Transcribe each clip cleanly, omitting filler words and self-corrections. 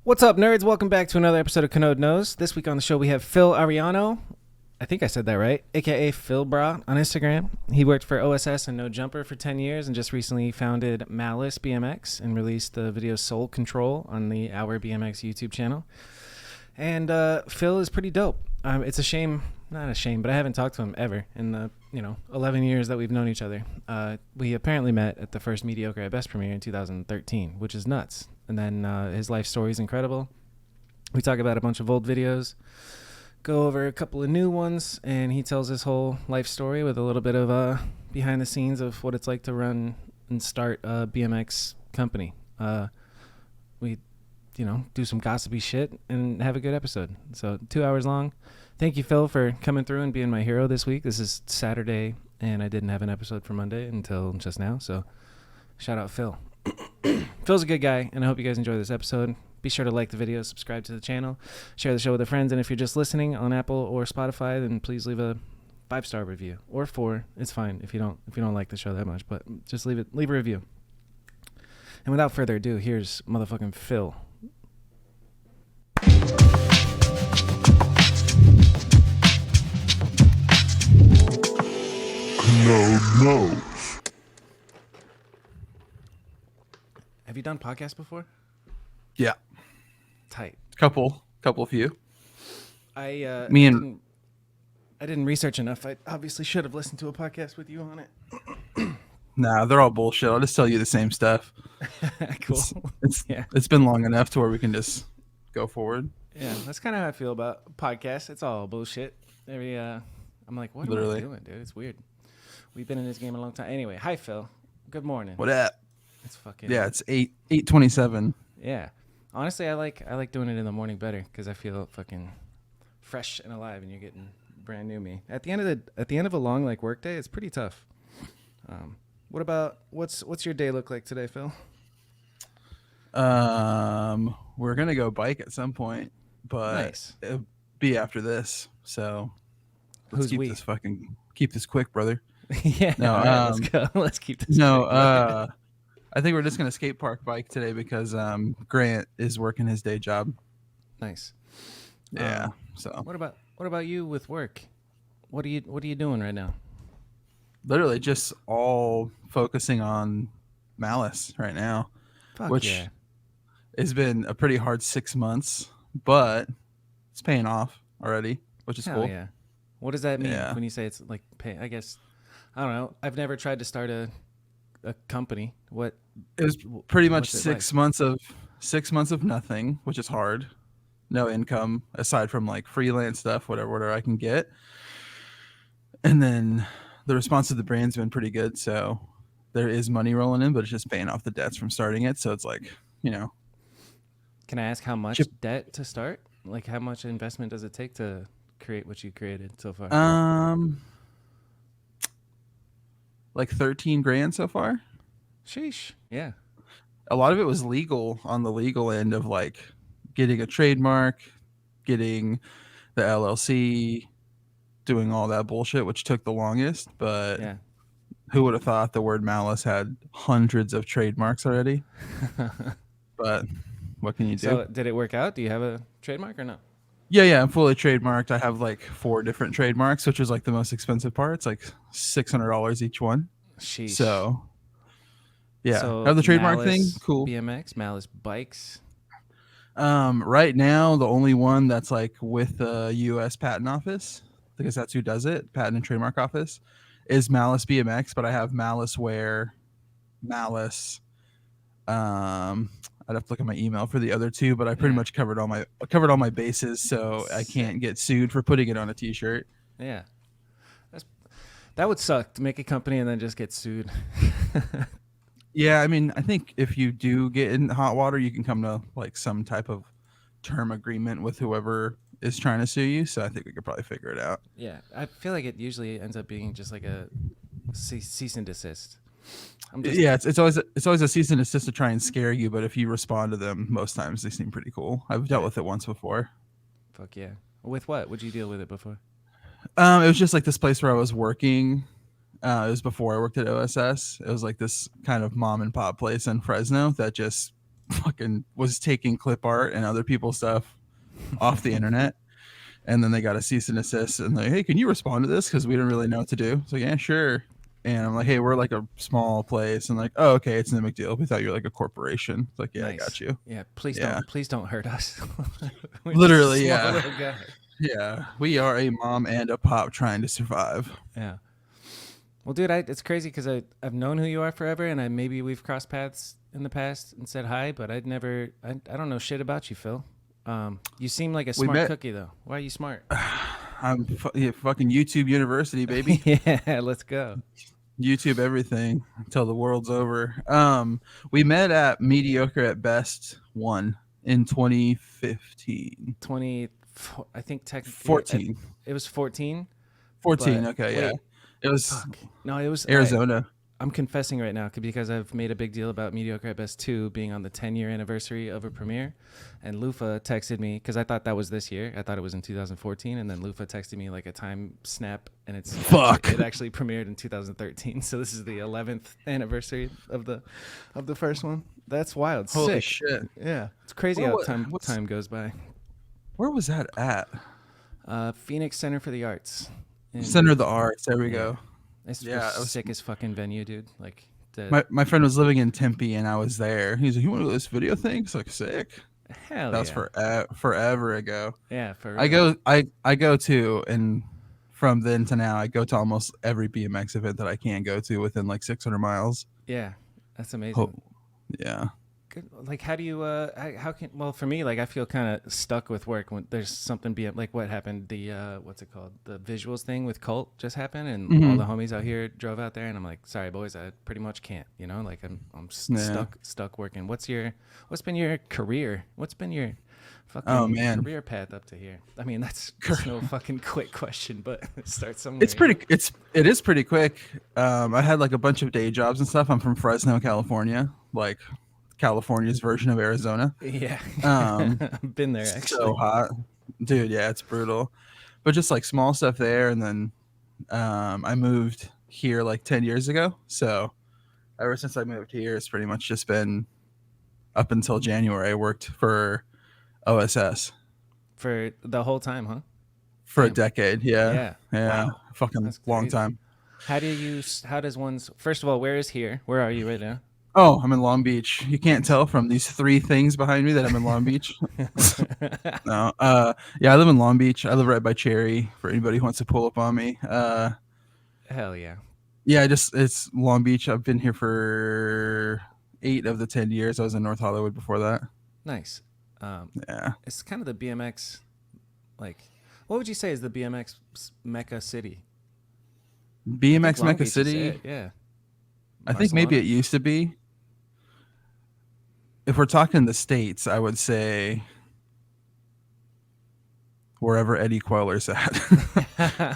What's up, nerds? Welcome back to another episode of Kanode Knows. This week on the show, we have Phil Arellano. I think I said that right, aka Philbrahh on Instagram. He worked for OSS and No Jumper for 10 years and just recently founded Malice BMX and released the video Soul Control on the Our BMX YouTube channel. And Phil is pretty dope. It's a shame, not a shame, but I haven't talked to him ever in the 11 years that we've known each other. We apparently met at the first Mediocre at Best premiere in 2013, which is nuts. And then his life story is incredible. We talk about a bunch of old videos, go over a couple of new ones, and he tells his whole life story with a little bit of behind the scenes of what it's like to run and start a BMX company. We do some gossipy shit and have a good episode. So 2 hours long. Thank you, Phil, for coming through and being my hero this week. This is Saturday, and I didn't have an episode for Monday until just now. So shout out, Phil. Phil's a good guy, and I hope you guys enjoy this episode. Be sure to like the video, subscribe to the channel, share the show with your friends, and if you're just listening on Apple or Spotify, then please leave a 5-star review or 4. It's fine if you don't like the show that much, but just leave a review. And without further ado, here's motherfucking Phil. Kanode Knows. Have you done podcasts before? Yeah, Tight. couple few. I Me and didn't research enough. I obviously should have listened to a podcast with you on it. nah, they're all bullshit. I'll just tell you the same stuff. Cool. It's been long enough to where we can just go forward. Yeah, that's kind of how I feel about podcasts. It's all bullshit. I'm like, what Literally. am I doing, dude? It's weird. We've been in this game a long time. Anyway, hi Phil. Good morning. What up? It's fucking Yeah, it's 8:27. Yeah. Honestly, I like doing it in the morning better because I feel fucking fresh and alive, and you're getting brand new me. At the end of a long work day, it's pretty tough. What's your day look like today, Phil? We're gonna go bike at some point, but Nice. it'll be after this. So let's Who's keep this quick, brother. Yeah. No, all right, let's go. Let's keep this. No, quick. I think we're just gonna skate park bike today because Grant is working his day job. Nice. Yeah. So What about you with work? What are you doing right now? literally just all focusing on Malice right now, Fuck which yeah. has been a pretty hard 6 months, but it's paying off already, which is Hell cool. yeah. What does that mean Yeah. when you say it's like pay? I guess I don't know. I've never tried to start a company. What? It was pretty much What's it 6 months of nothing, which is hard. No income aside from freelance stuff, whatever I can get. And then the response to the brand's been pretty good, so there is money rolling in, but it's just paying off the debts from starting it. So it's Can I ask how much Chip- debt to start? Like how much investment does it take to create what you created so far? like 13 grand so far. Sheesh. Yeah. A lot of it was legal on the legal end of getting a trademark, getting the LLC, doing all that bullshit, which took the longest. But Yeah. who would have thought the word Malice had hundreds of trademarks already? But what can you do? So did it work out? Do you have a trademark or no? Yeah, I'm fully trademarked. I have 4 different trademarks, which is the most expensive part. It's $600 each one. Sheesh. So yeah, So have the trademark thing. Malice Cool. BMX, Malice Bikes. Right now, the only one that's with the U.S. Patent Office, because that's who does it, Patent and Trademark Office, is Malice BMX. But I have Malice Wear, Malice. I'd have to look at my email for the other two, but I pretty much covered all my bases, so I can't get sued for putting it on a T-shirt. Yeah. That would suck to make a company and then just get sued. Yeah, I mean, I think if you do get in hot water, you can come to some type of term agreement with whoever is trying to sue you. So I think we could probably figure it out. Yeah. I feel like it usually ends up being just like a cease and desist. Yeah, it's always a cease and desist to try and scare you, but if you respond to them, most times they seem pretty cool. I've dealt with it once before. Fuck yeah. With what? Would you deal with it before? It was just this place where I was working. It was before I worked at OSS. It was this kind of mom and pop place in Fresno that just fucking was taking clip art and other people's stuff off the internet. And then they got a cease and desist and like, hey, can you respond to this? Because we don't really know what to do. So yeah, sure. And I'm like, hey, we're like a small place. And like, oh, okay, it's no big deal. We thought you were like a corporation. It's like, yeah, Nice. I got you. Yeah, please Yeah. don't hurt us. We're Literally, just a small yeah. little guy. Yeah. We are a mom and a pop trying to survive. Yeah. Well, dude, it's crazy because I've known who you are forever, and maybe we've crossed paths in the past and said hi, but I don't know shit about you, Phil. You seem like a smart cookie, though. Why are you smart? I'm fucking YouTube University, baby. Yeah, let's go. YouTube everything until the world's over. We met at Mediocre at Best 1 in 2015. I think technically 14. It was 14. 14, But okay, yeah. wait, It was fuck. No, it was Arizona. I'm confessing right now because I've made a big deal about Mediocre at Best 2 being on the 10-year anniversary of a premiere. And Lufa texted me because I thought that was this year. I thought it was in 2014. And then Lufa texted me like a time snap. And it actually premiered in 2013. So this is the 11th anniversary of the first one. That's wild. Holy Sick. shit. Yeah. It's crazy how time goes by. Where was that at? Phoenix Center for the Arts. Center of the Arts. There we go. It's Yeah, the sickest fucking venue, dude. Like my friend was living in Tempe and I was there. He's like, you want to go to this video thing? It's like sick. Hell that was forever ago. Yeah, for real. I go to, and from then to now I go to almost every BMX event that I can go to within like 600 miles. Yeah, that's amazing. Yeah. Good. Like, how do you well, for me, like, I feel kind of stuck with work when there's something like what happened, the what's it called, the visuals thing with Cult just happened, and all the homies out here drove out there, and I'm like, sorry boys, I pretty much can't, like I'm stuck working. What's been your career? What's been your fucking career path up to here? I mean, that's no fucking quick question, but start somewhere. It is pretty quick. I had like a bunch of day jobs and stuff. I'm from Fresno, California, like California's version of Arizona. Yeah. I've been there actually. So hot. Dude, yeah, it's brutal. But just like small stuff there, and then I moved here like 10 years ago. So ever since I moved here, it's pretty much just been up until January. I worked for OSS. For the whole time, huh? For a decade, yeah. Wow. Fucking long time. First of all, where is here? Where are you right now? Oh, I'm in Long Beach. You can't tell from these 3 things behind me that I'm in Long Beach. No. Yeah, I live in Long Beach. I live right by Cherry for anybody who wants to pull up on me. Hell yeah. Yeah, it's Long Beach. I've been here for 8 of the 10 years. I was in North Hollywood before that. Nice. Yeah. It's kind of the BMX, like, what would you say is the BMX Mecca city? BMX Mecca City? Yeah. I think maybe it used to be. If we're talking the States, I would say wherever Eddie Queller's at.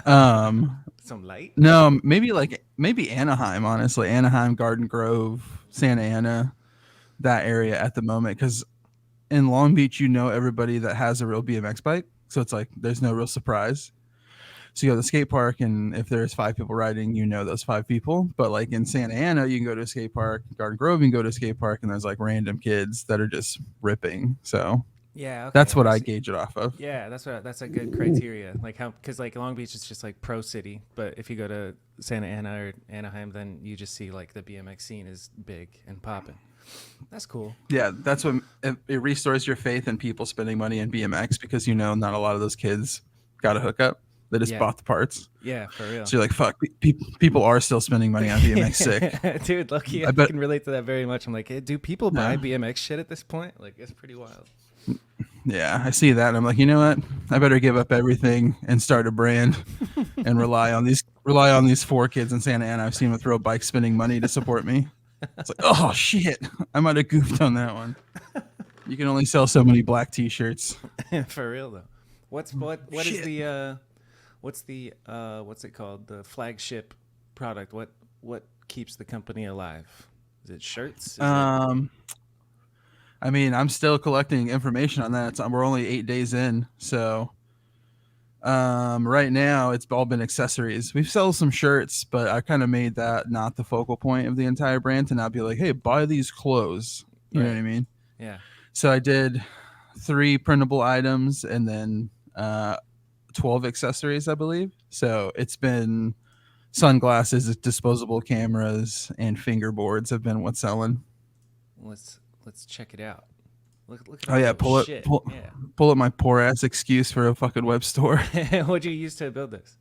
Some light? No, maybe Anaheim, honestly. Anaheim, Garden Grove, Santa Ana, that area at the moment. Because in Long Beach, everybody that has a real BMX bike. So it's like there's no real surprise. So you go to the skate park, and if there's 5 people riding, those 5 people. But like in Santa Ana, you can go to a skate park. Garden Grove, you can go to a skate park, and there's like random kids that are just ripping. So yeah, okay, that's what I gauge it off of. Yeah, that's a good criteria. Like because like Long Beach is just like pro city, but if you go to Santa Ana or Anaheim, then you just see like the BMX scene is big and popping. That's cool. Yeah, that's what it restores your faith in people spending money in BMX because not a lot of those kids got a hookup. They just bought the parts. Yeah, for real. So you're like, fuck, people are still spending money on BMX sick. Dude, lucky I can relate to that very much. I'm like, hey, do people buy BMX shit at this point? Like, it's pretty wild. Yeah, I see that. And I'm like, you know what? I better give up everything and start a brand and rely on these 4 kids in Santa Ana I've seen with real bikes spending money to support me. It's like, oh shit, I might have goofed on that one. You can only sell so many black T-shirts. For real though. What's it called? The flagship product. What keeps the company alive? Is it shirts? I mean, I'm still collecting information on that. We're only 8 days in, so right now it's all been accessories. We've sold some shirts, but I kind of made that not the focal point of the entire brand to not be like, hey, buy these clothes. You know what I mean? Yeah. So I did 3 printable items and then 12 accessories, I believe. So it's been sunglasses, disposable cameras, and fingerboards have been what's selling. Let's check it out. Look at Oh all yeah, your shit. Yeah. pull up my poor ass excuse for a fucking web store. What'd you use to build this?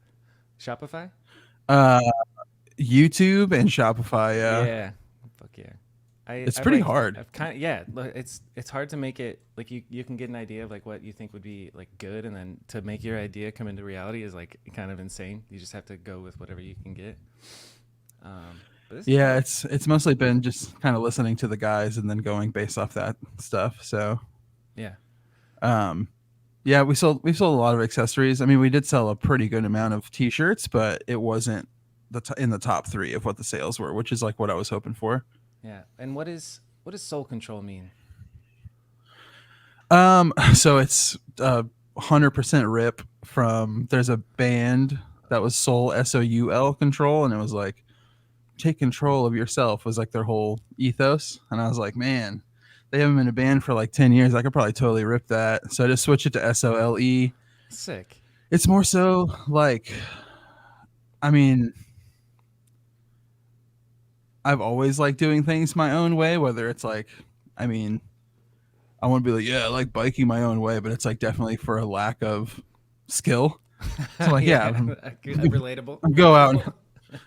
Shopify? Uh, YouTube and Shopify. Yeah, Yeah. Fuck yeah. it's I've pretty like hard. I've kind of yeah. It's hard to make it like you can get an idea of like what you think would be like good, and then to make your idea come into reality is like kind of insane. You just have to go with whatever you can get. But this is Yeah, dope. it's mostly been just kind of listening to the guys and then going based off that stuff. So, Yeah. um, yeah, we sold a lot of accessories. I mean, we did sell a pretty good amount of T-shirts, but it wasn't in the top 3 of what the sales were, which is like what I was hoping for. Yeah. And what does soul control mean? So it's 100% rip from. There's a band that was Soul SOUL Control, and it was like take control of yourself was like their whole ethos. And I was like, man, they haven't been a band for like 10 years. I could probably totally rip that. So I just switched it to SOLE. Sick. It's more so like, I mean, I've always liked doing things my own way, whether it's like, I mean, I want to be like, yeah, I like biking my own way, but it's like definitely for a lack of skill. So like, yeah, Relatable. go out. Relatable.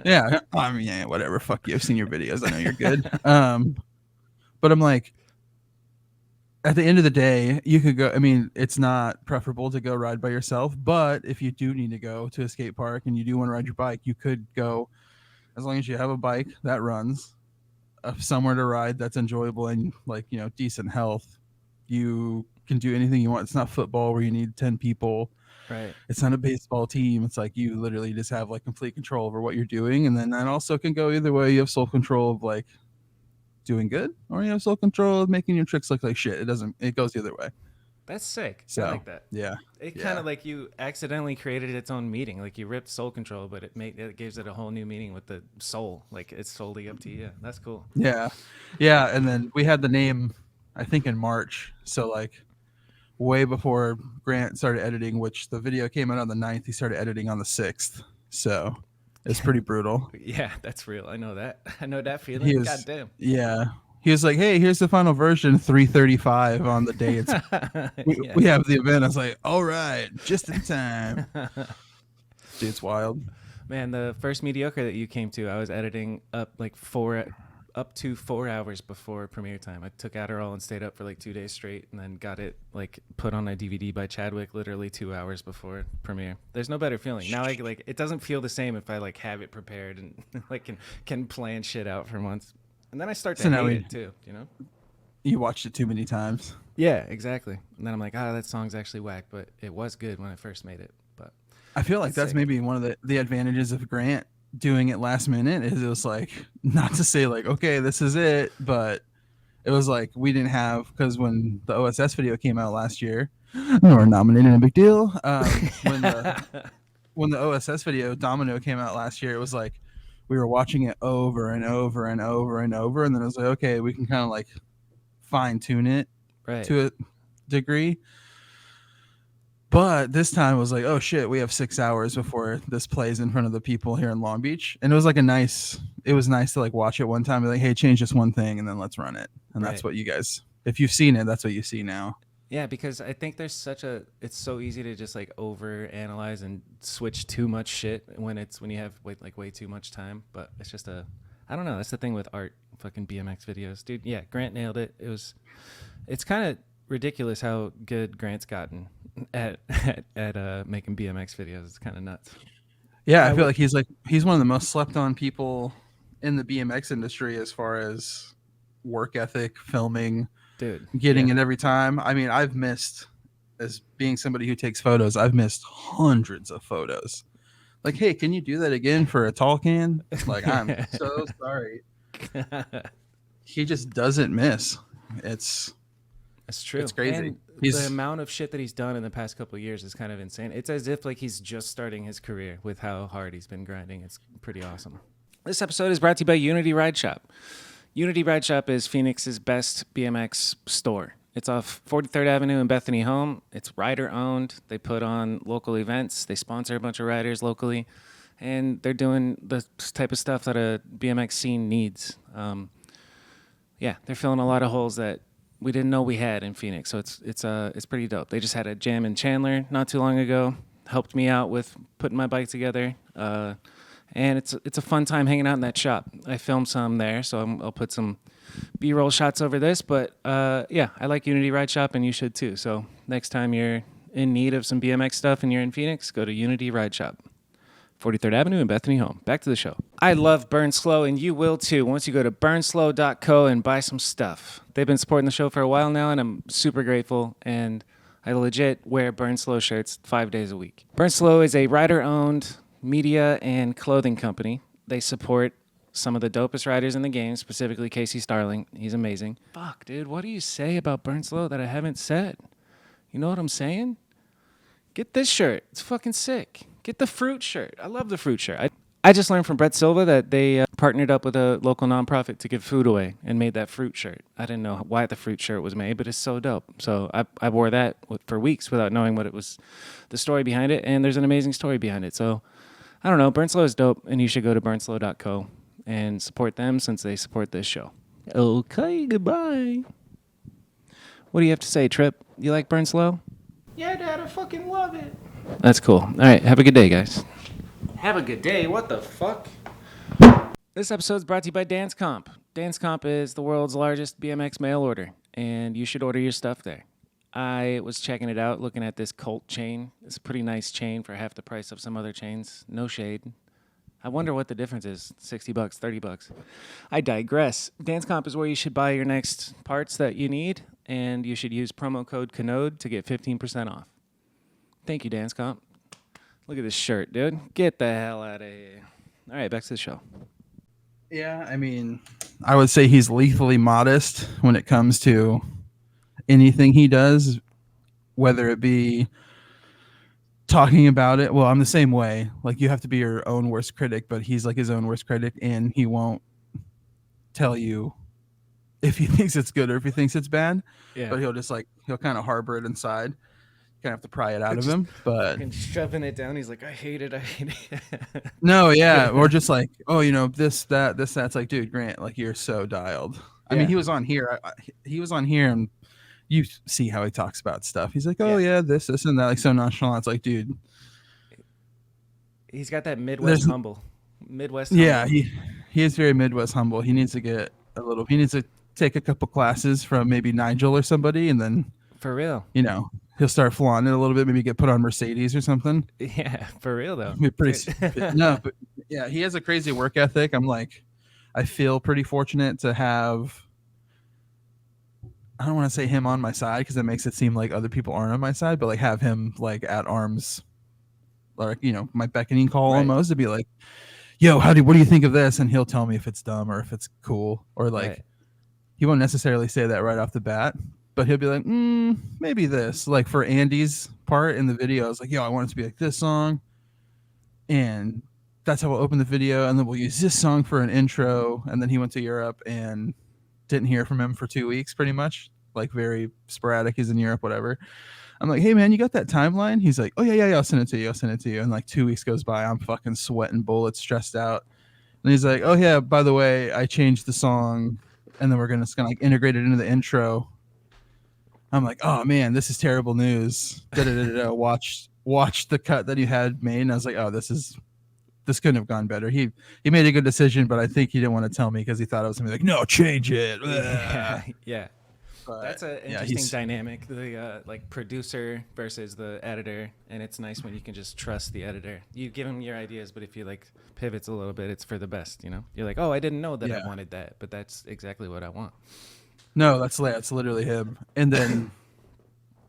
Yeah, I mean, yeah, whatever. Fuck you. I've seen your videos. I know you're good. But I'm like, at the end of the day, you could go. I mean, it's not preferable to go ride by yourself, but if you do need to go to a skate park and you do want to ride your bike, you could go as long as you have a bike that runs, somewhere to ride that's enjoyable and like decent health. You can do anything you want. It's not football where you need 10 people. Right. It's not a baseball team. It's like you literally just have like complete control over what you're doing, and then that also can go either way. You have sole control of like doing good, or you have sole control of making your tricks look like shit. It goes either way. That's sick. I So like that. yeah, It yeah. kind of like you accidentally created its own meaning. Like you ripped soul control, but it gives it a whole new meaning with the soul. Like it's solely up to you. That's cool. Yeah. Yeah. And then we had the name, I think, in March. So, like, way before Grant started editing, which the video came out on the 9th, he started editing on the 6th. So, it's pretty brutal. Yeah, that's real. I know that. I know that feeling. He God was, damn. yeah. He was like, hey, here's the final version, 3:35 on the day Yeah. we have the event. I was like, all right, just in time. Dude, it's wild. Man, the first mediocre that you came to, I was editing up to 4 hours before premiere time. I took Adderall and stayed up for like 2 days straight, and then got it like put on a DVD by Chadwick literally 2 hours before premiere. There's no better feeling now. Like it doesn't feel the same if I like have it prepared and like can plan shit out for months, and then I start to hate it too. You watched it too many times. Yeah, exactly. And then I'm like, that song's actually whack, but it was good when I first made it. But I feel like that's sick. maybe one of the advantages of Grant doing it last minute is it was like, not to say like, okay, this is it, but it was like we didn't have, because when the OSS video came out last year, we were nominated, a big deal. When the OSS video Domino came out last year, it was like we were watching it over and over and over and over, and then it was like, okay, we can kind of like fine tune it Right. to a degree. But this time it was like, oh shit, we have 6 hours before this plays in front of the people here in Long Beach. And it was like it was nice to like watch it one time and be like, hey, change this one thing and then let's run it. And that's Right. what you guys, if you've seen it, that's what you see now. Yeah, because I think it's so easy to just like over analyze and switch too much shit when you have way too much time. But it's just I don't know. That's the thing with art, fucking BMX videos, dude. Yeah, Grant nailed it. It's kind of ridiculous how good Grant's gotten at making BMX videos. It's kind of nuts. Yeah, I feel like he's one of the most slept on people in the BMX industry as far as work ethic, filming, Dude, getting it every time. I mean, I've missed, as being somebody who takes photos, I've missed hundreds of photos. Like, hey, can you do that again for a tall can? Like, I'm so sorry. He just doesn't miss. It's true. It's crazy. And the amount of shit that he's done in the past couple of years is kind of insane. It's as if like he's just starting his career with how hard he's been grinding. It's pretty awesome. This episode is brought to you by Unity Ride Shop. Unity Ride Shop is Phoenix's best BMX store. It's off 43rd Avenue in Bethany Home. It's rider owned. They put on local events. They sponsor a bunch of riders locally, and they're doing the type of stuff that a BMX scene needs. Yeah, they're filling a lot of holes that we didn't know we had in Phoenix. So it's pretty dope. They just had a jam in Chandler not too long ago. Helped me out with putting my bike together. And it's a fun time hanging out in that shop. I filmed some there, so I'll put some B-roll shots over this. But yeah, I like Unity Ride Shop, and you should too. So next time you're in need of some BMX stuff and you're in Phoenix, go to Unity Ride Shop, 43rd Avenue in Bethany Home. Back to the show. I love Burn Slow, and you will too once you go to burnslow.co and buy some stuff. They've been supporting the show for a while now, and I'm super grateful. And I legit wear Burn Slow shirts 5 days a week. Burn Slow is a rider-owned media and clothing company. They support some of the dopest riders in the game, specifically Casey Starling. He's amazing. Fuck, dude, what do you say about Burn Slow that I haven't said? You know what I'm saying? Get this shirt. It's fucking sick. Get the fruit shirt. I love the fruit shirt. I just learned from Brett Silva that they partnered up with a local nonprofit to give food away and made that fruit shirt. I didn't know why the fruit shirt was made, but it's so dope. So I wore that for weeks without knowing what it was, the story behind it, and there's an amazing story behind it. So I don't know. Burnslow is dope, and you should go to burnslow.co and support them since they support this show. Okay, goodbye. What do you have to say, Trip? You like Burnslow? Yeah, Dad, I fucking love it. That's cool. All right, have a good day, guys. Have a good day. What the fuck? This episode is brought to you by Dance Comp. Dance Comp is the world's largest BMX mail order, and you should order your stuff there. I was checking it out, looking at this Colt chain. It's a pretty nice chain for half the price of some other chains. No shade. I wonder what the difference is. $60, $30. I digress. Dance Comp is where you should buy your next parts that you need, and you should use promo code Kanode to get 15% off. Thank you, Dance Comp. Look at this shirt, dude. Get the hell out of here. All right, back to the show. Yeah, I mean, I would say he's lethally modest when it comes to anything he does, whether it be talking about it. Well, I'm the same way. Like, you have to be your own worst critic, but he's like his own worst critic, and he won't tell you if he thinks it's good or if he thinks it's bad. Yeah. But he'll kind of harbor it inside. Kind of have to pry it out of him, but shoving it down. He's like, I hate it. No, yeah, or just like, oh, this, that, this, that's like, dude, Grant, like, you're so dialed. I mean, he was on here. He was on here, and you see how he talks about stuff. He's like, oh yeah, this, and that, like, so nonchalant. It's like, dude, he's got that Midwest humble. Yeah, he is very Midwest humble. He needs to get he needs to take a couple classes from maybe Nigel or somebody, and then for real, he'll start flaunting it a little bit, maybe get put on Mercedes or something. Yeah, for real though. No, but yeah, he has a crazy work ethic. I'm like, I feel pretty fortunate to have, I don't want to say him on my side because that makes it seem like other people aren't on my side, but like have him like at arms, like, my beckoning call almost to be like, yo, what do you think of this? And he'll tell me if it's dumb or if it's cool, or like, he won't necessarily say that right off the bat, but he'll be like, maybe this. Like for Andy's part in the video, I was like, yo, I want it to be like this song. And that's how we'll open the video. And then we'll use this song for an intro. And then he went to Europe and didn't hear from him for 2 weeks, pretty much. Like very sporadic. He's in Europe, whatever. I'm like, hey man, you got that timeline? He's like, oh yeah, I'll send it to you. And like 2 weeks goes by. I'm fucking sweating bullets, stressed out. And he's like, oh yeah, by the way, I changed the song. And then we're going to like integrate it into the intro. I'm like, oh man, this is terrible news. Watched the cut that he had made, and I was like, oh, this couldn't have gone better. He made a good decision, but I think he didn't want to tell me because he thought I was gonna be like, no, change it. Yeah. But that's an interesting dynamic, the like producer versus the editor, and it's nice when you can just trust the editor. You give him your ideas, but if you like pivots a little bit, it's for the best. You're like, oh, I didn't know that I wanted that, but that's exactly what I want. No, that's literally him. And then,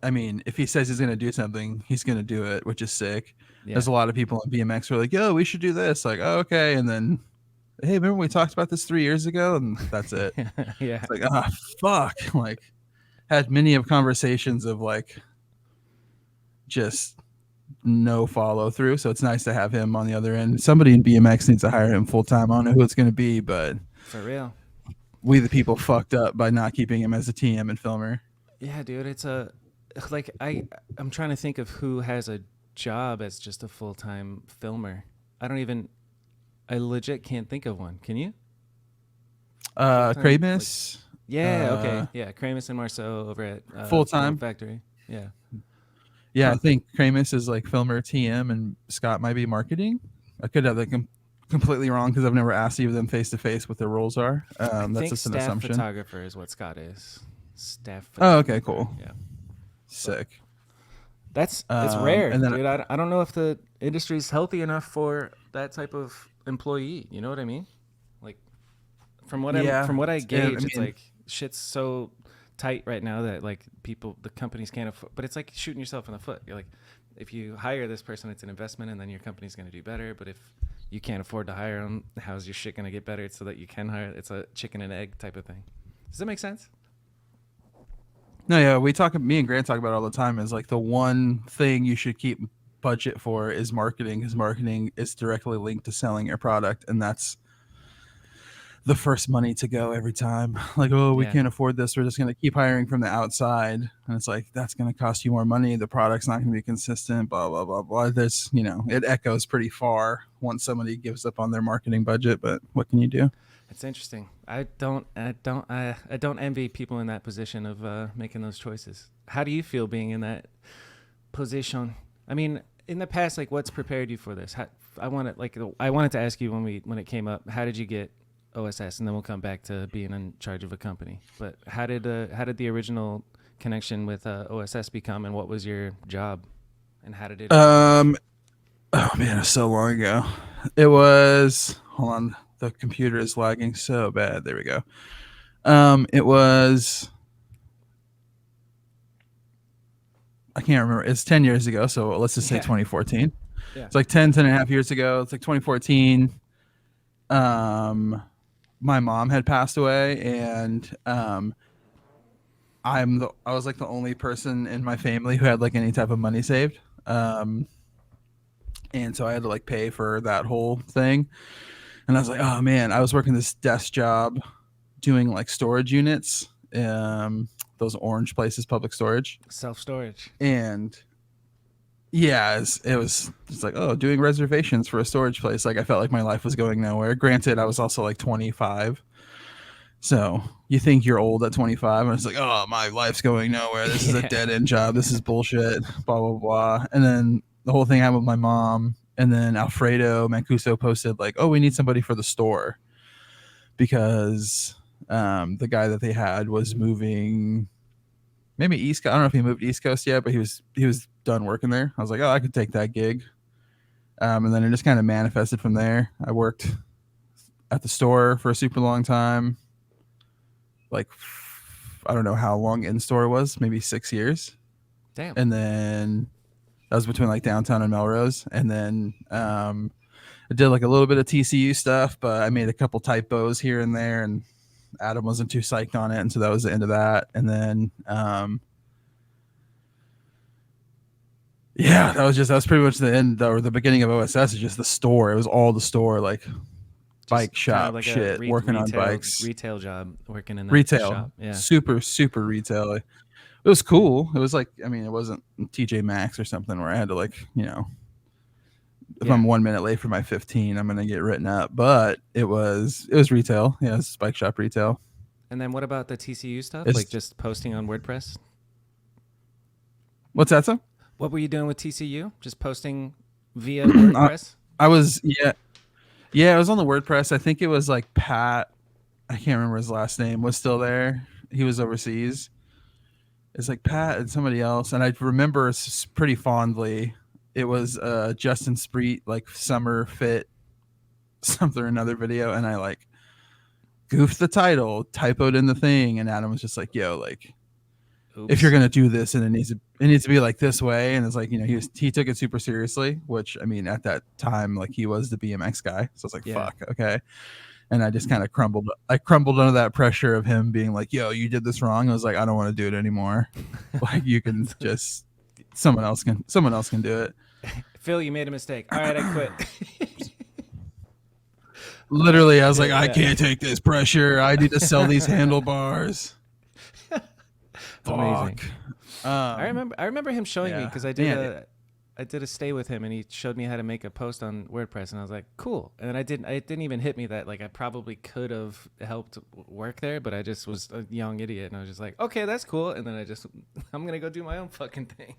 I mean, if he says he's going to do something, he's going to do it, which is sick. Yeah. There's a lot of people on BMX who are like, yo, we should do this. Like, oh, okay. And then, hey, remember we talked about this 3 years ago? And that's it. Yeah. It's like, fuck. Like, had many of conversations of like, just no follow through. So it's nice to have him on the other end. Somebody in BMX needs to hire him full time. I don't know who it's going to be, but for real. we the people fucked up by not keeping him as a TM and filmer. Yeah, dude, it's a like I'm trying to think of who has a job as just a full-time filmer. I legit can't think of one. Can you? Full-time, like, Kramis. yeah, okay. Yeah, Kramis and Marceau over at Full Film time. Factory. Yeah. Yeah, I think Kramis is like filmer TM and Scott might be marketing. I could have that completely wrong because I've never asked either of them face to face what their roles are. I That's think just an staff assumption. photographer is what Scott is. Staff Oh, photographer. okay, cool. Yeah. Sick. It's rare, and then dude. I don't know if the industry's healthy enough for that type of employee. You know what I mean? Like from what I gauge, it's like shit's so tight right now that like the companies can't afford. But it's like shooting yourself in the foot. You're like, if you hire this person, it's an investment, and then your company's going to do better. But if you can't afford to hire them, how's your shit going to get better so that you can hire? It's a chicken and egg type of thing. Does that make sense? No, yeah, me and Grant talk about it all the time is like the one thing you should keep budget for is marketing, because marketing is directly linked to selling your product, and that's the first money to go every time. Like, oh, we can't afford this, we're just going to keep hiring from the outside, and it's like that's going to cost you more money, the product's not going to be consistent, blah blah blah blah. There's, it echoes pretty far once somebody gives up on their marketing budget, but what can you do? It's interesting. I don't envy people in that position of making those choices. How do you feel being in that position? I mean, in the past, like, what's prepared you for this? I wanted to ask you when it came up. How did you get OSS? And then we'll come back to being in charge of a company. But how did the original connection with OSS become, and what was your job, and how did it? Oh man, it's so long ago. It was. Hold on. The computer is lagging so bad. There we go. It was, I can't remember. It's 10 years ago. So let's just say 2014. Yeah. It's like 10 and a half years ago. It's like 2014. My mom had passed away, and I was like the only person in my family who had like any type of money saved. And so I had to like pay for that whole thing. And I was like, oh man, I was working this desk job doing like storage units, those orange places, public storage. Self-storage. And yeah, it was just like, oh, doing reservations for a storage place. Like I felt like my life was going nowhere. Granted, I was also like 25. So you think you're old at 25, and it's like, oh, my life's going nowhere. This is a dead end job. This is bullshit, blah, blah, blah. And then the whole thing happened with my mom. And then Alfredo Mancuso posted like, oh, we need somebody for the store, because the guy that they had was moving maybe East Coast. I don't know if he moved East Coast yet, but he was done working there. I was like, oh, I could take that gig. And then it just kind of manifested from there. I worked at the store for a super long time. Like, I don't know how long in store was, maybe 6 years. Damn. And then that was between like downtown and Melrose. And then I did like a little bit of TCU stuff, but I made a couple typos here and there, and Adam wasn't too psyched on it. And so that was the end of that. And then, yeah, that was pretty much the end, or the beginning of OSS. Is just the store. It was all the store, like just bike shop like shit, working on bikes. Retail job, working in that retail shop. Yeah. Super retail. It was cool. It was like, I mean, it wasn't TJ Maxx or something where I had to like, if I'm 1 minute late for my 15, I'm gonna get written up. But it was retail. Yeah, it's bike shop retail. And then what about the TCU stuff? Like just posting on WordPress? What's that, sir? What were you doing with TCU? Just posting via WordPress? I was it was on the WordPress. I think it was like Pat. I can't remember his last name. Was still there. He was overseas. It's like Pat and somebody else, and I remember pretty fondly. It was Justin Spreet, like summer fit something or another video, and I like goofed the title, typoed in the thing, and Adam was just like, "Yo, like, oops. If you're gonna do this, and it needs to be like this way," and it's like, he took it super seriously, which I mean at that time, like he was the BMX guy, so I was like, "Fuck, okay." And I just kind of crumbled. I crumbled under that pressure of him being like, "Yo, you did this wrong." I was like, "I don't want to do it anymore. Like, you can just someone else can do it." Phil, you made a mistake. All right, I quit. Literally, I was like, I Yeah. can't take this pressure. I need to sell these handlebars. Amazing. Fuck. I remember him showing me because I did Man, I did a stay with him and he showed me how to make a post on WordPress and I was like, cool. And then it didn't even hit me that like I probably could have helped work there, but I just was a young idiot and I was just like, okay, that's cool. And then I'm gonna go do my own fucking thing.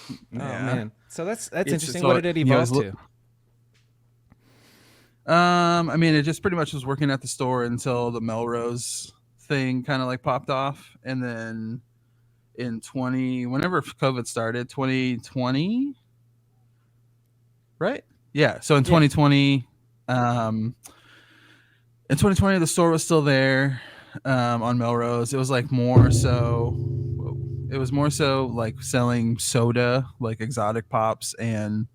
Oh man, so that's interesting. So, What did it evolve to? I mean, it just pretty much was working at the store until the Melrose thing kind of like popped off, and then in whenever COVID started, 2020, right? Yeah. So in 2020, in 2020, the store was still there on Melrose. It was like more so. It was more so like selling soda, like exotic pops and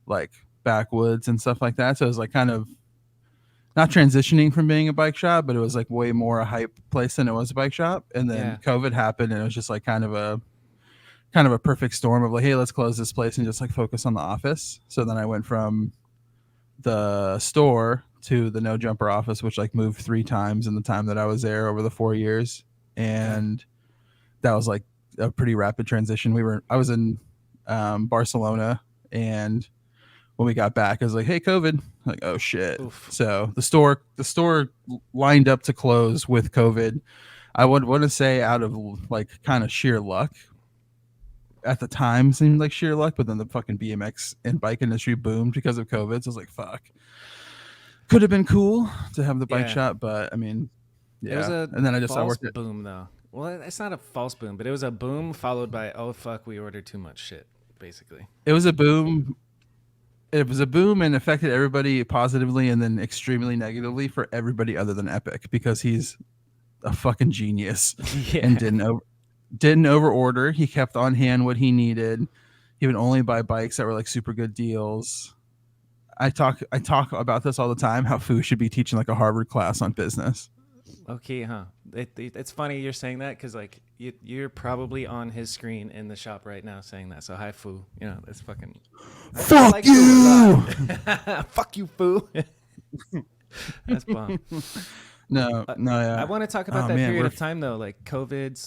like backwoods and stuff like that. So it was like kind of not transitioning from being a bike shop, but it was like way more a hype place than it was a bike shop. And then COVID happened, and it was just like kind of a perfect storm of like, hey, let's close this place and just like focus on the office. So then I went from the store to the No Jumper office, which like moved 3 times in the time that I was there over the 4 years, and that was like a pretty rapid transition. I was in Barcelona, and when we got back, I was like, hey, COVID. Like, oh shit. Oof. So the store lined up to close with COVID. I would want to say out of like kind of sheer luck. At the time seemed like sheer luck, but then the fucking BMX and bike industry boomed because of COVID. So I was like, fuck. Could have been cool to have the bike shop, but I mean, yeah. It was and then I worked it. Boom though. Well, it's not a false boom, but it was a boom followed by, oh fuck, we ordered too much shit, basically. It was a boom. It was a boom and affected everybody positively and then extremely negatively for everybody other than Epic, because he's a fucking genius and didn't over order. He kept on hand what he needed. He would only buy bikes that were like super good deals. I talk about this all the time, how Fu should be teaching like a Harvard class on business. Okay, huh? It's funny you're saying that because like you're probably on his screen in the shop right now saying that. So hi, Fu. You know that's fucking. Fuck like you. Fuck you, Fu. That's bomb. No. Yeah. I want to talk about that period of time though, like COVID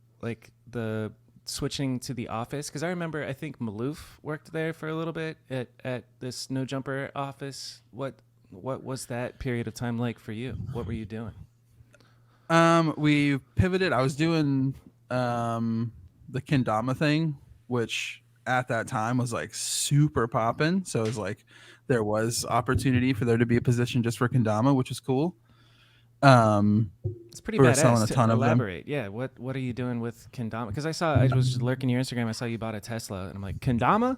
/ like the switching to the office, because I remember I think Maloof worked there for a little bit at this No Jumper office. What was that period of time like for you? What were you doing? We pivoted. I was doing the kendama thing, which at that time was like super popping. So it was like there was opportunity for there to be a position just for kendama, which is cool. It's pretty badass. Selling a ton of elaborate. Yeah. What are you doing with kendama? Because I was just lurking your Instagram. I saw you bought a Tesla, and I'm like, kendama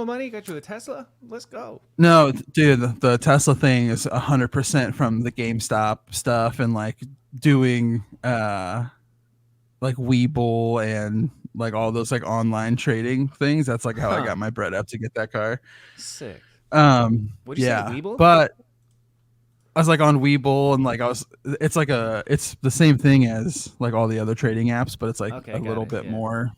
money got you a Tesla? Let's go. No, dude, the Tesla thing is 100% from the GameStop stuff and like doing like Webull and like all those like online trading things. That's like how I got my bread up to get that car. Sick. What'd you say, Webull? But I was like on Webull and like it's the same thing as like all the other trading apps, but it's like a little bit more.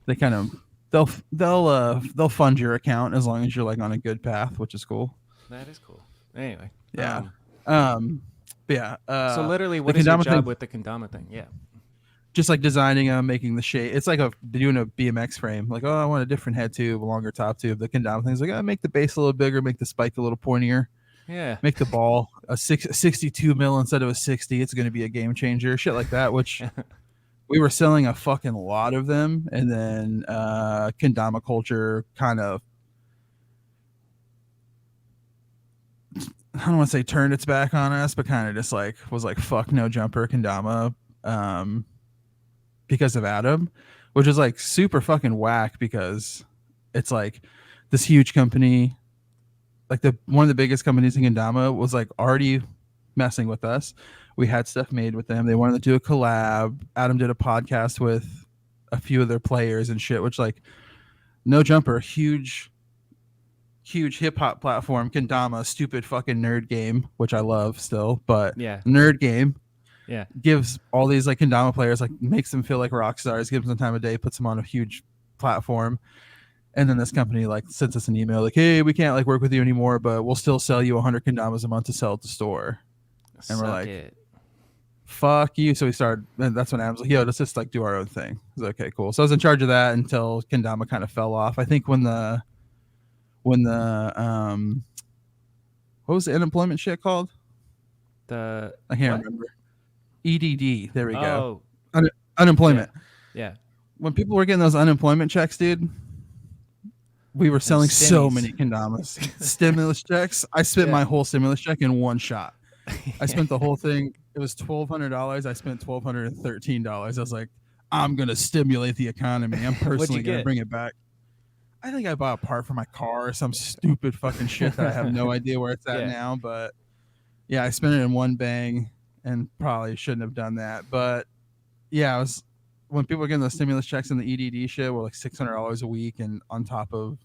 They kind of they'll fund your account as long as you're like on a good path, which is cool. That is cool. Anyway. Yeah. So literally, what is your job with the kendama thing? Yeah. Just like designing them, making the shape. It's like doing a BMX frame. Like, oh, I want a different head tube, a longer top tube. The kendama thing's like, make the base a little bigger, make the spike a little pointier. Yeah. Make the ball a 62 mil instead of a 60. It's going to be a game changer. Shit like that, which we were selling a fucking lot of them. And then kendama culture kind of, I don't want to say turned its back on us, but kind of just like was like, fuck No Jumper kendama because of Adam, which is like super fucking whack, because it's like this huge company, like one of the biggest companies in kendama, was like already messing with us. We had stuff made with them. They wanted to do a collab. Adam did a podcast with a few of their players and shit, which like No Jumper, huge hip hop platform, kendama, stupid fucking nerd game, which I love still, but nerd game. Yeah. Gives all these like kendama players, like makes them feel like rock stars, gives them time of day, puts them on a huge platform. And then this company like sends us an email like, hey, we can't like work with you anymore, but we'll still sell you 100 kendamas a month to sell at the store. And we're Suck like, it. fuck you. So we started, and that's when Adam's like, yo, let's just like do our own thing. I was like, okay, cool. So I was in charge of that until kendama kind of fell off. I think when the what was the unemployment shit called? The I can't what? remember. EDD. There we go. Oh, Unemployment. yeah. When people were getting those unemployment checks, dude, we were selling so stimmies. many kendamas. Stimulus checks. I spent my whole stimulus check in one shot. I spent the whole thing. It was $1,200. I spent $1,213. I was like, I'm gonna stimulate the economy. I'm personally gonna bring it back. I think I bought a part for my car or some stupid fucking shit that I have no idea where it's at now. But yeah, I spent it in one bang and probably shouldn't have done that. But yeah, I was when people were getting those stimulus checks and the EDD shit were like $600 a week, and on top of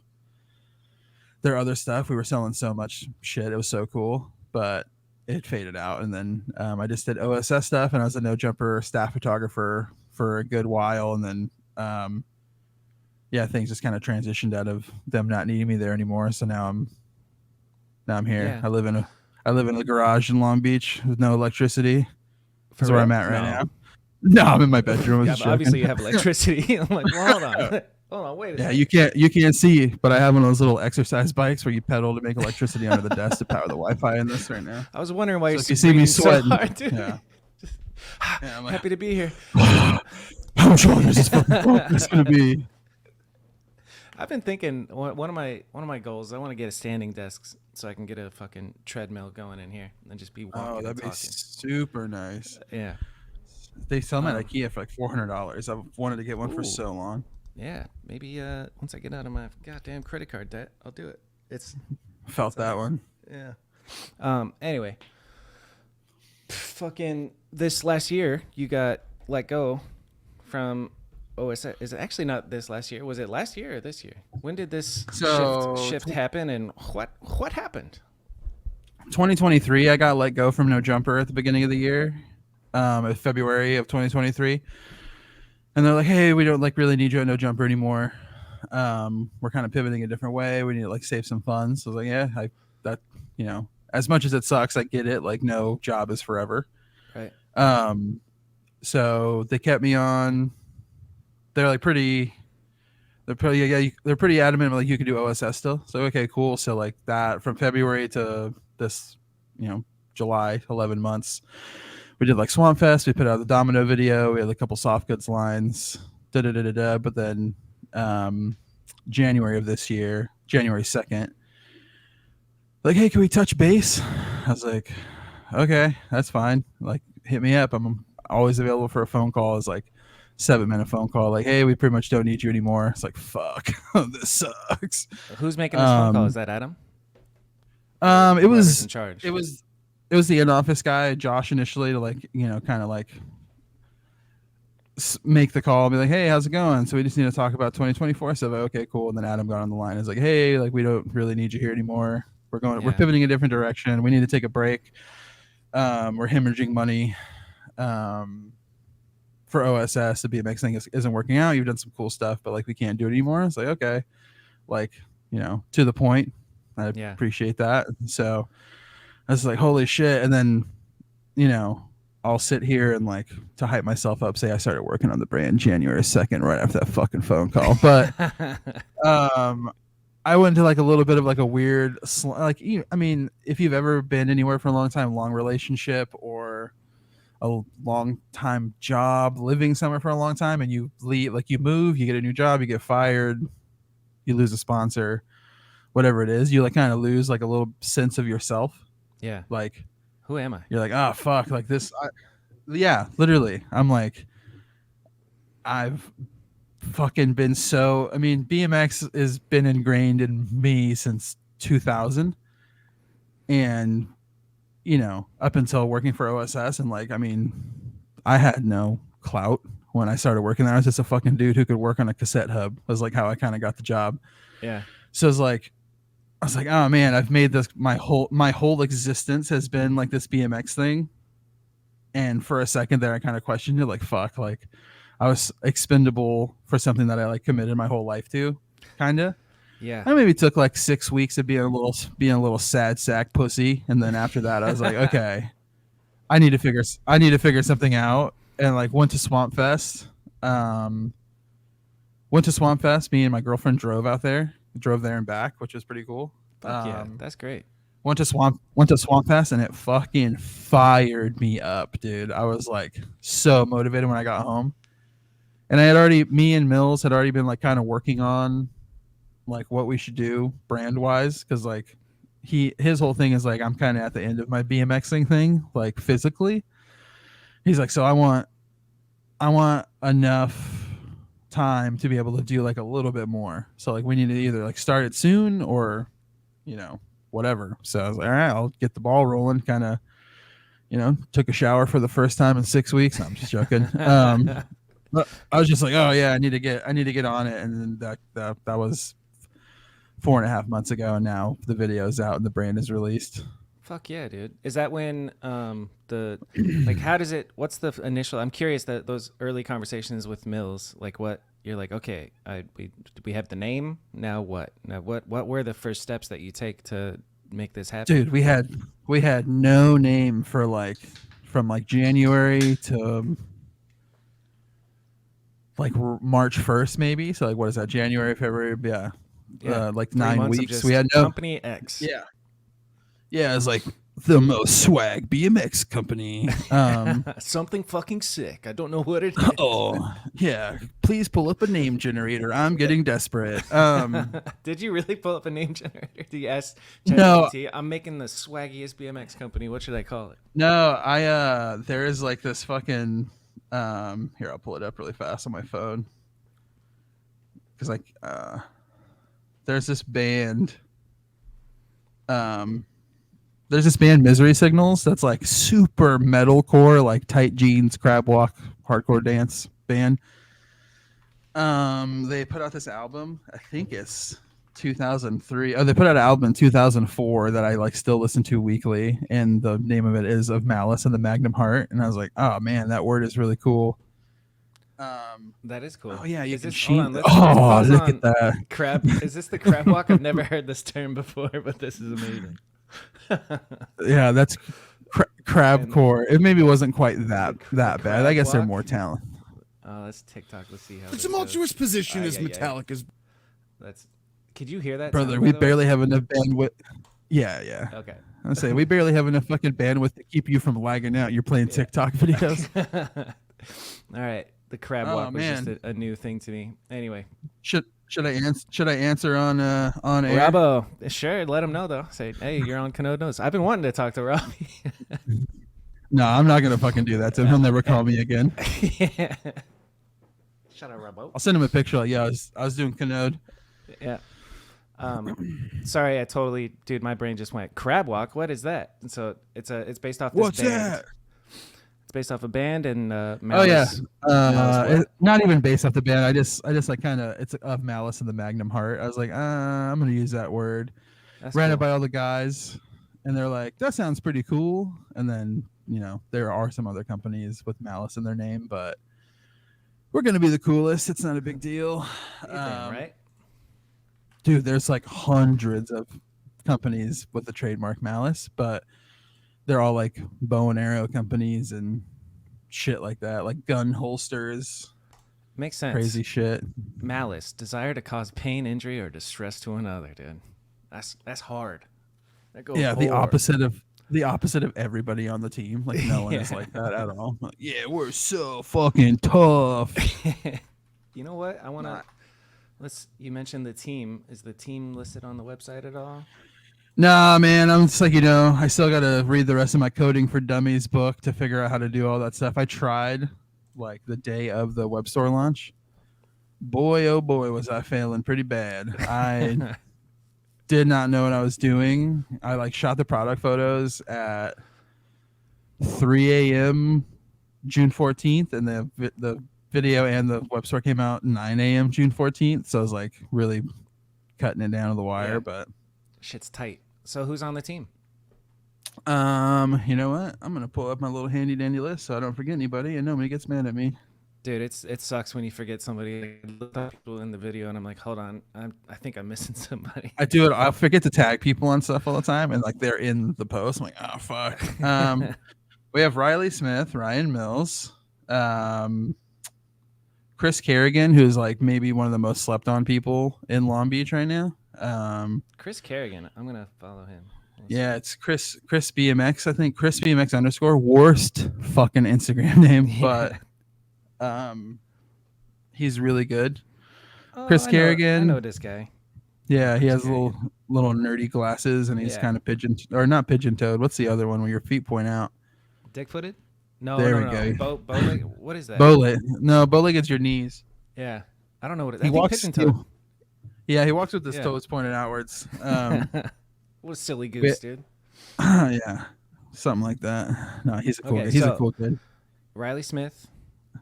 their other stuff, we were selling so much shit. It was so cool, but it faded out. And then I just did OSS stuff, and I was a no jumper staff photographer for a good while, and then yeah, things just kind of transitioned out of them not needing me there anymore. So now I'm here. Yeah. I live in a garage in Long Beach with no electricity. That's where I'm at right now. No, I'm in my bedroom. Yeah, but obviously you have electricity. I'm like, well, hold on, wait a second. You can't see, but I have one of those little exercise bikes where you pedal to make electricity under the desk to power the Wi-Fi in this right now. I was wondering why you see me sweating. So hard, dude. Yeah. I'm happy to be here. How much longer is this fucking it's gonna be? I've been thinking one of my goals. I want to get a standing desk so I can get a fucking treadmill going in here and just be walking. Oh, that'd be super nice. Yeah. They sell them at IKEA for like $400. I've wanted to get one for so long. Yeah, maybe once I get out of my goddamn credit card debt, I'll do it. Felt that one. Yeah. Anyway, fucking this last year you got let go from OSS. Is it actually not this last year? Was it last year or this year? When did this shift happen, and what happened? 2023, I got let go from No Jumper at the beginning of the year, February of 2023, and they're like, "Hey, we don't like really need you at No Jumper anymore. We're kind of pivoting a different way. We need to like save some funds." So I was like, "Yeah, as much as it sucks, I get it. Like, no job is forever." Right. So they kept me on. They're pretty adamant like you can do OSS still. So okay, cool. So like that from February to this, July, 11 months. We did like Swamp Fest. We put out the Domino video. We had a couple soft goods lines. But then January of this year, January 2nd, like, hey, can we touch base? I was like, okay, that's fine. Like, hit me up. I'm always available for a phone call. It's like 7-minute phone call. Like, hey, we pretty much don't need you anymore. It's like, fuck, this sucks. Who's making this phone call? Is that Adam? It was in charge. It was the in-office guy, Josh, initially, to like, kind of like make the call, be like, hey, how's it going? So we just need to talk about 2024. So like, okay, cool. And then Adam got on the line. It's like, hey, like we don't really need you here anymore. We're pivoting a different direction. We need to take a break. We're hemorrhaging money. For OSS, the BMX thing isn't working out. You've done some cool stuff, but like we can't do it anymore. It's like, okay, like, to the point. I appreciate that. So I was like, holy shit. And then, I'll sit here and like to hype myself up, say I started working on the brand January 2nd, right after that fucking phone call. But I went to like a little bit of like a weird, if you've ever been anywhere for a long time, long relationship or a long time job, living somewhere for a long time, and you leave, like you move, you get a new job, you get fired, you lose a sponsor, whatever it is, you like kind of lose like a little sense of yourself. Yeah. Like, who am I? You're like, oh fuck, like this. Yeah, literally. I'm like, I've fucking been so. I mean, BMX has been ingrained in me since 2000, and up until working for OSS, and like, I mean, I had no clout when I started working there. I was just a fucking dude who could work on a cassette hub. Was like how I kind of got the job. Yeah. So it's like, I was like, oh man, I've made this my whole existence has been like this BMX thing. And for a second there, I kind of questioned it, like, fuck, like I was expendable for something that I like committed my whole life to. kind of. Yeah. I maybe took like 6 weeks of being a little sad sack pussy, and then after that, I was like, okay, I need to figure something out, and like went to Swamp Fest. Went to Swamp Fest. Me and my girlfriend drove there and back, which was pretty cool. Fuck yeah, that's great. Went to Swamp Fest, and it fucking fired me up, dude. I was like so motivated when I got home, and me and Mills had already been like kind of working on like what we should do brand wise, because like his whole thing is like, I'm kind of at the end of my BMXing thing, like physically. He's like, so I want enough time to be able to do like a little bit more. So like we need to either like start it soon or, whatever. So I was like, all right, I'll get the ball rolling. Kind of, took a shower for the first time in 6 weeks. No, I'm just joking. But I was just like, oh yeah, I need to get on it. And then that was 4.5 months ago, and now the video's out and the brand is released. Fuck yeah, dude. Is that when how does it, what's the initial, I'm curious that those early conversations with Mills, like what you're like, okay, we have the name, now what? Now what were the first steps that you take to make this happen? Dude, we had no name for like from like January to like March 1st maybe. So like what is that? January, February, yeah. Like 9 weeks. We had no Company X. Yeah. Yeah, it's like the most swag BMX company. Something fucking sick. I don't know what it is. Oh, yeah. Please pull up a name generator. I'm getting desperate. Did you really pull up a name generator? Did you ask No. ChatGPT, I'm making the swaggiest BMX company. What should I call it? No, there is like this fucking here, I'll pull it up really fast on my phone. Cuz like there's this band Misery Signals that's like super metalcore, like tight jeans, crab walk, hardcore dance band. They put out this album, I think it's 2003. Oh, they put out an album in 2004 that I like still listen to weekly, and the name of it is Of Malice and the Magnum Heart. And I was like, oh man, that word is really cool. That is cool. Oh yeah, you is can this, cheat. let's Oh, pause look on at that. Crab. Is this the crab walk? I've never heard this term before, but this is amazing. Yeah, that's crabcore. It maybe wasn't quite that bad. I guess they're more talented. Oh, that's TikTok. Let's see how The tumultuous position is yeah. Metallica's. Could you hear that, Brother, sound, we by the way? barely have enough bandwidth. Yeah. Okay. I say we barely have enough fucking bandwidth to keep you from lagging out. You're playing TikTok videos. All right. The crab Oh, walk was man. just a new thing to me. Anyway, Should I answer on air? Robbo, sure. Let him know though. Say, hey, you're on Kanode Knows. I've been wanting to talk to Robbie. No, I'm not gonna fucking do that to him. He'll never call me again. Yeah. Shut up, Robbo. I'll send him a picture. Like, yeah, I was doing Kanode. Yeah. Sorry, I totally, dude. My brain just went crab walk. What is that? And so it's based off this What's band. that? It's based off a band and Oh Malice. yeah, Malice not even based off the band. I just like kind of it's Of Malice and the Magnum Heart. I was like, I'm gonna use that word. That's Ran cool. it by all the guys, and they're like, that sounds pretty cool. And then there are some other companies with Malice in their name, but we're gonna be the coolest. It's not a big deal. Right? Dude, there's like hundreds of companies with the trademark Malice, but they're all like bow and arrow companies and shit like that, like gun holsters, Makes sense. crazy shit. Malice, desire to cause pain, injury, or distress to another, dude. That's hard. That goes Yeah, hard. the opposite of everybody on the team. Like no one is Yeah. like that at all. Like, yeah, we're so fucking tough. You know what? I want to. You mentioned the team. Is the team listed on the website at all? Nah, man, I'm just like, I still got to read the rest of my Coding for Dummies book to figure out how to do all that stuff. I tried like the day of the web store launch. Boy, oh boy, was I failing pretty bad. I did not know what I was doing. I like shot the product photos at 3 a.m. June 14th, and the video and the web store came out 9 a.m. June 14th. So I was like really cutting it down to the wire, Yeah. but Shit's tight. So who's on the team? you know what? I'm gonna pull up my little handy dandy list so I don't forget anybody and nobody gets mad at me. Dude, it sucks when you forget somebody. I look at people in the video, and I'm like, hold on, I think I'm missing somebody. I do it. I forget to tag people on stuff all the time, and like they're in the post. I'm like, oh fuck. We have Riley Smith, Ryan Mills, Chris Kerrigan, who's like maybe one of the most slept on people in Long Beach right now. Chris Kerrigan, I'm gonna follow him. Yeah, it's Chris BMX. I think Chris BMX _ worst fucking Instagram name, but he's really good. Chris Kerrigan. I know this guy. Yeah, he has little nerdy glasses, and he's kind of not pigeon toed. What's the other one where your feet point out? Dick footed? No, there no, we go. Bow-leg? What is that? Bow-leg. No, bow-leg is your knees. Yeah, I don't know what it is. He walks pigeon toed. Yeah, he walks with his toes pointed outwards. What a silly goose, dude. Yeah, something like that. No, he's a cool. He's a cool kid. Riley Smith.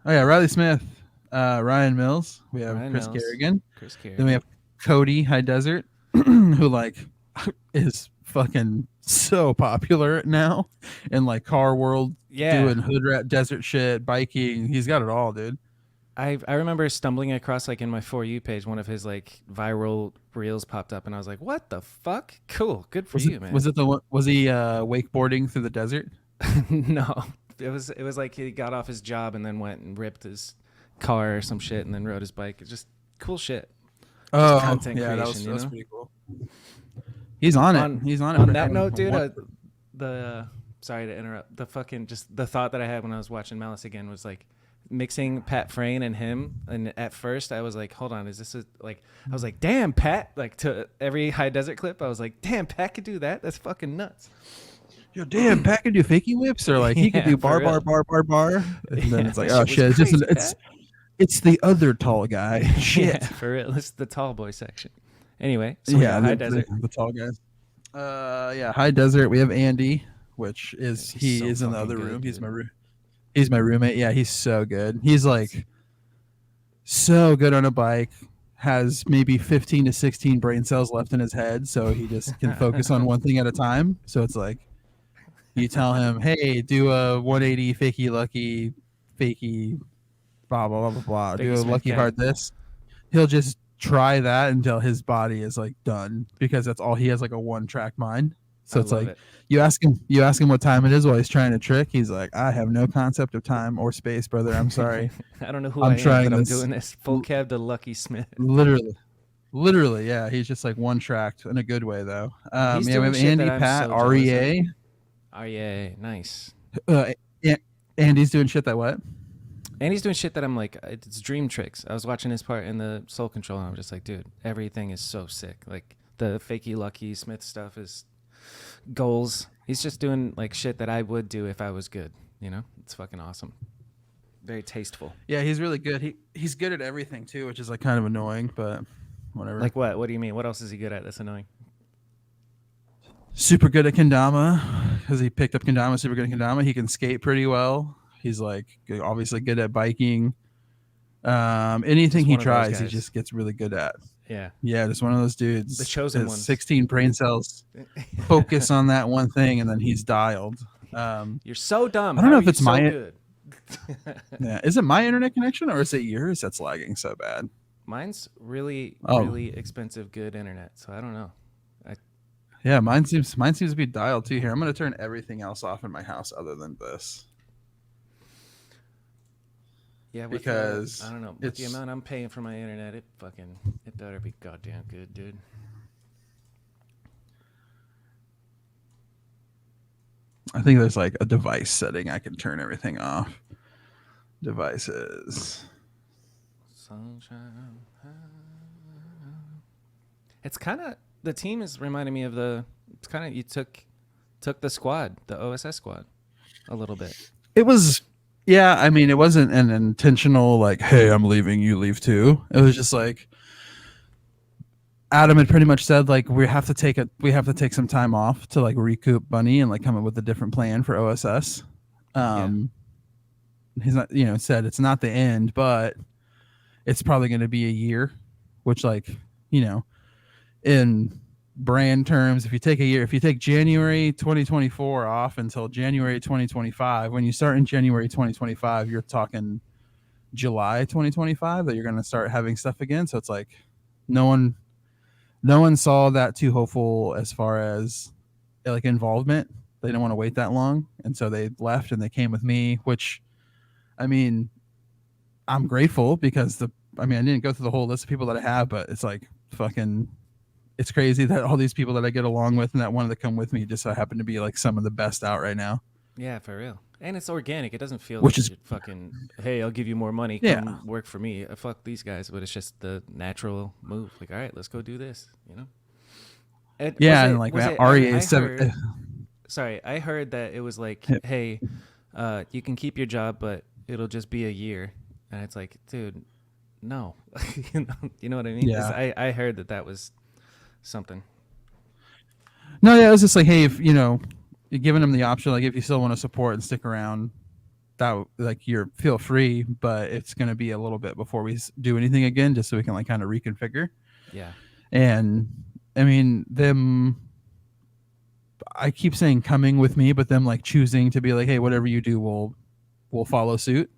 Oh yeah, Riley Smith. Ryan Mills. We have Chris Kerrigan. Then we have Cody High Desert, who like is fucking so popular now in like car world, doing hood rat desert shit, biking. He's got it all, dude. I remember stumbling across like in my For You page, one of his like viral reels popped up, and I was like, "What the fuck? Cool, good for you, man." Was it the one? Was he wakeboarding through the desert? No, it was like he got off his job and then went and ripped his car or some shit, and then rode his bike. It's just cool shit. Just content creation, that was pretty cool. He's on it. He's on it. On that note, dude, sorry to interrupt. The fucking just the thought that I had when I was watching Malice again was like mixing Pat Frayne and him. And at first I was like, hold on, is this I was like, damn, Pat, like to every High Desert clip, I was like, damn, Pat could do that. That's fucking nuts. Yo, damn, Pat can do fakie whips, or like he could do bar. And then it's like, oh shit, it's the other tall guy. Shit. Yeah, for real. This is the tall boy section. Anyway, so High Desert. The tall guys. High Desert. We have Andy, which is he is in the other room. Dude. He's my roommate. Yeah, he's so good. He's like so good on a bike. Has maybe 15 to 16 brain cells left in his head, so he just can focus on one thing at a time. So it's like you tell him, "Hey, do a 180 fakie lucky fakie blah blah blah blah blah. Do a lucky hard this." He'll just try that until his body is like done, because that's all he has, like a one track mind. So it's like you ask him what time it is while he's trying to trick. He's like, I have no concept of time or space, brother. I'm sorry. I don't know who I'm trying, but I'm doing this full cab to Lucky Smith. Literally, yeah. He's just like one tracked in a good way though. We have Andy, Pat, REA. REA, nice. Andy's doing shit that what? And he's doing shit that I'm like, it's dream tricks. I was watching his part in the Soul Control, and I'm just like, dude, everything is so sick. Like the fakey Lucky Smith stuff is goals. He's just doing like shit that I would do if I was good. You know, it's fucking awesome. Very tasteful. Yeah, he's really good. He's good at everything too, which is like kind of annoying, but whatever. Like what? What do you mean? What else is he good at that's annoying? Super good at kendama, because he picked up kendama. Super good at kendama. He can skate pretty well. He's like obviously good at biking. Anything he tries, he just gets really good at. Yeah, just one of those dudes. The chosen one. 16 brain cells. Focus on that one thing, and then he's dialed. You're so dumb. I don't know if it's good. Yeah, is it my internet connection or is it yours that's lagging so bad? Mine's really expensive, good internet. So I don't know. Yeah, mine seems to be dialed too. Here, I'm gonna turn everything else off in my house other than this. Yeah, because I don't know. With the amount I'm paying for my internet, it better be goddamn good, dude. I think there's like a device setting I can turn everything off. Devices. Sunshine. It's kind of, the team is reminding me of it's kind of, you took the squad, the OSS squad, a little bit. It was. Yeah, I mean, it wasn't an intentional like, "Hey, I'm leaving, you leave too." It was just like Adam had pretty much said like we have to take some time off to like recoup money and like come up with a different plan for OSS. He's not, said it's not the end, but it's probably going to be a year, which like, in brand terms, if you take January 2024 off until January 2025, when you start in January 2025, you're talking July 2025 that you're going to start having stuff again. So it's like no one saw that too hopeful as far as like involvement. They didn't want to wait that long, and so they left and they came with me, which I mean, I'm grateful because I didn't go through the whole list of people that I have, but it's like fucking it's crazy that all these people that I get along with and that wanted to come with me just so happen to be like some of the best out right now. Yeah, for real. And it's organic. It doesn't feel Which like is fucking, hey, I'll give you more money. Come work for me. Fuck these guys. But it's just the natural move. Like, all right, let's go do this, you know? And like REA is 7. Sorry, I heard that it was like, hey, you can keep your job, but it'll just be a year. And it's like, dude, no. You know what I mean? Yeah. I heard that was something. No, yeah, it was just like, hey, if you're giving them the option, like if you still want to support and stick around, that like feel free, but it's going to be a little bit before we do anything again, just so we can like kind of reconfigure. Yeah. And I mean, I keep saying coming with me, but them like choosing to be like, hey, whatever you do, we'll follow suit,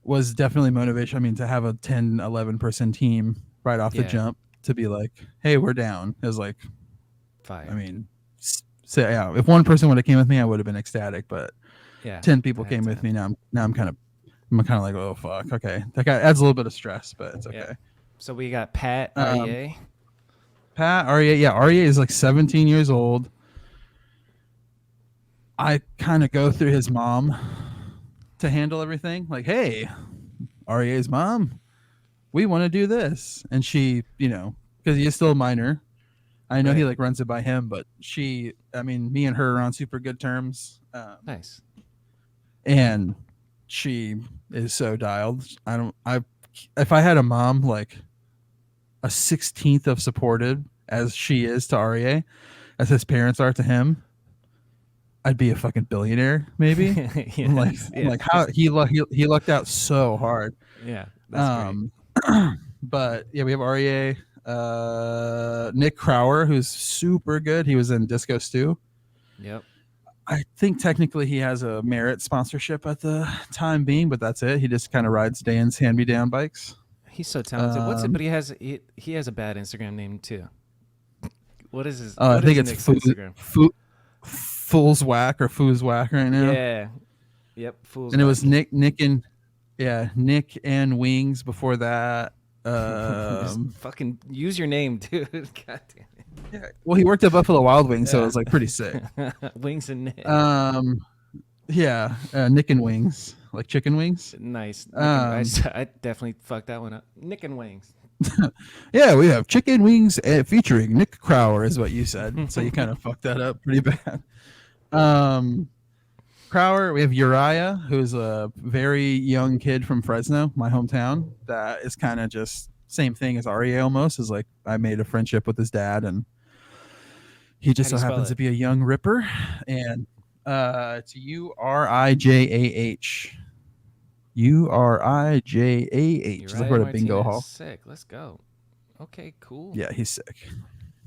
was definitely motivation. I mean, to have a 10, 11 person team right off the jump to be like, hey, we're down, is like fire. I mean, so yeah, if one person would have came with me, I would have been ecstatic, but 10 people came with me. Now I'm kind of like, oh fuck, okay, that guy adds a little bit of stress, but it's okay. Yeah. So we got Pat REA. Pat REA, yeah, REA is like 17 years old. I kind of go through his mom to handle everything. Like, hey, REA's mom, we want to do this, and she, because he is still a minor. I know he like runs it by him, but me and her are on super good terms. Nice. And she is so dialed. If I had a mom like a 16th of supported as she is to REA, as his parents are to him, I'd be a fucking billionaire, maybe. Like how he lucked out so hard. Yeah, that's great. But yeah, we have REA. Nick Crower, who's super good. He was in Disco Stew. Yep. I think technically he has a merit sponsorship at the time being, but that's it. He just kind of rides Dan's hand-me-down bikes. He's so talented. What's it? But he has a bad Instagram name too. What is his? I think it's Fool's Whack or Fool's Whack right now. Yeah. Yep. Fool's. And it was Nick and Wings before that. Just fucking use your name, dude. God damn it. Yeah. Well, he worked at Buffalo Wild Wings, so it was like pretty sick. Wings and Nick. Nick and Wings, like chicken wings. Nice. I definitely fucked that one up. Nick and Wings. Yeah, we have chicken wings featuring Nick Crower, is what you said. So you kind of fucked that up pretty bad. Crower, we have Uriah, who's a very young kid from Fresno, my hometown, that is kind of just same thing as REA almost. Is like I made a friendship with his dad, and he just so happens to be a young ripper. And it's URIJAH. URIJAH. Like we're at a bingo hall. Sick. Let's go. Okay, cool. Yeah, he's sick.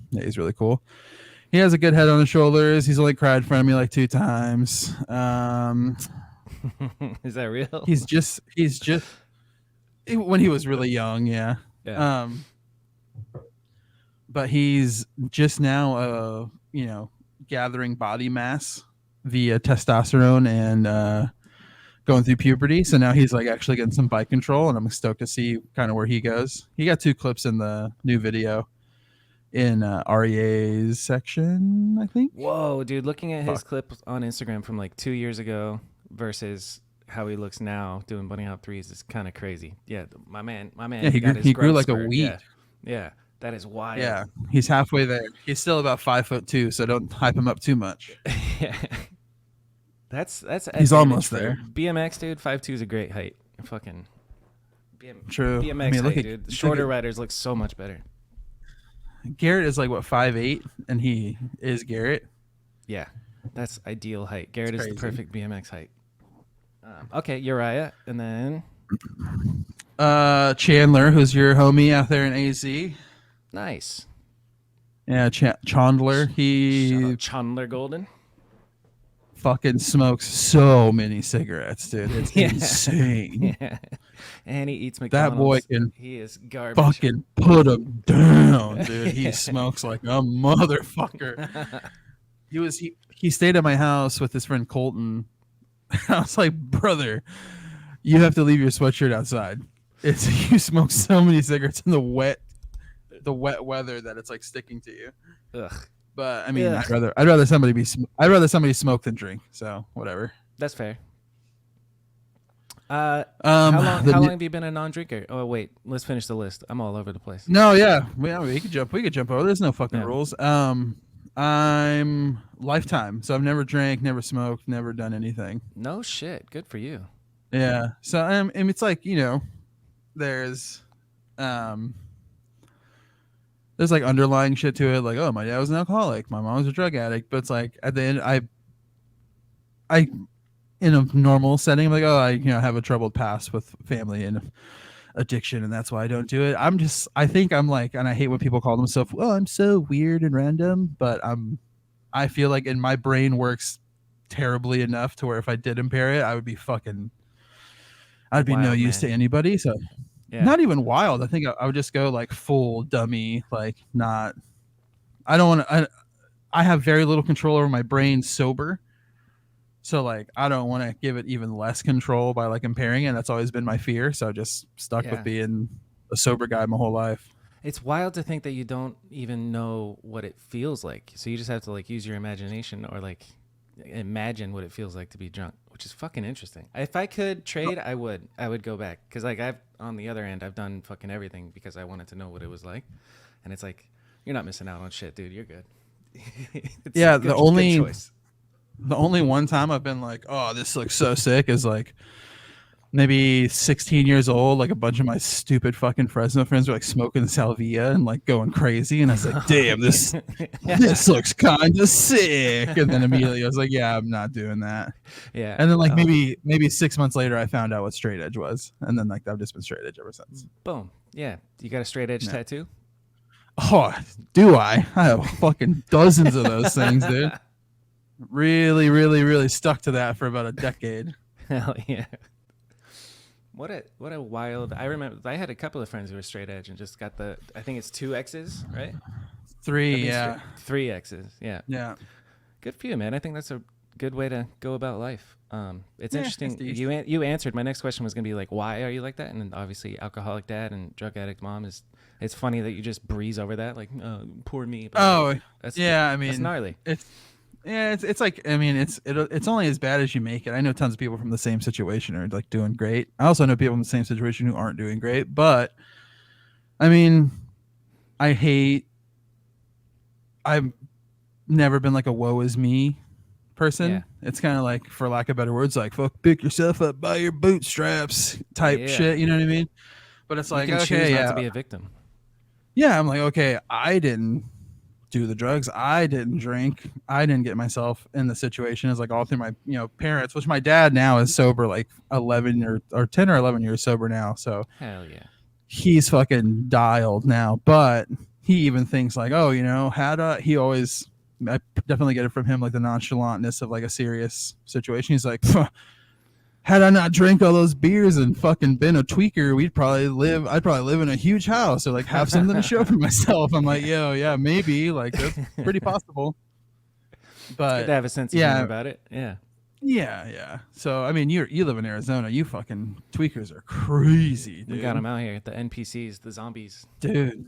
Yeah, he's really cool. He has a good head on his shoulders. He's only cried in front of me like 2 times. Is that real? He's just when he was really young, yeah. But he's just now gathering body mass via testosterone and going through puberty. So now he's like actually getting some bike control, and I'm stoked to see kind of where he goes. He got 2 clips in the new video in REA's section, I think. Whoa, dude, looking at his clip on Instagram from like 2 years ago versus how he looks now doing bunny hop 3s is kind of crazy. Yeah, my man. Yeah, he grew like a weed. Yeah, that is wild. Yeah, he's halfway there. He's still about 5'2", so don't hype him up too much. Yeah. That's he's almost there. BMX, dude, 5'2" is a great height. Fucking true. BMX height, dude. Shorter riders look so much better. Garrett is like what 5'8", and he is Garrett. Yeah, that's ideal height. Garrett is the perfect BMX height. Okay, Uriah, and then Chandler, who's your homie out there in AZ. Nice. Yeah, Chandler. Chandler Golden. Fucking smokes so many cigarettes, dude. It's insane. Yeah. And he eats That boy McDonald's. can He is garbage. fucking put him down, dude. He smokes like a motherfucker. He stayed at my house with his friend Colton. I was like, brother, you have to leave your sweatshirt outside. It's you smoke so many cigarettes in the wet weather that it's like sticking to you. Ugh. But I mean, Ugh. I'd rather somebody smoke than drink. So whatever. That's fair. How long have you been a non-drinker? Oh wait, let's finish the list. I'm all over the place. No, yeah, we could jump over. There's no fucking rules. I'm lifetime, so I've never drank, never smoked, never done anything. No shit. Good for you. Yeah. So and it's like, you know, there's like underlying shit to it, like, oh, my dad was an alcoholic, my mom was a drug addict, but it's like at the end, I in a normal setting, I'm like, oh, I have a troubled past with family and addiction, and that's why I don't do it. I think I'm like, and I hate when people call themselves, oh, I'm so weird and random, but I feel like in my brain works terribly enough to where if I did impair it, I would be no use to anybody. So not even wild. I think I would just go like full dummy, like not. I don't want to. I have very little control over my brain sober. So like I don't want to give it even less control by like impairing it. That's always been my fear. So I just stuck with being a sober guy my whole life. It's wild to think that you don't even know what it feels like. So you just have to like use your imagination or like imagine what it feels like to be drunk, which is fucking interesting. If I could trade, I would go back. Cause like on the other end, I've done fucking everything because I wanted to know what it was like. And it's like, you're not missing out on shit, dude. You're good. Yeah. Good choice. The only one time I've been like, oh, this looks so sick is like maybe 16 years old. Like a bunch of my stupid fucking Fresno friends were like smoking salvia and like going crazy. And I was like, damn, this looks kind of sick. And then immediately I was like, yeah, I'm not doing that. Yeah. And then like maybe 6 months later, I found out what straight edge was. And then like I've just been straight edge ever since. Boom. Yeah. You got a straight edge tattoo? Oh, do I? I have fucking dozens of those things, dude. Really, really, really stuck to that for about a decade. Hell yeah. What a wild. I remember I had a couple of friends who were straight edge and just got I think it's 2 X's, right? 3, yeah. 3 X's, yeah. Yeah. Good for you, man. I think that's a good way to go about life. It's interesting. You answered. My next question was going to be like, why are you like that? And then obviously alcoholic dad and drug addict mom it's funny that you just breeze over that. Like, poor me. But that's gnarly. It's like, I mean, it's only as bad as you make it. I know tons of people from the same situation are like doing great. I also know people in the same situation who aren't doing great, but I mean, I've never been like a woe is me person. Yeah. It's kind of like, for lack of better words, like fuck, pick yourself up by your bootstraps type shit. You know what I mean? But it's like, okay, not to be a victim. Yeah. I'm like, okay, I didn't do the drugs, I didn't drink, I didn't get myself in the situation. It's like all through my parents, which my dad now is sober like 11 or 10 or 11 years sober now, so hell yeah, he's fucking dialed now. But he even thinks like, oh, he always, I definitely get it from him, like the nonchalantness of like a serious situation. He's like, had I not drank all those beers and fucking been a tweaker, I'd probably live in a huge house or like have something to show for myself. I'm like, yo, yeah, maybe, like that's pretty possible. But good to have a sense of humor about it. Yeah. So I mean, you live in Arizona. You fucking tweakers are crazy, dude. We got them out here, the NPCs, the zombies. Dude,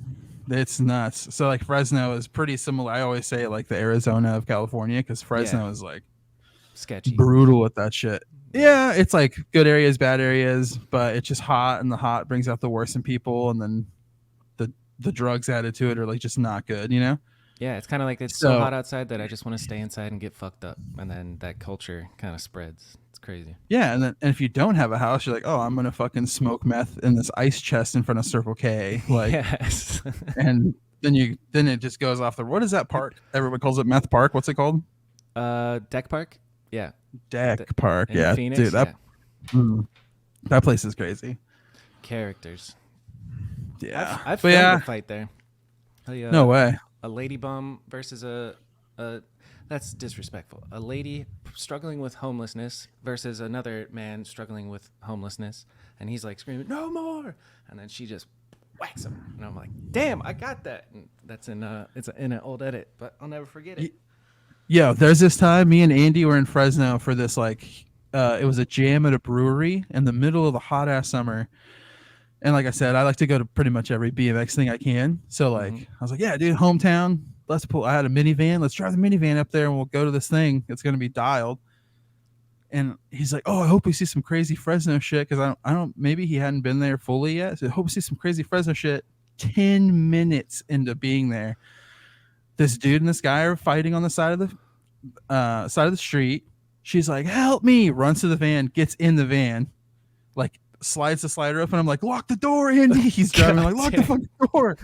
it's nuts. So like Fresno is pretty similar. I always say like the Arizona of California, because Fresno is like sketchy, brutal with that shit. Yeah, it's like good areas, bad areas, but it's just hot, and the hot brings out the worst in people, and then the drugs added to it are like just not good, Yeah, it's kind of like it's so hot outside that I just want to stay inside and get fucked up, and then that culture kind of spreads. It's crazy. Yeah, and if you don't have a house, you're like, oh, I'm gonna fucking smoke meth in this ice chest in front of Circle K, like, yes. And then it just goes off the. What is that park? Everyone calls it Meth Park. What's it called? Deck Park. Yeah. Deck Park. Yeah, Phoenix, dude, that place is crazy. Characters. Yeah, I've filmed a fight there. No way. A lady bum versus a That's disrespectful. A lady struggling with homelessness versus another man struggling with homelessness, and he's like screaming, "No more!" And then she just whacks him, and I'm like, "Damn, I got that." And that's in it's in an old edit, but I'll never forget it. Yeah, there's this time me and Andy were in Fresno for this it was a jam at a brewery in the middle of the hot ass summer. And like I said, I like to go to pretty much every BMX thing I can. So I was like, yeah, dude, hometown. I had a minivan. Let's drive the minivan up there and we'll go to this thing. It's going to be dialed. And he's like, oh, I hope we see some crazy Fresno shit. Cause I don't, maybe he hadn't been there fully yet. So I hope we see some crazy Fresno shit. 10 minutes into being there, this dude and this guy are fighting on the side of the street. She's like, help me, runs to the van, gets in the van, like slides the slider up, and I'm like, lock the door, Andy. He's driving, like, lock the fucking door.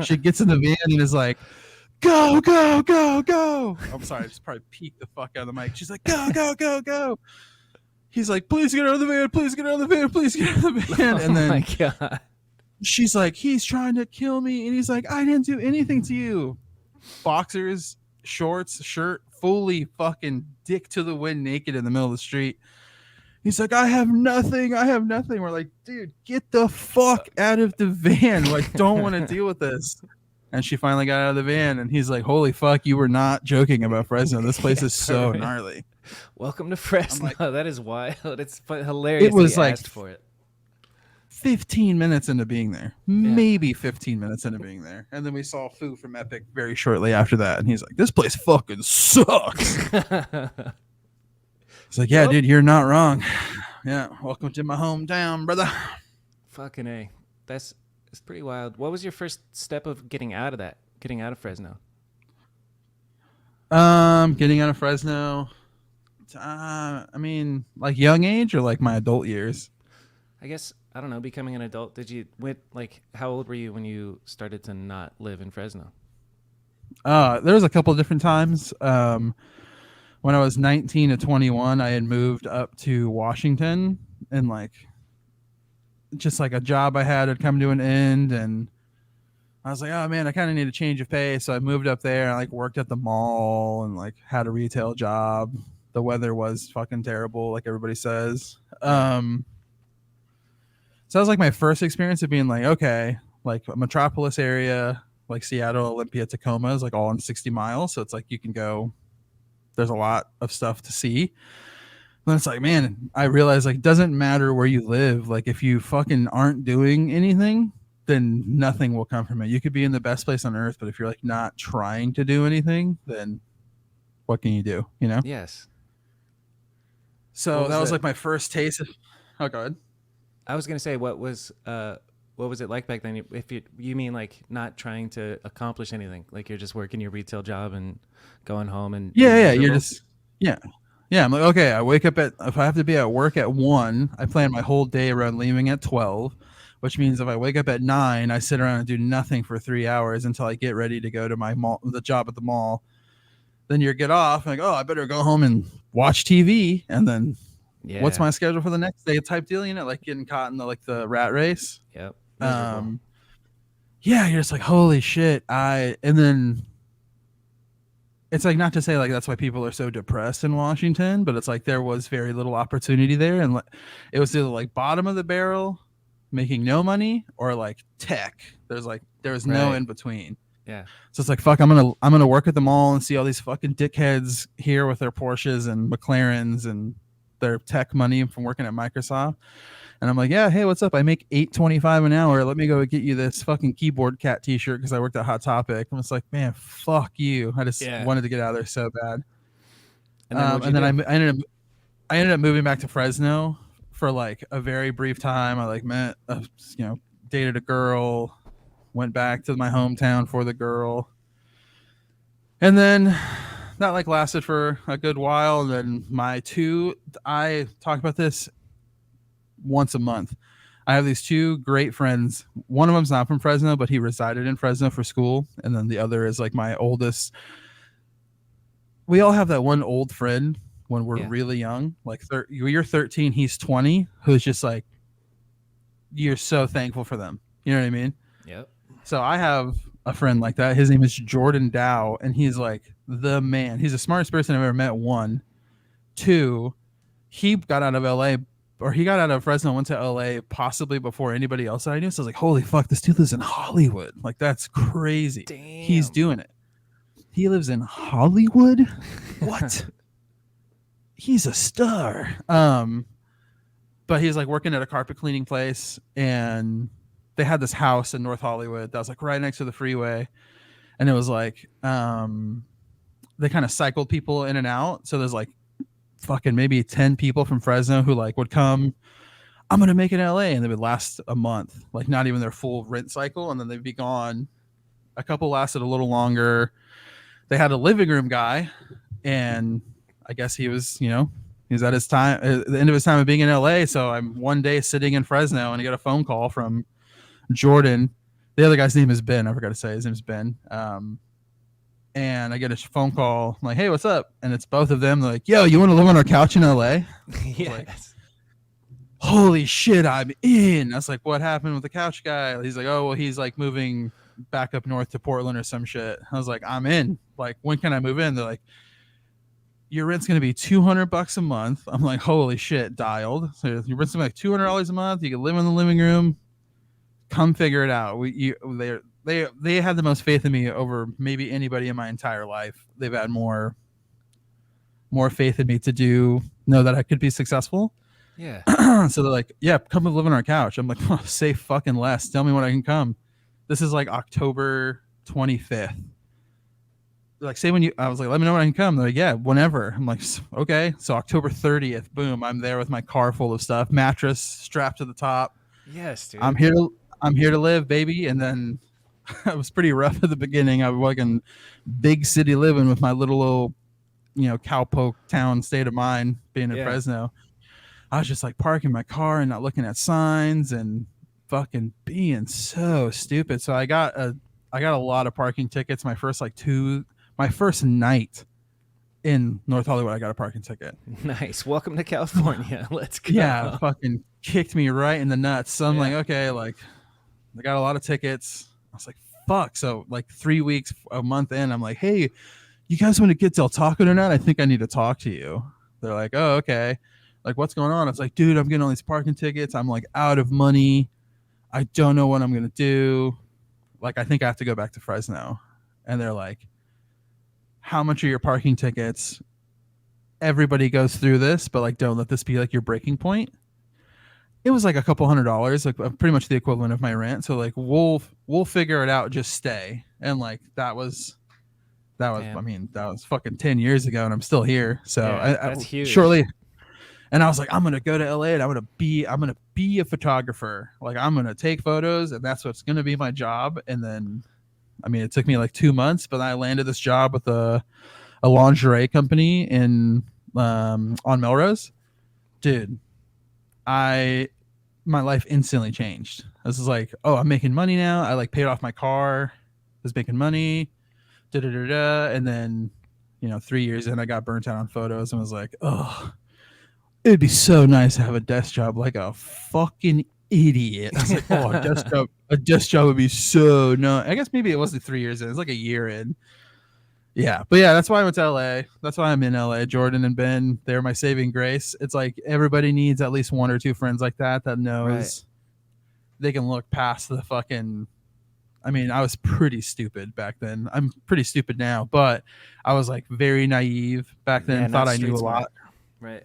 She gets in the van and is like, go, go, go, go. I'm sorry, I just probably peeked the fuck out of the mic. She's like, go, go, go, go. He's like, please get out of the van, please get out of the van, please get out of the van. And then God. She's like, he's trying to kill me. And he's like, I didn't do anything to you. Boxers, shorts, shirt, fully fucking dick to the wind, naked in the middle of the street. He's like, I have nothing. We're like, dude, get the fuck out of the van. Like, don't want to deal with this. And she finally got out of the van, and he's like, holy fuck, you were not joking about Fresno. This place is so gnarly. Welcome to Fresno. Like, that is wild. It's hilarious. It was like asked for it. 15 minutes into being there, maybe 15 minutes into being there. And then we saw Fu from Epic very shortly after that. And he's like, this place fucking sucks. It's like, yeah, dude, you're not wrong. Yeah. Welcome to my hometown, brother. Fucking A. It's pretty wild. What was your first step of getting out of Fresno? Getting out of Fresno. I mean, like young age or like my adult years? I guess, I don't know, becoming an adult. How old were you when you started to not live in Fresno? There was a couple of different times. When I was 19 to 21, I had moved up to Washington, and like just like a job I had come to an end, and I was like, oh man, I kind of need a change of pace. So I moved up there and I like worked at the mall and like had a retail job. The weather was fucking terrible, like everybody says. So that was like my first experience of being like, okay, like a metropolis area, like Seattle, Olympia, Tacoma is like all in 60 miles. So it's like you can go, there's a lot of stuff to see. And then it's like, man, I realized like it doesn't matter where you live. Like if you fucking aren't doing anything, then nothing will come from it. You could be in the best place on earth, but if you're like not trying to do anything, then what can you do? You know? Yes. So that was like my first taste of, oh, go ahead. I was going to say, what was it like back then? If you mean like not trying to accomplish anything, like you're just working your retail job and going home and you're just I'm like, okay, I wake up if I have to be at work at 1, I plan my whole day around leaving at 12, which means if I wake up at 9, I sit around and do nothing for 3 hours until I get ready to go to the job at the mall. Then you get off and like, oh, I better go home and watch TV, and then what's my schedule for the next day type deal, you know, like getting caught in the rat race. Yep. You're just like, holy shit. And then it's like, not to say like that's why people are so depressed in Washington, but it's like there was very little opportunity there, and it was either like bottom of the barrel, making no money, or like tech. There's no in between. Yeah. So it's like, fuck, I'm gonna work at the mall and see all these fucking dickheads here with their Porsches and McLarens and their tech money from working at Microsoft. And I'm like, yeah, hey, what's up? I make $8.25 an hour. Let me go get you this fucking keyboard cat t-shirt because I worked at Hot Topic. And it's like, man, fuck you. I just wanted to get out of there so bad. And then I ended up moving back to Fresno for like a very brief time. I like met, dated a girl, went back to my hometown for the girl. And then that like lasted for a good while. And then I talk about this once a month. I have these two great friends. One of them's not from Fresno, but he resided in Fresno for school. And then the other is like my oldest. We all have that one old friend when we're really young, like you're 13, he's 20, who's just like, you're so thankful for them. You know what I mean? Yep. So I have a friend like that. His name is Jordan Dow, and he's like the man. He's the smartest person I've ever met. One, two, he got out of LA, or he got out of Fresno, went to LA possibly before anybody else that I knew. So I was like, holy fuck, this dude lives in Hollywood. Like, that's crazy. Damn. He's doing it. He lives in Hollywood? What? He's a star. But he's like working at a carpet cleaning place, and they had this house in North Hollywood that was like right next to the freeway. And it was like, they kind of cycled people in and out. So there's like fucking maybe 10 people from Fresno who like would come, I'm going to make it in LA. And they would last a month, like not even their full rent cycle. And then they'd be gone. A couple lasted a little longer. They had a living room guy, and I guess he was, you know, he's at his time, at the end of his time of being in LA. So I'm one day sitting in Fresno, and I get a phone call from Jordan. The other guy's name is Ben. I forgot to say his name is Ben. And I get a phone call. I'm like, hey, what's up? And it's both of them. They're like, yo, you want to live on our couch in LA? Yes. Like, holy shit, I'm in. I was like, what happened with the couch guy? He's like, oh, well, he's like moving back up north to Portland or some shit. I was like, I'm in. Like, when can I move in? They're like, your rent's going to be $200 a month. I'm like, holy shit, dialed. So your rent's going to be like $200 a month. You can live in the living room. Come figure it out. They had the most faith in me over maybe anybody in my entire life. They've had more faith in me to know that I could be successful. Yeah. So they're like, yeah, come live on our couch. I'm like, oh, say fucking less. Tell me when I can come. This is like October 25th. They're like, say when you, I was like, let me know when I can come. They're like, yeah, whenever. I'm like, okay. So October 30th, boom, I'm there with my car full of stuff, mattress strapped to the top. Yes, dude. I'm here to live, baby. And then it was pretty rough at the beginning. I was like in big city living with my little, you know, cowpoke town state of mind being in Fresno. I was just like parking my car and not looking at signs and fucking being so stupid. So I got a lot of parking tickets. My first night in North Hollywood, I got a parking ticket. Nice. Welcome to California. Let's go. Yeah, fucking kicked me right in the nuts. So I'm like, okay, like I got a lot of tickets. I was like, fuck. So like 3 weeks, a month in, I'm like, hey, you guys want to get Del Taco tonight? I think I need to talk to you. They're like, oh, okay. Like, what's going on? I was like, dude, I'm getting all these parking tickets. I'm like out of money. I don't know what I'm going to do. Like, I think I have to go back to Fresno. And they're like, how much are your parking tickets? Everybody goes through this, but like, don't let this be like your breaking point. It was like a couple $100, like pretty much the equivalent of my rent. So like, we'll figure it out. Just stay. And like, that was, damn. I mean, that was fucking 10 years ago and I'm still here. So that's huge. Shortly. And I was like, I'm going to go to LA and I'm going to be a photographer. Like, I'm going to take photos and that's what's going to be my job. And then, I mean, it took me like 2 months, but I landed this job with a lingerie company in, on Melrose. Dude, my life instantly changed. This is like, oh, I'm making money now. I like paid off my car, was making money, and then, you know, 3 years in, I got burnt out on photos and was like, oh, it'd be so nice to have a desk job like a fucking idiot. I was like, oh, a desk job would be so nice. I guess maybe it wasn't 3 years in. It's like a year in. Yeah. But yeah, that's why I went to LA. That's why I'm in LA. Jordan and Ben, they're my saving grace. It's like everybody needs at least one or two friends like that knows they can look past the fucking. I mean, I was pretty stupid back then. I'm pretty stupid now, but I was like very naive back then. Thought I knew a lot. Right.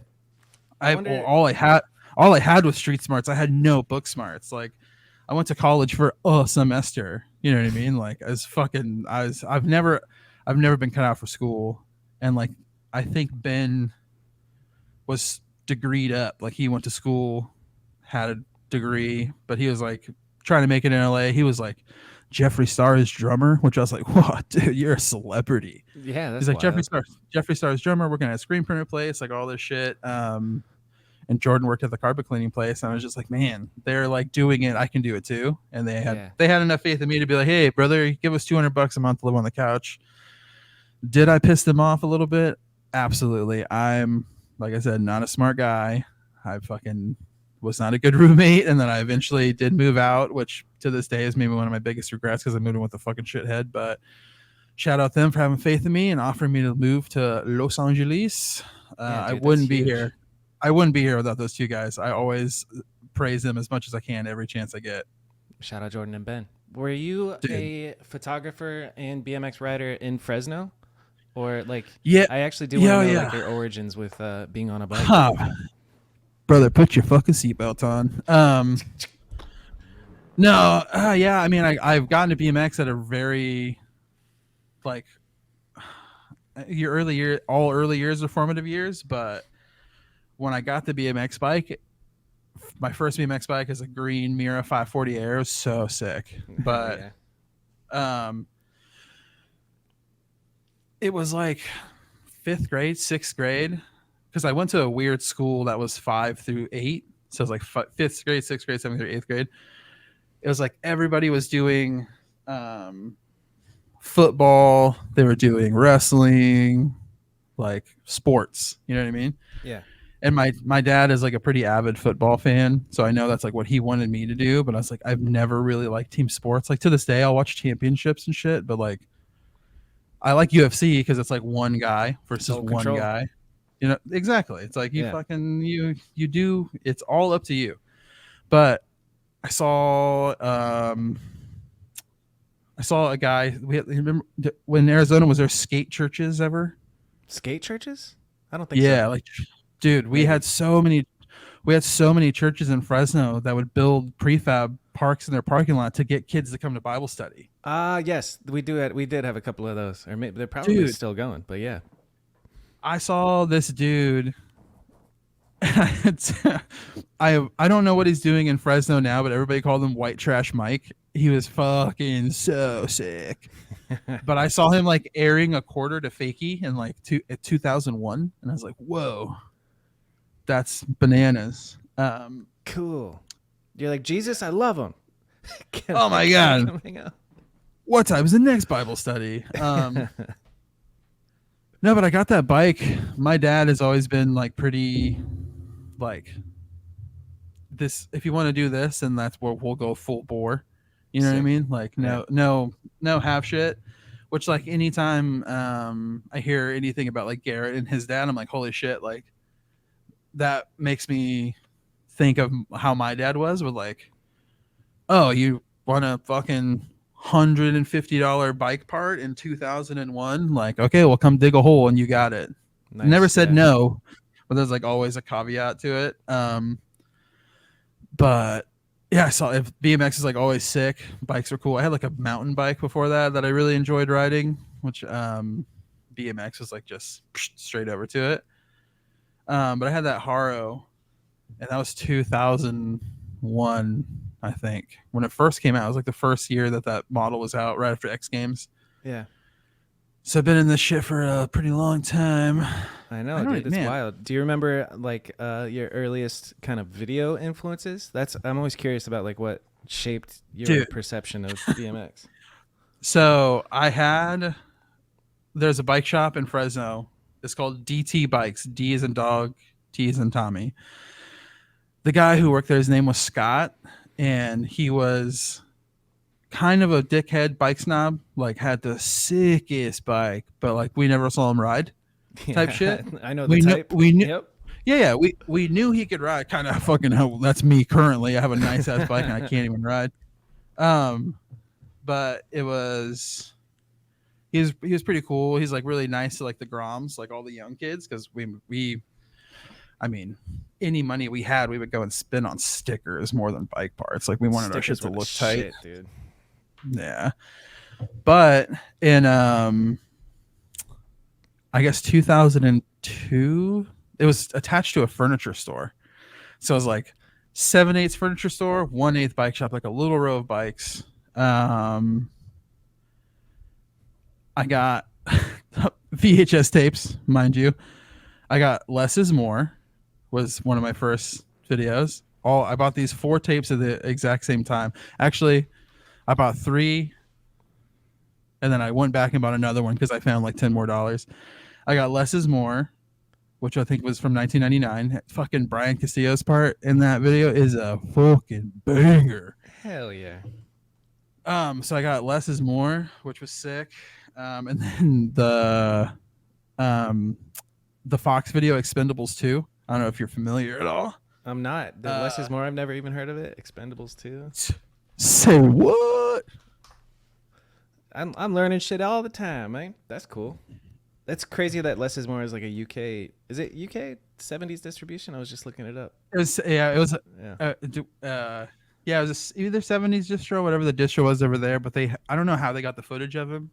All I had was street smarts. I had no book smarts. Like, I went to college for a semester. You know what I mean? Like, I've never been cut out for school. And like, I think Ben was degreed up. Like, he went to school, had a degree, but he was like trying to make it in LA. He was like Jeffree Star's drummer, which I was like, what, dude, you're a celebrity. Yeah, that's he's like wild. Jeffree Star's drummer, working at a screen printer place, like all this shit. And Jordan worked at the carpet cleaning place, and I was just like, man, they're like doing it, I can do it too. And they had enough faith in me to be like, hey, brother, give us $200 a month to live on the couch. Did I piss them off a little bit? Absolutely. I'm, like I said, not a smart guy. I fucking was not a good roommate, and then I eventually did move out, which to this day is maybe one of my biggest regrets because I moved in with a fucking shithead. But shout out them for having faith in me and offering me to move to Los Angeles. Yeah, I dude, wouldn't that's be huge. here. I wouldn't be here without those two guys. I always praise them as much as I can every chance I get. Shout out Jordan and Ben. Were you Dude. a photographer and BMX rider in Fresno? Or like, Yeah. I actually do want to know Yeah. like your origins with being on a bike. Huh. Brother, put your fucking seatbelt on. No, yeah. I mean, I've gotten to BMX at a very, like, all early years are formative years. But when I got the BMX bike, my first BMX bike is a green Mira 540 Air. It was so sick. But it was like 5th grade, 6th grade, because I went to a weird school that was 5 through 8. So it was like 5th grade, 6th grade, 7th grade, 8th grade. It was like everybody was doing football. They were doing wrestling, like sports. You know what I mean? Yeah. And my dad is like a pretty avid football fan, so I know that's like what he wanted me to do. But I was like, I've never really liked team sports. Like to this day, I'll watch championships and shit, but like I like UFC because it's like one guy versus one guy. You know, exactly. It's like you fucking you do. It's all up to you. But I saw a guy. Remember when Arizona was there skate churches ever? Skate churches? I don't think so. Yeah, like, dude, we had so many churches in Fresno that would build prefab parks in their parking lot to get kids to come to Bible study. Yes, we did have a couple of those, or maybe they're probably still going. But yeah, I saw this dude. I don't know what he's doing in Fresno now, but everybody called him White Trash Mike. He was fucking so sick. But I saw him like airing a quarter to Fakey in like 2001, and I was like, whoa, that's bananas. Cool. You're like, Jesus, I love him. Oh my God. What time is the next Bible study? No, but I got that bike. My dad has always been like pretty like this. If you want to do this, and that's where we'll go full bore. You know what I mean? Like no half shit. Which like anytime I hear anything about like Garrett and his dad, I'm like, holy shit! Like that makes me think of how my dad was with like, oh, you want a fucking $150 bike part in 2001? Like, okay, well, come dig a hole and you got it. Nice, never said no, but there's like always a caveat to it. But yeah, I saw if BMX is like always sick. Bikes are cool. I had like a mountain bike before that I really enjoyed riding, which BMX was like just straight over to it. But I had that Haro, and that was 2001, I think. When it first came out, it was like the first year that model was out, right after X Games. Yeah. So I've been in this shit for a pretty long time. I know, dude. It's wild. Do you remember like your earliest kind of video influences? I'm always curious about like what shaped your perception of BMX. So there's a bike shop in Fresno. It's called DT Bikes. D is in dog, T is in Tommy. The guy who worked there, his name was Scott, and he was kind of a dickhead bike snob, like had the sickest bike, but like we never saw him ride type shit. I know the type. We knew. Yep. Yeah. We knew he could ride. Kind of fucking hell. That's me currently. I have a nice ass bike and I can't even ride. But he was pretty cool. He's like really nice to like the Groms, like all the young kids, because I mean, any money we had, we would go and spend on stickers more than bike parts. Like we wanted our shit to look tight, dude. Yeah, but in I guess 2002, it was attached to a furniture store, so it was like 7/8 furniture store, 1/8 bike shop, like a little row of bikes. I got VHS tapes, mind you. I got Less is More was one of my first videos. I bought these 4 tapes at the exact same time. Actually, I bought 3, and then I went back and bought another one because I found like $10 more. I got Less is More. which I think was from 1999. Fucking Brian Castillo's part in that video is a fucking banger. Hell yeah. So I got Less is More, which was sick. And then the Fox video Expendables 2. I don't know if you're familiar at all. I'm not. The Less is More, I've never even heard of it. Expendables 2. Say what? I'm learning shit all the time, man. That's cool. That's crazy that Less is More is like a UK. Is it UK 70s distribution? I was just looking it up. It was it was either 70s distro, whatever the distro was over there, but I don't know how they got the footage of him.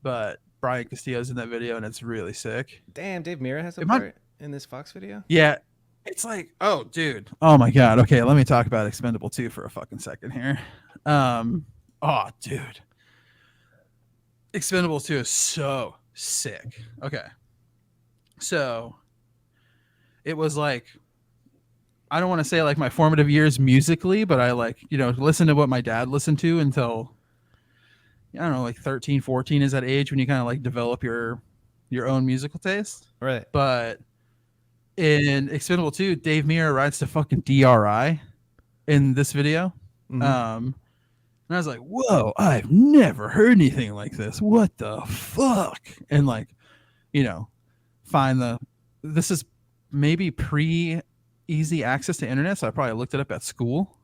But Brian Castillo's in that video and it's really sick. Damn, Dave Mirra has a part in this Fox video? Yeah. It's like, oh dude. Oh my god. Okay, let me talk about Expendable 2 for a fucking second here. Oh dude. Expendables 2 is so sick. Okay. So it was like, I don't want to say like my formative years musically, but I like, listened to what my dad listened to until, I don't know, like 13, 14 is that age when you kind of like develop your own musical taste. Right. But in Expendable 2, Dave Mirra rides to fucking DRI in this video. Mm-hmm. And I was like, whoa, I've never heard anything like this. What the fuck? And like, this is maybe pre-easy access to internet, so I probably looked it up at school.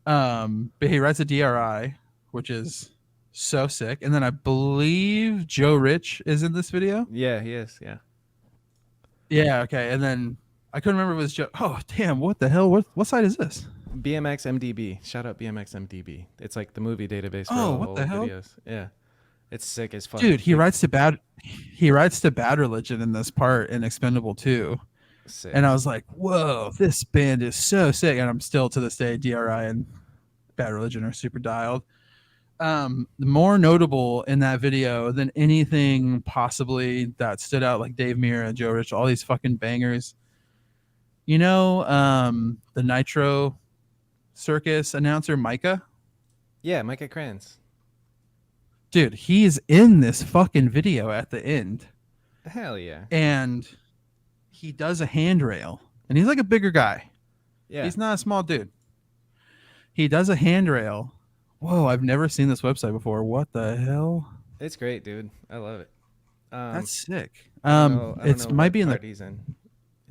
But he rides a DRI, which is so sick. And then I believe Joe Rich is in this video. Yeah, he is. Yeah. Yeah, okay. And then I couldn't remember if it was Joe. Oh, damn, what the hell? What site is this? BMX MDB. Shout out BMX MDB. It's like the movie database for all what old the hell? videos. Yeah. It's sick as fuck. Dude, he rides to Bad Religion in this part in Expendable 2. Sick. And I was like, whoa, this band is so sick. And I'm still to this day, DRI and Bad Religion are super dialed. The more notable in that video than anything possibly that stood out, like Dave Mirra, Joe Rich, all these fucking bangers. The Nitro Circus announcer Micah? Yeah, Micah Kranz. Dude, he's in this fucking video at the end. Hell yeah. And he does a handrail. And he's like a bigger guy. Yeah. He's not a small dude. He does a handrail. Whoa, I've never seen this website before. What the hell? It's great, dude. I love it. That's sick. It might be in the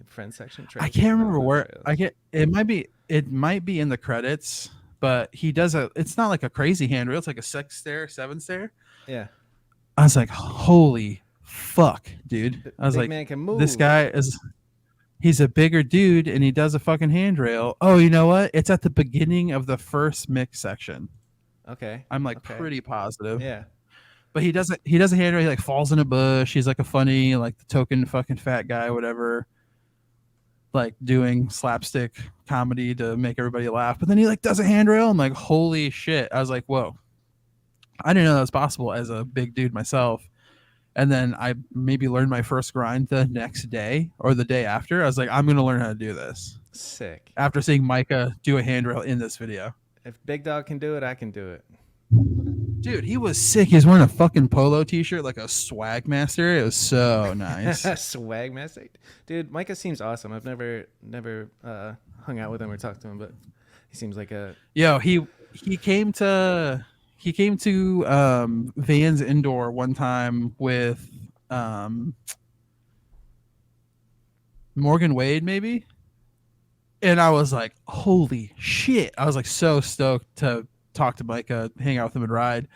friends section. I can't remember where it might be in the credits, but he does it's not like a crazy handrail, it's like a 6 stair, 7 stair. Yeah. I was like, holy fuck, dude. I was Big like, man can move. This guy he's a bigger dude and he does a fucking handrail. Oh, you know what? It's at the beginning of the first mix section. Okay. I'm like pretty positive. Yeah. But he does a handrail, he like falls in a bush. He's like a funny, like the token fucking fat guy, whatever. Like doing slapstick comedy to make everybody laugh. But then he like does a handrail. I'm like, holy shit. I was like, whoa. I didn't know that was possible as a big dude myself. And then I maybe learned my first grind the next day or the day after. I was like, I'm going to learn how to do this. Sick. After seeing Micah do a handrail in this video. If Big Dog can do it, I can do it. Dude, he was sick. He was wearing a fucking polo t-shirt, like a swag master. It was so nice. Swag master? Dude, Micah seems awesome. I've never hung out with him or talked to him, but he seems like a... Yo, he came to Vans Indoor one time with Morgan Wade, maybe? And I was like, holy shit. I was like so stoked to talk to Micah, hang out with him and ride.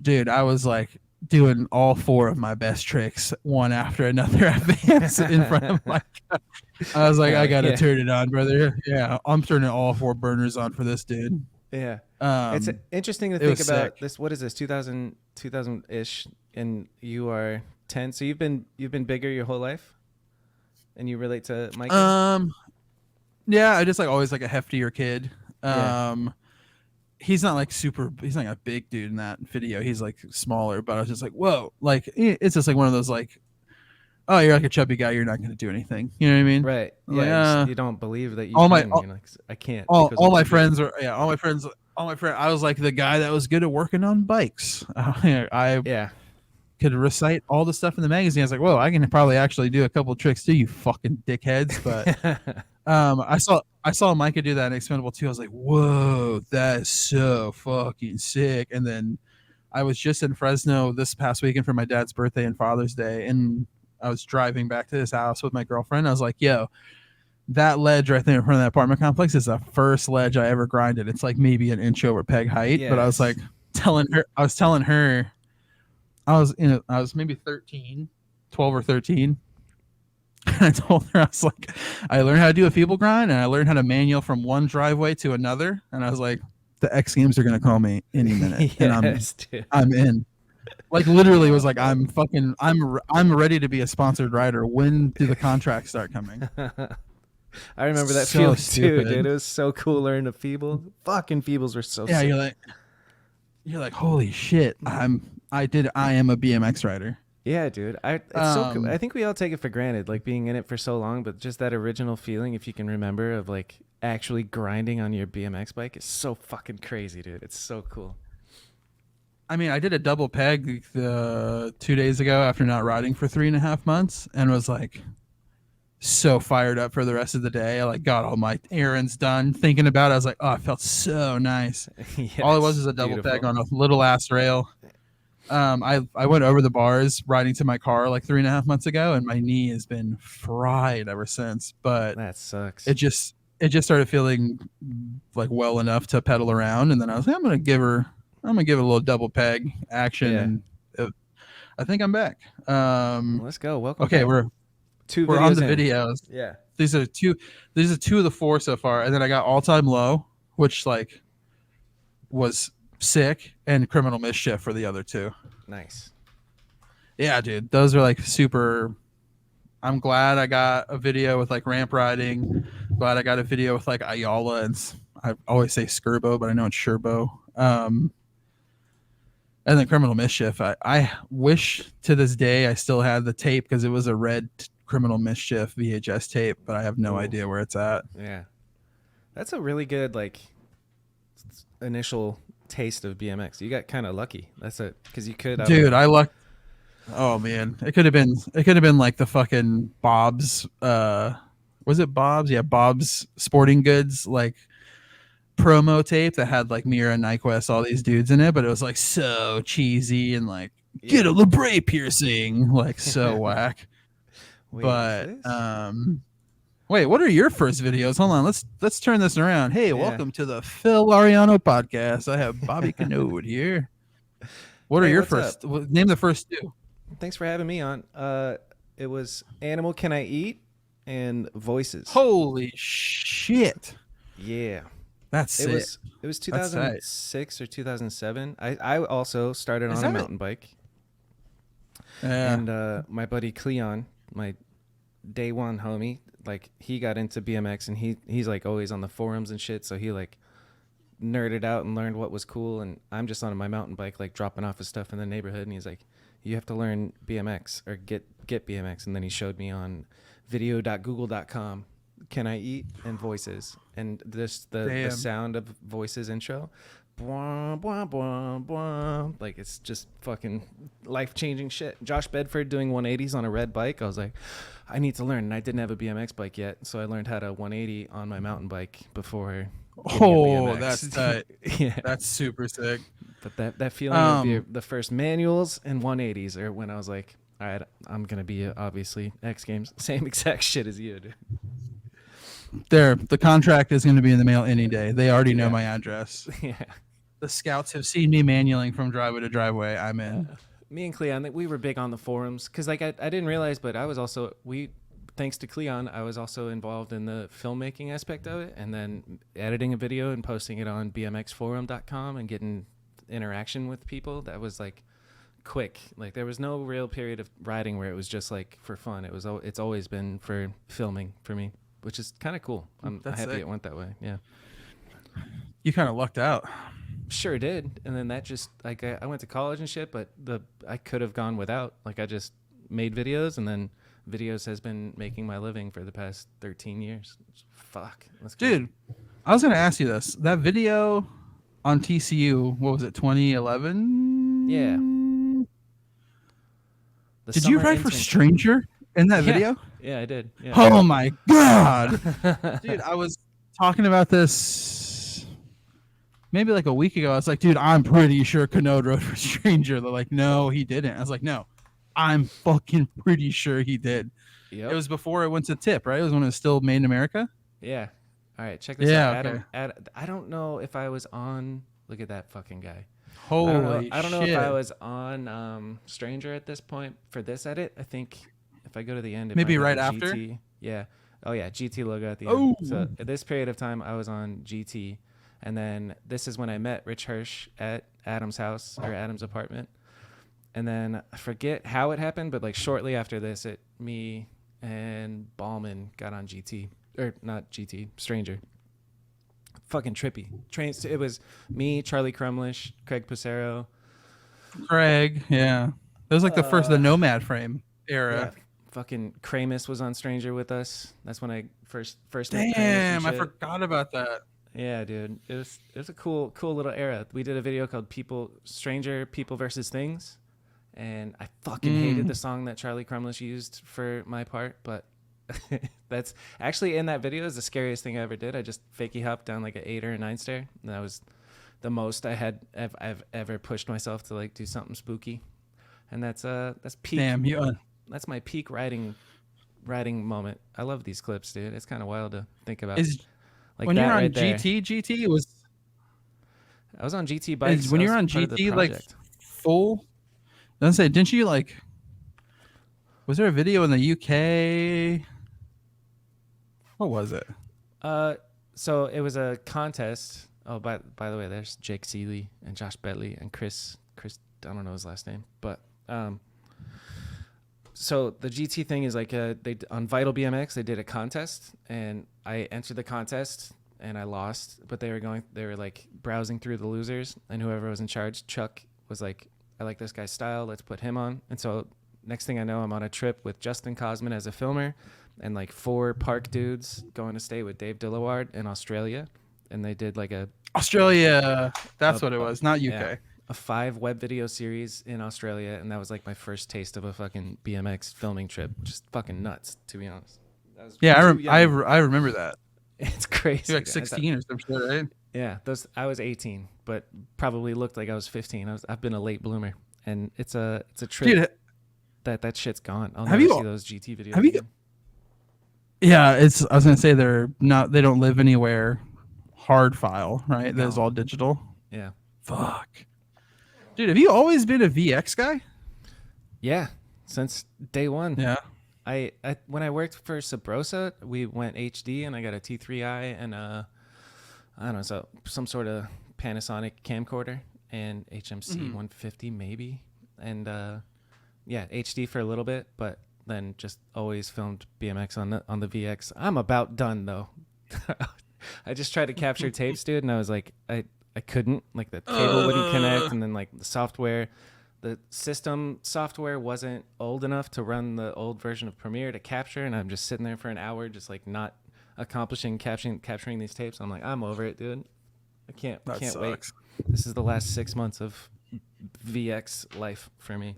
Dude, I was like doing all 4 of my best tricks one after another at Vans in front of Micah. I was like, I gotta turn it on, brother. Yeah, I'm turning all 4 burners on for this dude. Yeah. It's interesting to think about this. What is this? 2000-ish, and you are 10. So you've been bigger your whole life, and you relate to Micah? Yeah, I just like always like a heftier kid. He's not a big dude in that video. He's like smaller, but I was just like, whoa, like it's just like one of those like, oh, you're like a chubby guy, you're not going to do anything. You know what I mean? Right. Like, yeah. You don't believe that you can. You're like, I can't. All my friends. I was like the guy that was good at working on bikes. Because could recite all the stuff in the magazine. I was like, whoa, I can probably actually do a couple tricks too, you fucking dickheads. But I saw Micah do that in Expendable 2. I was like, whoa, that is so fucking sick. And then I was just in Fresno this past weekend for my dad's birthday and Father's Day, and I was driving back to his house with my girlfriend. I was like, yo, that ledge right there in front of that apartment complex is the first ledge I ever grinded. It's like maybe an inch over peg height. Yes. But I was like telling her, I was maybe 13, 12 or 13. And I told her, I was like, I learned how to do a feeble grind, and I learned how to manual from one driveway to another. And I was like, the X Games are going to call me any minute. Yes, and I'm in. Like literally was like, I'm ready to be a sponsored rider. When do the contracts start coming? I remember that feeling too, dude. It was so cool learning the feeble. Fucking feebles were so sick. You're like, holy shit. I am a BMX rider. Yeah, dude. It's so cool. I think we all take it for granted, like being in it for so long, but just that original feeling, if you can remember, of like actually grinding on your BMX bike is so fucking crazy, dude. It's so cool. I mean, I did a double peg 2 days ago after not riding for 3.5 months, and was like so fired up for the rest of the day. I like got all my errands done thinking about it. I was like, oh, it felt so nice. Yes, all it was a double peg on a little ass rail. I went over the bars riding to my car like 3.5 months ago, and my knee has been fried ever since. But that sucks. It just started feeling like well enough to pedal around, and then I was like, I'm gonna give it a little double peg action, and I think I'm back. Let's go. Welcome. Okay, back. we're on the videos. Yeah, these are two of the 4 so far, and then I got All Time Low, which like was sick, and Criminal Mischief for the other 2. Nice. Yeah, dude, those are like super. I'm glad I got a video with like ramp riding. Glad I got a video with like Ayala, and I always say Skirbo, but I know it's Sherbo. And then Criminal Mischief. I wish to this day I still had the tape, because it was a red Criminal Mischief VHS tape, but I have no idea where it's at. Yeah, that's a really good like initial taste of BMX. You got kind of lucky. That's it, because you could. Dude, I lucked. Oh man, it could have been like the fucking Bob's. Was it Bob's? Yeah, Bob's Sporting Goods like promo tape that had like Mira, Nyquist, all these dudes in it, but it was like so cheesy and like get a labret piercing, like so whack. Wait, what are your first videos? Hold on, let's turn this around. Hey, welcome to the Phil Arellano podcast. I have Bobby Kanode here. What are your first? Name the first 2. Thanks for having me on. It was Animal Can I Eat and Voices. Holy shit! Yeah. That's sick. It was 2006 or 2007. I also started on a mountain bike. Yeah. And my buddy Cleon, my day one homie, like he got into BMX, and he's like always on the forums and shit, so he like nerded out and learned what was cool, and I'm just on my mountain bike like dropping off his stuff in the neighborhood, and he's like, you have to learn BMX or get BMX, and then he showed me on video.google.com Can I Eat and Voices, and this the sound of Voices intro, bwah, bwah, bwah, bwah. Like it's just fucking life-changing shit. Josh Bedford doing 180s on a red bike. I was like, I need to learn, and I didn't have a BMX bike yet, so I learned how to 180 on my mountain bike before. Oh, that's tight. Yeah, that's super sick. But that feeling of the first manuals and 180s, or when I was like, all right, I'm gonna be obviously X Games, same exact shit as you, dude. The contract is going to be in the mail any day. They already know my address. Yeah. The scouts have seen me manualing from driveway to driveway. I'm in. Me and Cleon, we were big on the forums, because like I didn't realize, but I was also thanks to Cleon, I was also involved in the filmmaking aspect of it, and then editing a video and posting it on bmxforum.com and getting interaction with people. That was like quick. Like there was no real period of riding where it was just like for fun. It's always been for filming for me, which is kind of cool. I'm happy it went that way. Yeah. You kind of lucked out. Sure did. And then that just like I went to college and shit, but I could have gone without. Like I just made videos, and then videos has been making my living for the past 13 years. Fuck. Let's go. Dude, I was going to ask you this. That video on TCU, what was it, 2011? Yeah. The Did you summer write for internship. Stranger in that Yeah. video? Yeah, I did. Yeah. Oh my god, dude! I was talking about this maybe like a week ago. I was like, dude, I'm pretty sure Kanode wrote for Stranger. They're like, no, he didn't. I was like, no, I'm fucking pretty sure he did. Yep. It was before it went to Tip, right? It was when it was still made in America. Yeah. All right, check this Yeah, out. okay. I don't know if I was on. Look at that fucking guy. Holy I don't know shit. if I was on Stranger at this point for this edit. I think if I go to the end, it Maybe might have right a after? GT. Yeah. Oh yeah, GT logo at the Oh. end. So at this period of time, I was on GT, and then this is when I met Rich Hirsch at Adam's house or Adam's apartment, and then I forget how it happened, but like shortly after this, me and Ballman got on GT or not GT Stranger. Fucking trippy. It was me, Charlie Crumlish, Craig Passero. Craig, yeah. It was like the Nomad frame era. Yeah, fucking Kramus was on Stranger with us. That's when I first met Kramus and Damn, I shit. forgot about that. Yeah, dude. It was a cool little era. We did a video called Stranger People versus Things, and I fucking hated the song that Charlie Crumlish used for my part, but that's actually in that video is the scariest thing I ever did. I just fakey hopped down like an 8 or a 9 stair, and that was the most I've ever pushed myself to like do something spooky, and that's peak. Damn, you. That's my peak riding moment. I love these clips, dude. It's kind of wild to think about. Is Like when that you're on right there. GT was. I was on GT bikes. When I you're was on part of the GT, like project. full. Let's say, didn't you like? Was there a video in the UK? What was it? So it was a contest. Oh, by the way, there's Jake Seeley and Josh Bentley and Chris. I don't know his last name, but so the GT thing is like they on Vital BMX they did a contest and I entered the contest and I lost, but they were like browsing through the losers and whoever was in charge, Chuck, was like, I like this guy's style, let's put him on. And so next thing I know, I'm on a trip with Justin Cosman as a filmer and like 4 park dudes going to stay with Dave Dillaward in Australia, and they did like Australia. That's what it was, not UK. yeah, a 5 web video series in Australia, and that was like my first taste of a fucking BMX filming trip. Just fucking nuts, to be honest. That was Yeah, too young. I remember that. It's crazy. You're like dude. I thought- 16 or some shit, right? Yeah, I was 18, but probably looked like I was 15. I've been a late bloomer, and it's a trip. Dude, that shit's gone. I'll have never you- see those GT videos. have you- again. yeah, I was gonna say they don't live anywhere hard file, right? That's all digital. Yeah. Fuck. Dude, have you always been a VX guy? Yeah, since day one. Yeah. I when I worked for Sabrosa, we went HD, and I got a T3i and I don't know, so some sort of Panasonic camcorder and HMC 150 maybe, and yeah, HD for a little bit, but then just always filmed BMX on the VX. I'm about done though. I just tried to capture tapes, dude, and I was like, I couldn't, like the cable wouldn't connect, and then like the system software wasn't old enough to run the old version of Premiere to capture, and I'm just sitting there for an hour just like not accomplishing capturing these tapes. I'm like, I'm over it, dude. I can't wait. Sucks. This is the last 6 months of VX life for me.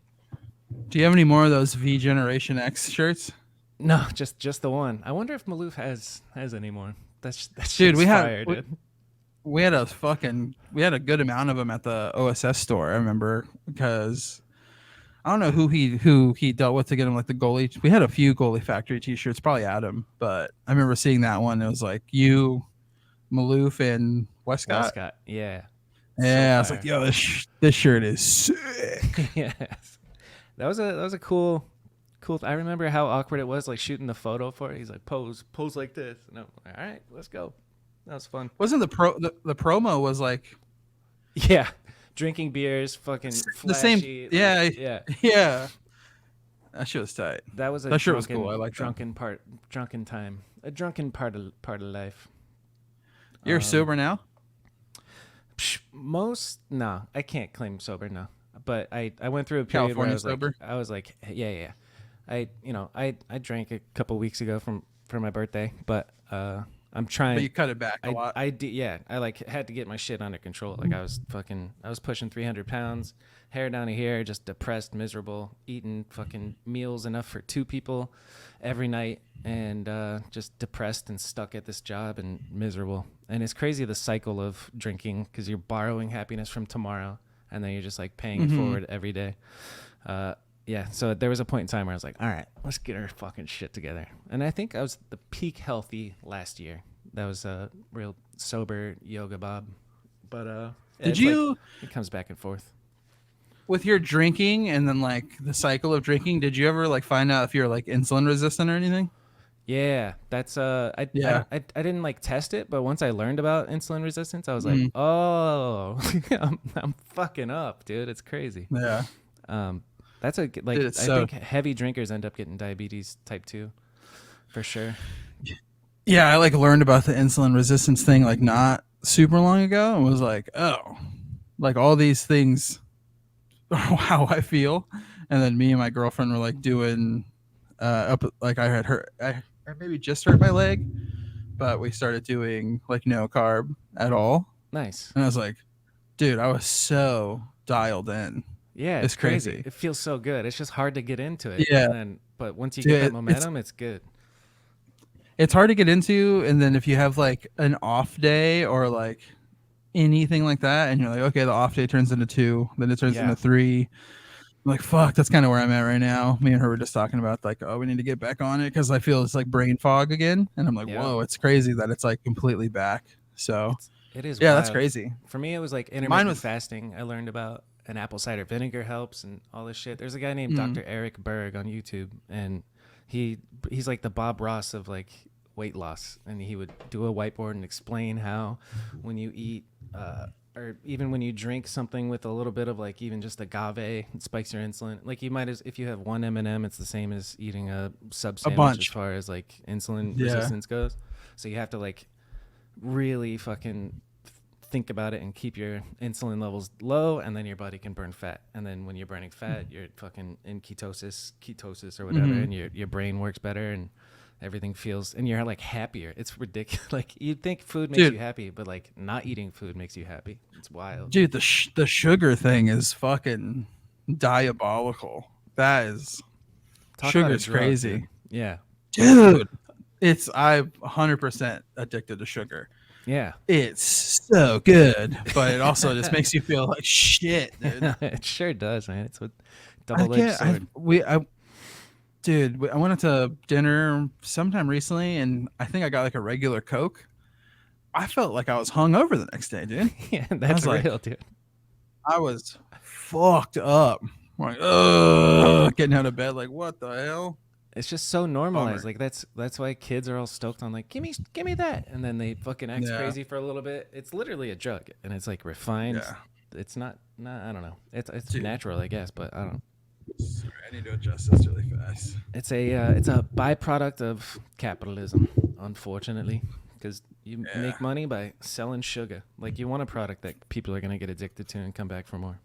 Do you have any more of those V Generation X shirts? No, just the one. I wonder if Maloof has any more. That's Dude, we had fire, dude. we had a good amount of them at the OSS store. I remember because I don't know who he dealt with to get him like the goalie. We had a few goalie factory T-shirts, probably Adam, but I remember seeing that one. It was like you, Maloof, and Westcott. Westcott, yeah. Yeah, I was fire. like, yo, this shirt is sick. Yes. That was a cool. I remember how awkward it was, like shooting the photo for it. He's like, pose like this, and I'm like, all right, let's go. That was fun. Wasn't the promo was like Yeah, drinking beers, fucking flashy, the same? like, Yeah, yeah. yeah. That shit was tight. That was a That shirt was drunken, cool. I like that. drunken time, a drunken part of life. You're sober now? No, I can't claim sober. No, but I went through a period where California I was like, yeah. I drank a couple weeks ago for my birthday, but I I'm trying. But you cut it back a lot. I did, yeah. I like had to get my shit under control. Like I was pushing 300 pounds, hair down to here, just depressed, miserable, eating fucking meals enough for 2 people every night, and just depressed and stuck at this job and miserable. And it's crazy the cycle of drinking because you're borrowing happiness from tomorrow, and then you're just like paying it forward every day. Yeah, so there was a point in time where I was like, all right, let's get our fucking shit together. And I think I was the peak healthy last year. That was a real sober yoga bob. But Did you, like, it comes back and forth. with your drinking and then like the cycle of drinking, did you ever like find out if you're like insulin resistant or anything? Yeah, that's I didn't like test it, but once I learned about insulin resistance, I was like, oh, I'm fucking up, dude. It's crazy. Yeah. That's a like Dude, I think heavy drinkers end up getting diabetes type 2 for sure. Yeah, I like learned about the insulin resistance thing like not super long ago and was like, oh, like all these things are how I feel. And then me and my girlfriend were like doing up like I maybe just hurt my leg, but we started doing like no carb at all. Nice. And I was like, dude, I was so dialed in. Yeah, It's crazy. It feels so good. It's just hard to get into it. Yeah. And then, but once you get that momentum, it's good. It's hard to get into, and then if you have like an off day or like anything like that, and you're like, okay, the off day turns into 2, then it turns into 3. I'm like, fuck, that's kind of where I'm at right now. Me and her were just talking about like, oh, we need to get back on it because I feel it's like brain fog again, and I'm like, whoa, it's crazy that it's like completely back. So it is. Yeah, wild. that's crazy. For me, it was like intermittent fasting. I learned about and apple cider vinegar helps and all this shit. There's a guy named Dr. Eric Berg on YouTube, and he's like the Bob Ross of like weight loss, and he would do a whiteboard and explain how when you eat or even when you drink something with a little bit of like even just agave, it spikes your insulin. Like you might, as if you have one M&M, it's the same as eating a sub sandwich as far as like insulin resistance goes. So you have to like really fucking think about it and keep your insulin levels low, and then your body can burn fat. And then when you're burning fat, you're fucking in ketosis or whatever, and your brain works better and everything feels, and you're like happier. It's ridiculous. Like you'd think food makes you happy, but like not eating food makes you happy. It's wild. Dude, the sugar thing is fucking diabolical. That is, sugar's crazy. Dude. Yeah. Dude, I'm 100% addicted to sugar. Yeah. It's so good, but it also just makes you feel like shit, dude. It sure does, man. It's a double-edged sword. I went to dinner sometime recently, and I think I got like a regular Coke. I felt like I was hungover the next day, dude. Yeah, that's real, dude. I was fucked up. I'm like, getting out of bed, like, what the hell? It's just so normalized. Bummer. Like that's why kids are all stoked on like, give me that, and then they fucking act crazy for a little bit. It's literally a drug, and it's like refined. Yeah. It's not. I don't know. It's natural, I guess, but I don't. Sorry, I need to adjust this really fast. It's a byproduct of capitalism, unfortunately, because you make money by selling sugar. Like you want a product that people are gonna get addicted to and come back for more.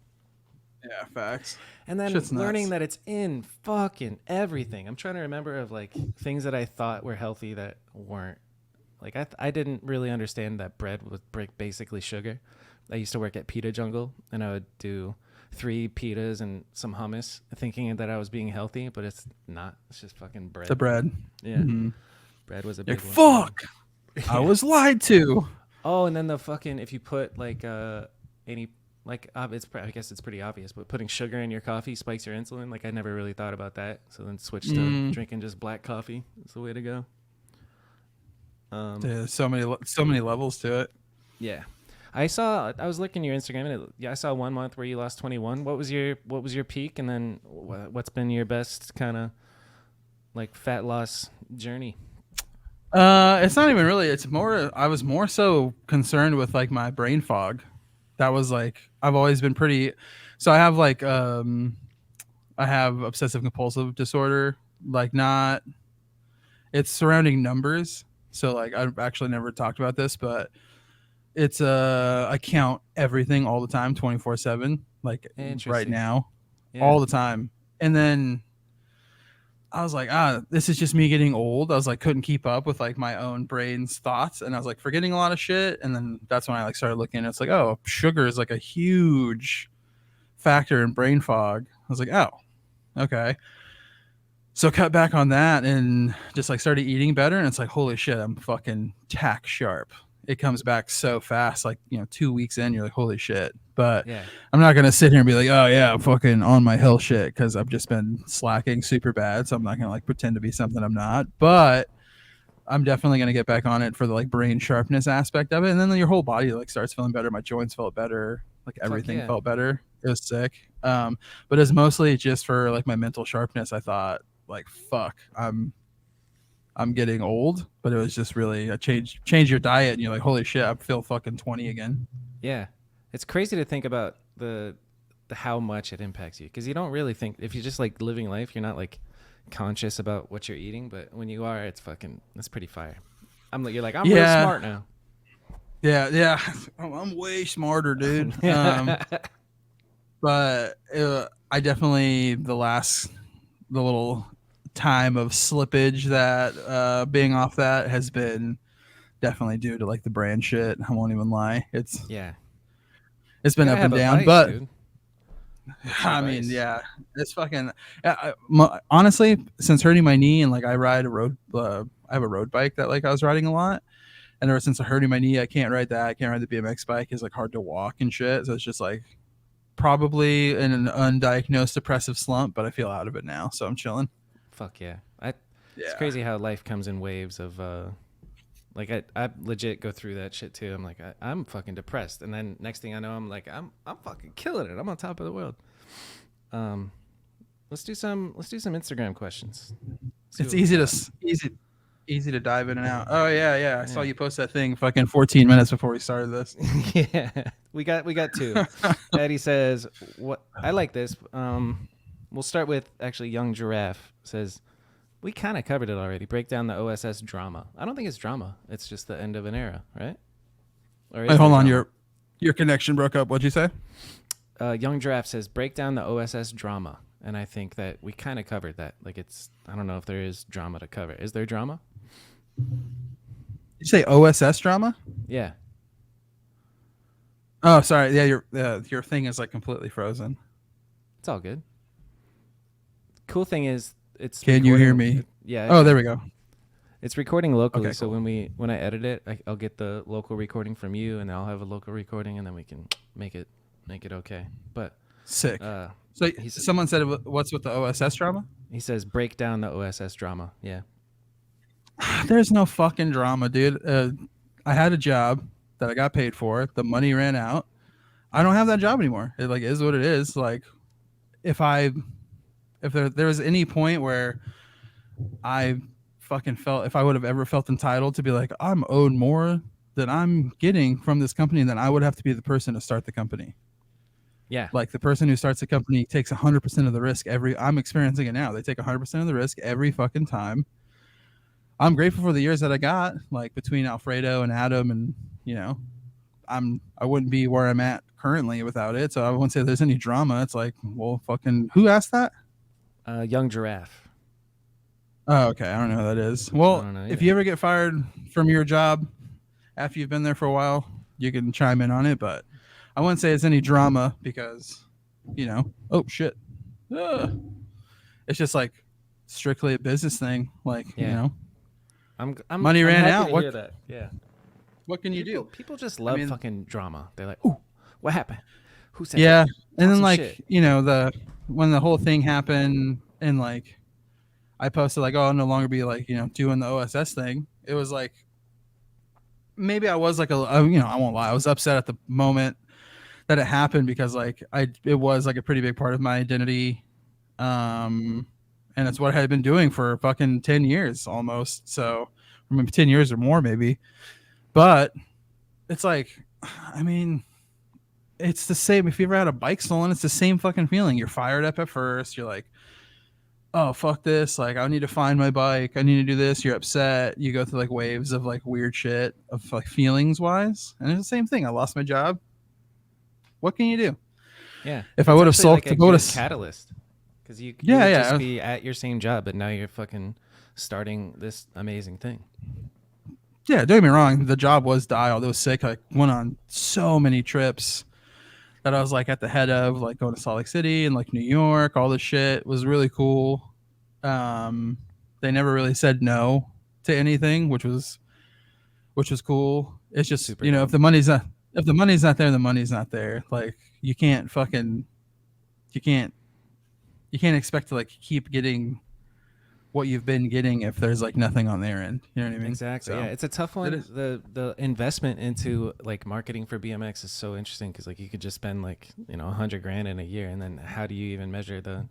Yeah, facts. And then learning that it's in fucking everything. I'm trying to remember of like things that I thought were healthy that weren't. Like I didn't really understand that bread was basically sugar. I used to work at Pita Jungle, and I would do 3 pitas and some hummus, thinking that I was being healthy, but it's not. It's just fucking bread. The bread. Yeah. Bread was a big one. Fuck! I was lied to. Oh, and then the fucking, if you put like any, like I guess it's pretty obvious, but putting sugar in your coffee spikes your insulin. Like I never really thought about that. So then switch to drinking just black coffee. It's the way to go. There's so many levels to it. Yeah. I was looking at your Instagram, and I saw 1 month where you lost 21. What was your peak, and then what's been your best kind of like fat loss journey? It's not even really. It's more. I was more so concerned with like my brain fog. That was like I've always been pretty. So I have like I have obsessive compulsive disorder. Like not. It's surrounding numbers. So like I've actually never talked about this, but. It's I count everything all the time, 24/7, like right now, all the time. And then I was like, this is just me getting old. I was like, couldn't keep up with like my own brain's thoughts, and I was like forgetting a lot of shit. And then that's when I like started looking. It's like, oh, sugar is like a huge factor in brain fog. I was like, oh, okay. So cut back on that and just like started eating better. And it's like, holy shit, I'm fucking tack sharp. It comes back so fast. Like, 2 weeks in, you're like, holy shit. But Yeah. I'm not going to sit here and be like, oh yeah, I'm fucking on my health shit. Cause I've just been slacking super bad. So I'm not going to like pretend to be something I'm not, but I'm definitely going to get back on it for the like brain sharpness aspect of it. And then your whole body like starts feeling better. My joints felt better. Like everything felt better. It was sick. But it's mostly just for like my mental sharpness. I thought like, fuck, I'm getting old, but it was just really a change your diet. And you're like, holy shit, I feel fucking 20 again. Yeah. It's crazy to think about the how much it impacts you. Cause you don't really think, if you're just like living life, you're not like conscious about what you're eating, but when you are, it's pretty fire. You're like, I'm real smart now. Yeah. I'm way smarter, dude. But I definitely, the little time of slippage that being off that has been definitely due to like the brand shit. I won't even lie. It's been up and down, but dude. I mean, yeah, it's fucking. Honestly, since hurting my knee and like I ride a road, I have a road bike that like I was riding a lot, and ever since hurting my knee, I can't ride that. I can't ride the BMX bike. It's like hard to walk and shit. So it's just like probably in an undiagnosed depressive slump, but I feel out of it now, so I'm chilling. Fuck yeah! It's crazy how life comes in waves of. Like I legit go through that shit too. I'm like I'm fucking depressed, and then next thing I know, I'm like I'm fucking killing it. I'm on top of the world. Let's do some Instagram questions. It's easy to dive in and out. Oh yeah. I saw you post that thing fucking 14 minutes before we started this. Yeah, we got two. Eddie says, "What I like this." We'll start with actually Young Giraffe says. We kind of covered it already. Break down the OSS drama. I don't think it's drama. It's just the end of an era, right? Wait, hold on. Your connection broke up. What'd you say? Young Giraffe says, break down the OSS drama. And I think that we kind of covered that. Like I don't know if there is drama to cover. Is there drama? You say OSS drama? Yeah. Oh, sorry. Yeah, your thing is like completely frozen. It's all good. Cool thing is, Can you hear me? Yeah. Oh, there we go. It's recording locally, okay, so cool. when I edit it, I'll get the local recording from you, and I'll have a local recording, and then we can make it okay. But sick. So someone said, "What's with the OSS drama?" He says, "Break down the OSS drama." Yeah. There's no fucking drama, dude. I had a job that I got paid for. The money ran out. I don't have that job anymore. It like is what it is. Like if there was any point where I fucking felt, if I would have ever felt entitled to be like, I'm owed more than I'm getting from this company, then I would have to be the person to start the company. Yeah. Like the person who starts the company takes 100% of the risk I'm experiencing it now. They take 100% of the risk every fucking time. I'm grateful for the years that I got, like between Alfredo and Adam, and I wouldn't be where I'm at currently without it. So I wouldn't say there's any drama. It's like, well, fucking who asked that? Young Giraffe. Oh, okay. I don't know who that is. Well, if you ever get fired from your job after you've been there for a while, you can chime in on it. But I wouldn't say it's any drama because, oh shit. It's just like strictly a business thing. Like, money ran out. What? That. Yeah. What can you do? People just love fucking drama. They're like, "Ooh, what happened? Who said?" Yeah, and then like shit. When the whole thing happened, and like I posted like, "Oh, I'll no longer be like doing the OSS thing." It was like maybe I was like I won't lie, I was upset at the moment that it happened because like it was like a pretty big part of my identity, and it's what I had been doing for fucking 10 years almost. So I mean 10 years or more maybe, but it's like it's the same. If you ever had a bike stolen, it's the same fucking feeling. You're fired up at first. You're like, oh, fuck this. Like, I need to find my bike. I need to do this. You're upset. You go through like waves of like weird shit of like feelings wise. And it's the same thing. I lost my job. What can you do? Yeah. If I would have sulked, like a catalyst. Because you Yeah, would yeah. just be at your same job, but now you're fucking starting this amazing thing. Yeah, don't get me wrong. The job was dialed. It was sick. I went on so many trips that I was like at the head of, like going to Salt Lake City and like New York. All this shit was really cool. They never really said no to anything, which was cool. It's just Super you know dope. if the money's not there, the money's not there. Like you can't expect to like keep getting what you've been getting if there's like nothing on their end. You know what I mean? Exactly. So, Yeah, it's a tough one. it is. The investment into like marketing for BMX is so interesting because like you could just spend like $100,000 in a year, and then how do you even measure the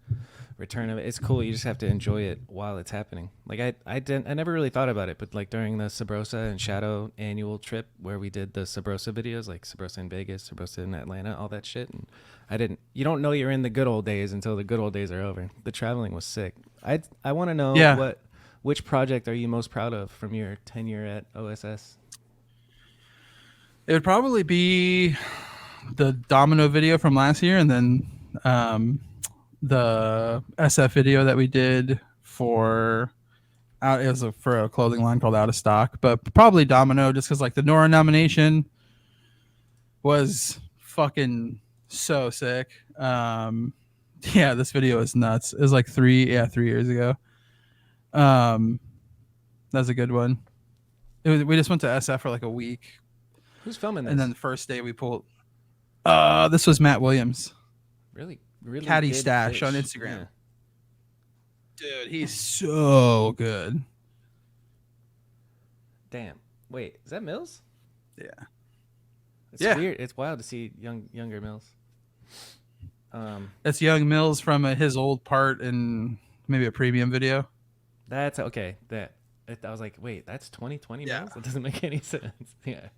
return of it? It's cool. You just have to enjoy it while it's happening. Like I never really thought about it, but like during the Sabrosa and Shadow annual trip where we did the Sabrosa videos, like Sabrosa in Vegas, Sabrosa in Atlanta, all that shit, and you don't know you're in the good old days until the good old days are over. The traveling was sick. I want to know Yeah. which project are you most proud of from your tenure at OSS? It would probably be the Domino video from last year, and then the SF video that we did for it was for a clothing line called Out of Stock, but probably Domino just because like the Nora nomination was fucking so sick. Yeah, this video is nuts. It was like 3 years ago. That's a good one. We just went to SF for like a week, Who's filming this? and then the first day we pulled. This was Matt Williams. Really Caddy good Stash fish. on Instagram. Dude, he's so good. Damn. Wait, is that Mills? Yeah. It's Yeah. weird. It's wild to see younger Mills. That's Young Mills from his old part in maybe a premium video. That's okay. I was like, wait, that's 2020 Yeah. Mills? That doesn't make any sense. Yeah.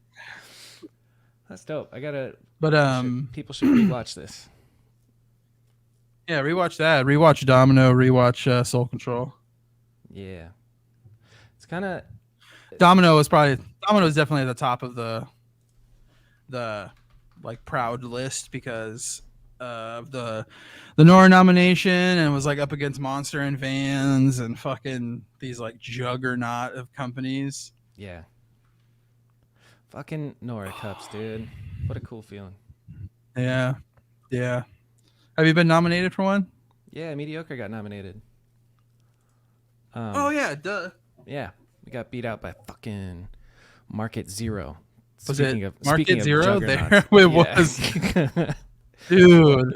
That's dope. I gotta. But People should rewatch this. yeah, rewatch that. Rewatch Domino. Rewatch Soul Control. Yeah. It's kind of. Domino is definitely at the top of the like proud list because of the Nora nomination, and it was like up against Monster and Vans and fucking these like juggernaut of companies. Yeah. Fucking Nora Cups, dude. What a cool feeling. Yeah. Have you been nominated for one? Yeah, Mediocre got nominated. Oh yeah, duh. Yeah, we got beat out by fucking Market Zero. Was Speaking it of Market Zero? juggernauts. There it Yeah. was. Dude,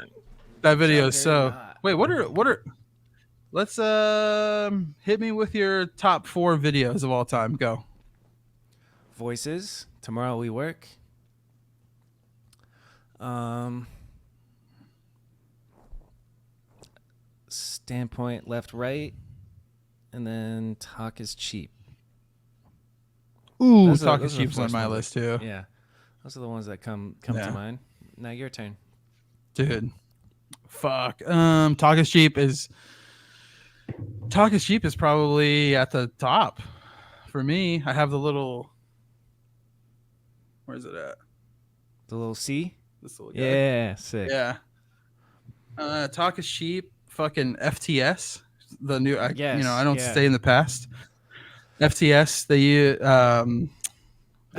that video is so. Juggernaut. Wait, what are? Let's hit me with your top 4 videos of all time. Go. Voices. Tomorrow We Work. Standpoint Left Right, and then Talk is Cheap. Ooh, Those are Talk the is Cheap's on first my ones list too. Yeah, those are the ones that come Yeah. to mind. Now your turn. Dude, fuck. Talk is Cheap is probably at the top for me. I have the little. Where's it at? The little C. This little guy. Yeah, sick. Yeah. Talk is Cheap. Fucking FTS. The new. I don't yeah. stay in the past. FTS. They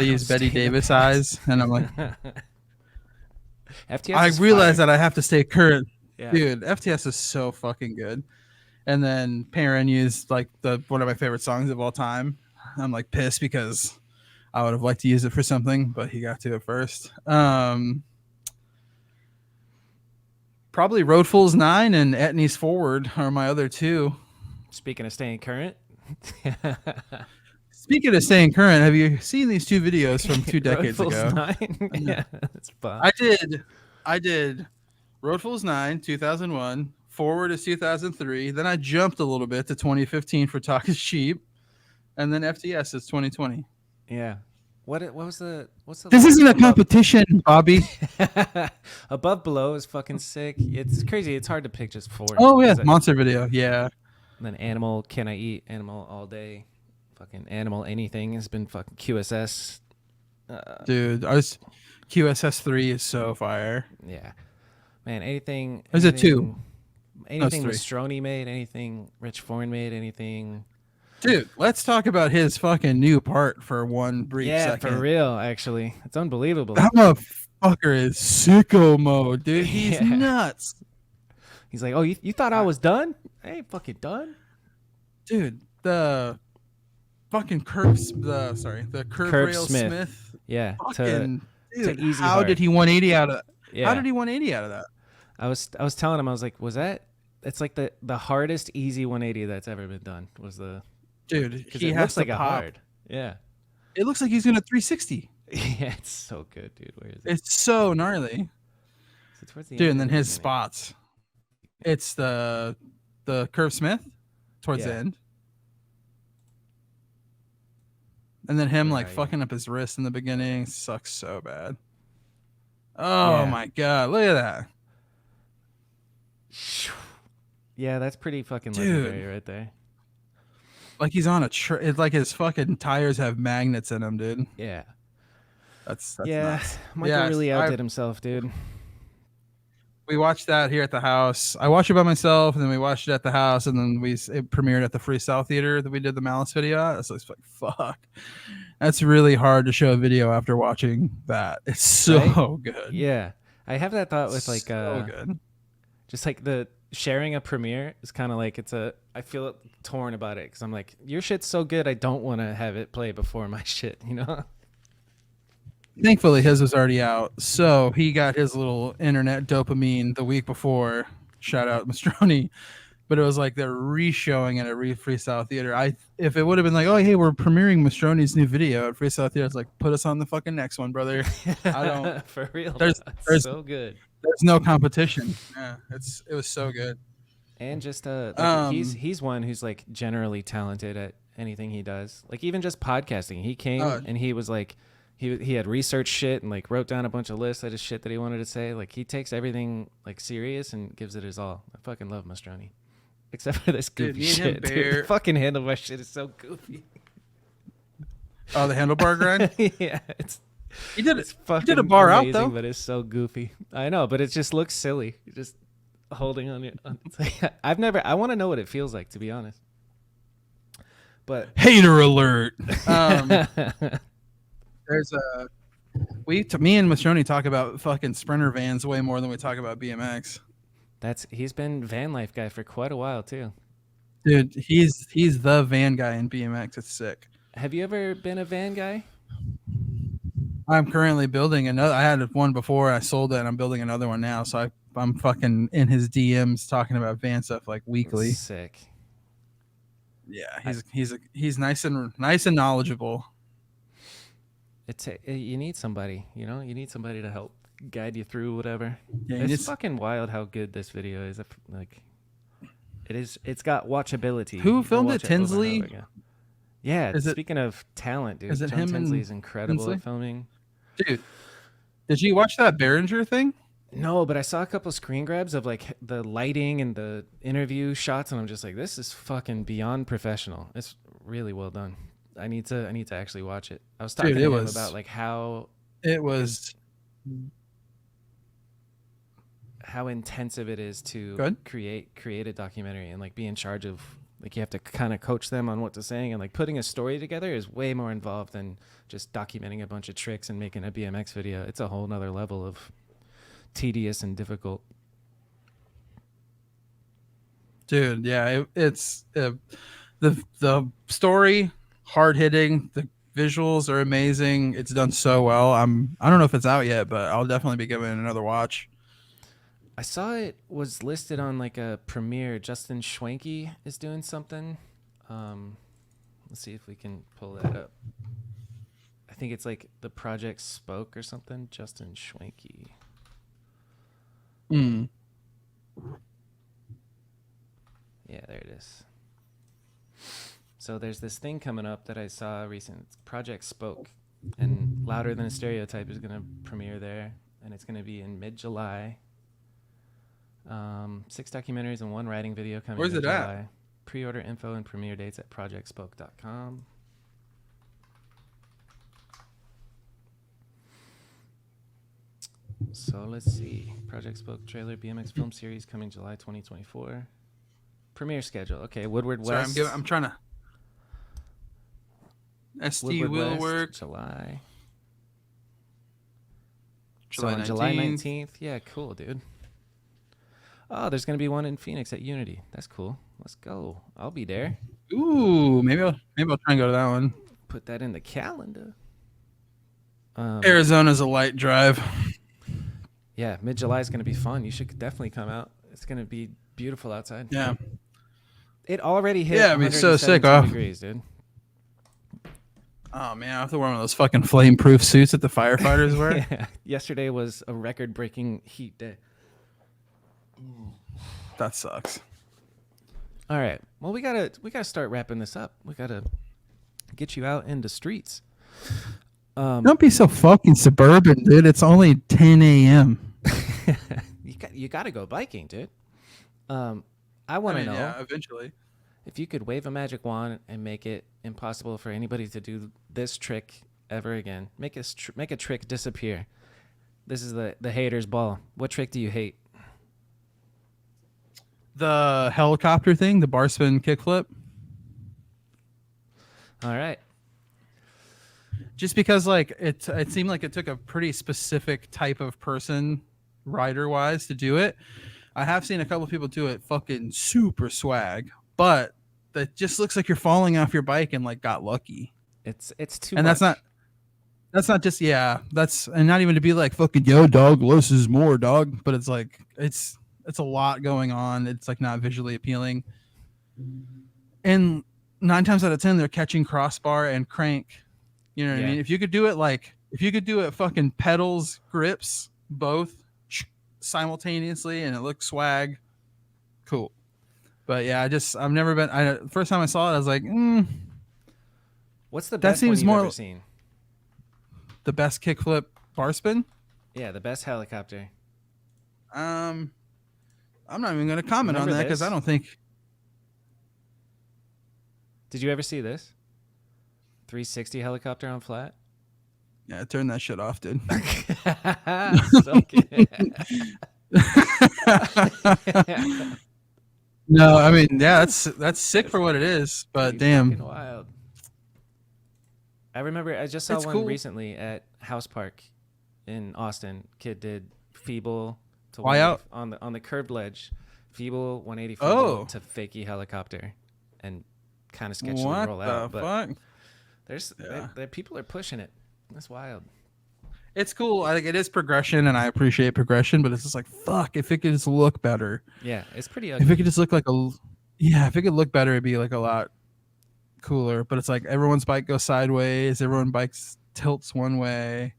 use Betty stay in the Davis past. eyes, and I'm like, FTS. I is realize fire. that I have to stay current. Yeah. Dude, FTS is so fucking good. And then Perrin used like one of my favorite songs of all time. I'm like pissed because I would have liked to use it for something, but he got to it first. Probably Road Fools 9 and Etnies Forward are my other two. Speaking of staying current. Speaking of staying current, have you seen these 2 videos from 2 Road decades Fools ago? 9? Yeah, that's fun. I did Road Fools 9, 2001. Forward is 2003. Then I jumped a little bit to 2015 for Talk is Cheap. And then FTS is 2020. Yeah. What's the This isn't a competition, Bobby. Above Below is fucking sick. It's crazy. It's hard to pick just 4. Oh yeah, Because monster video. Yeah. And then Animal, Can I Eat Animal All Day? Fucking Animal Anything has been fucking QSS. Dude, QSS 3 is so fire. Yeah. Man, anything. There's a 2. Anything three. Mastroni made, anything Rich Foreign made, anything. Dude, let's talk about his fucking new part for one brief second. For real, actually. It's unbelievable. That motherfucker is sicko mode, dude. He's Yeah. nuts. He's like, oh, you thought I was done? I ain't fucking done. Dude, the fucking curb rail Smith. Yeah. Fucking, dude, easy how hard. did he 180 out of that? Yeah. How did he 180 out of that? I was telling him, I was like, was that? It's like the hardest easy 180 that's ever been done. Was the dude? He it has looks to like pop. a hard. Yeah. It looks like he's gonna 360. Yeah, it's so good, dude. Where is it? It's so gnarly. So towards the Dude, end and then or his the spots. It's the curve Smith towards the Yeah. end. And then him Where like are you? fucking up his wrist in the beginning sucks so bad. Oh Yeah. my god, look at that. Yeah, that's pretty fucking Dude. legendary right there. Like he's on a it's like his fucking tires have magnets in them, dude. Yeah. That's Yeah. nuts. Michael Yes, really outdid himself, dude. We watched that here at the house. I watched it by myself, and then we watched it at the house, and then it premiered at the Freestyle Theater that we did the Malice video at. So it's like, fuck. That's really hard to show a video after watching that. It's so Right? good. Yeah. I have that thought with like so good. just like the sharing a premiere is kind of like I feel torn about it because I'm like, your shit's so good, I don't want to have it play before my shit, you know? Thankfully, his was already out, so he got his little internet dopamine the week before. Shout out Mastroni, but it was like they're re-showing it at Freestyle Theater. If it would have been like, oh hey, we're premiering Mastroni's new video at Freestyle Theater, it's like, put us on the fucking next one, brother. I don't. For real. There's so good. There's no competition. Yeah, it was so good. And just like he's one who's like generally talented at anything he does. Like even just podcasting. He came and he was like he had researched shit and like wrote down a bunch of lists of his shit that he wanted to say. Like he takes everything like serious and gives it his all. I fucking love Mastroni. Except for this goofy shit. Dude, the fucking handlebar shit is so goofy. Oh, the handlebar grind? Yeah, he did a amazing, bar out though. But it's so goofy. I know, but it just looks silly. You're just holding on your. It's like, I want to know what it feels like, to be honest. But hater alert. There's me and Mastroni talk about fucking Sprinter vans way more than we talk about BMX. He's been van life guy for quite a while too. Dude, he's the van guy in BMX. It's sick. Have you ever been a van guy? I'm currently building another. I had one before, I sold it, and I'm building another one now. So I'm fucking in his DMs talking about van stuff like weekly. Sick. Yeah, he's nice and knowledgeable. You need somebody, you know. You need somebody to help guide you through whatever. Yeah, it's fucking wild how good this video is. Like, it is. It's got watchability. Who filmed it? Tinsley. Yeah. Speaking of talent, dude, is it John him? Tinsley's incredible Tinsley? at filming. Dude, did you watch that Behringer thing? No, but I saw a couple screen grabs of like the lighting and the interview shots, and I'm just like, this is fucking beyond professional. It's really well done. I need to actually watch it. I was talking to him about like how intensive it is to create a documentary and like be in charge of, like, you have to kind of coach them on what to say, and like putting a story together is way more involved than just documenting a bunch of tricks and making a BMX video. It's a whole nother level of tedious and difficult. Dude, yeah, it's the story, hard hitting, the visuals are amazing. It's done so well. I don't know if it's out yet, but I'll definitely be giving it another watch. I saw it was listed on like a premiere. Justin Schwenke is doing something. Let's see if we can pull that up. I think it's like the Project Spoke or something. Justin Schwenke. Yeah, there it is. So there's this thing coming up that I saw recent. It's Project Spoke, and Louder Than a Stereotype is going to premiere there, and it's going to be in mid-July. 6 documentaries and 1 writing video coming. Where's it at? Pre-order info and premiere dates at projectspoke.com. So let's see. Project Spoke trailer BMX film series coming July 2024. Premiere schedule. Okay, Woodward Sorry, West. I'm trying to. SD Woodward will West, work. July. July So on 19th. July 19th. Yeah, cool, dude. Oh, there's gonna be one in Phoenix at Unity. That's cool. Let's go. I'll be there. Ooh, maybe I'll try and go to that one. Put that in the calendar. Arizona's a light drive. Yeah, mid-July is gonna be fun. You should definitely come out. It's gonna be beautiful outside. Yeah. It already hit. Yeah, it'd be so sick, 172 degrees, dude. Oh man, I have to wear one of those fucking flame-proof suits that the firefighters wear. Yeah. Yesterday was a record-breaking heat day. That sucks. All right. Well, we gotta start wrapping this up. We gotta get you out in the streets. Don't be so fucking suburban, dude. It's only 10 a.m. you gotta go biking, dude. I want to know. Yeah, eventually. If you could wave a magic wand and make it impossible for anybody to do this trick ever again, make a trick disappear. This is the hater's ball. What trick do you hate? The helicopter thing, the bar spin kickflip. All right. Just because like it seemed like it took a pretty specific type of person rider wise to do it. I have seen a couple of people do it fucking super swag, but that just looks like you're falling off your bike and like got lucky. It's too And much. that's not just that's and not even to be like fucking yo dog, less is more dog, but it's like it's a lot going on. It's like not visually appealing. And 9 times out of 10 they're catching crossbar and crank. You know what I mean? If you could do it fucking pedals, grips, both simultaneously and it looks swag, cool. But yeah, I've never been. First time I saw it, I was like, What's the best one you've ever seen? The best kickflip bar spin? Yeah, the best helicopter. I'm not even going to comment on that because I don't think. Did you ever see this? 360 helicopter on flat? Yeah, turn that shit off, dude. No, I mean, yeah, that's sick for what it is, but damn. Wild. I remember I just saw one recently at House Park in Austin. Kid did feeble to on the curved ledge, feeble 180 feeble to fakie helicopter, and kind of sketchily roll out. What the fuck? There people are pushing it. That's wild. It's cool. I think it is progression, and I appreciate progression. But it's just like fuck. If it could just look better. Yeah, it's pretty ugly. If it could just look like if it could look better, it'd be like a lot cooler. But it's like everyone's bike goes sideways. Everyone's bike tilts one way.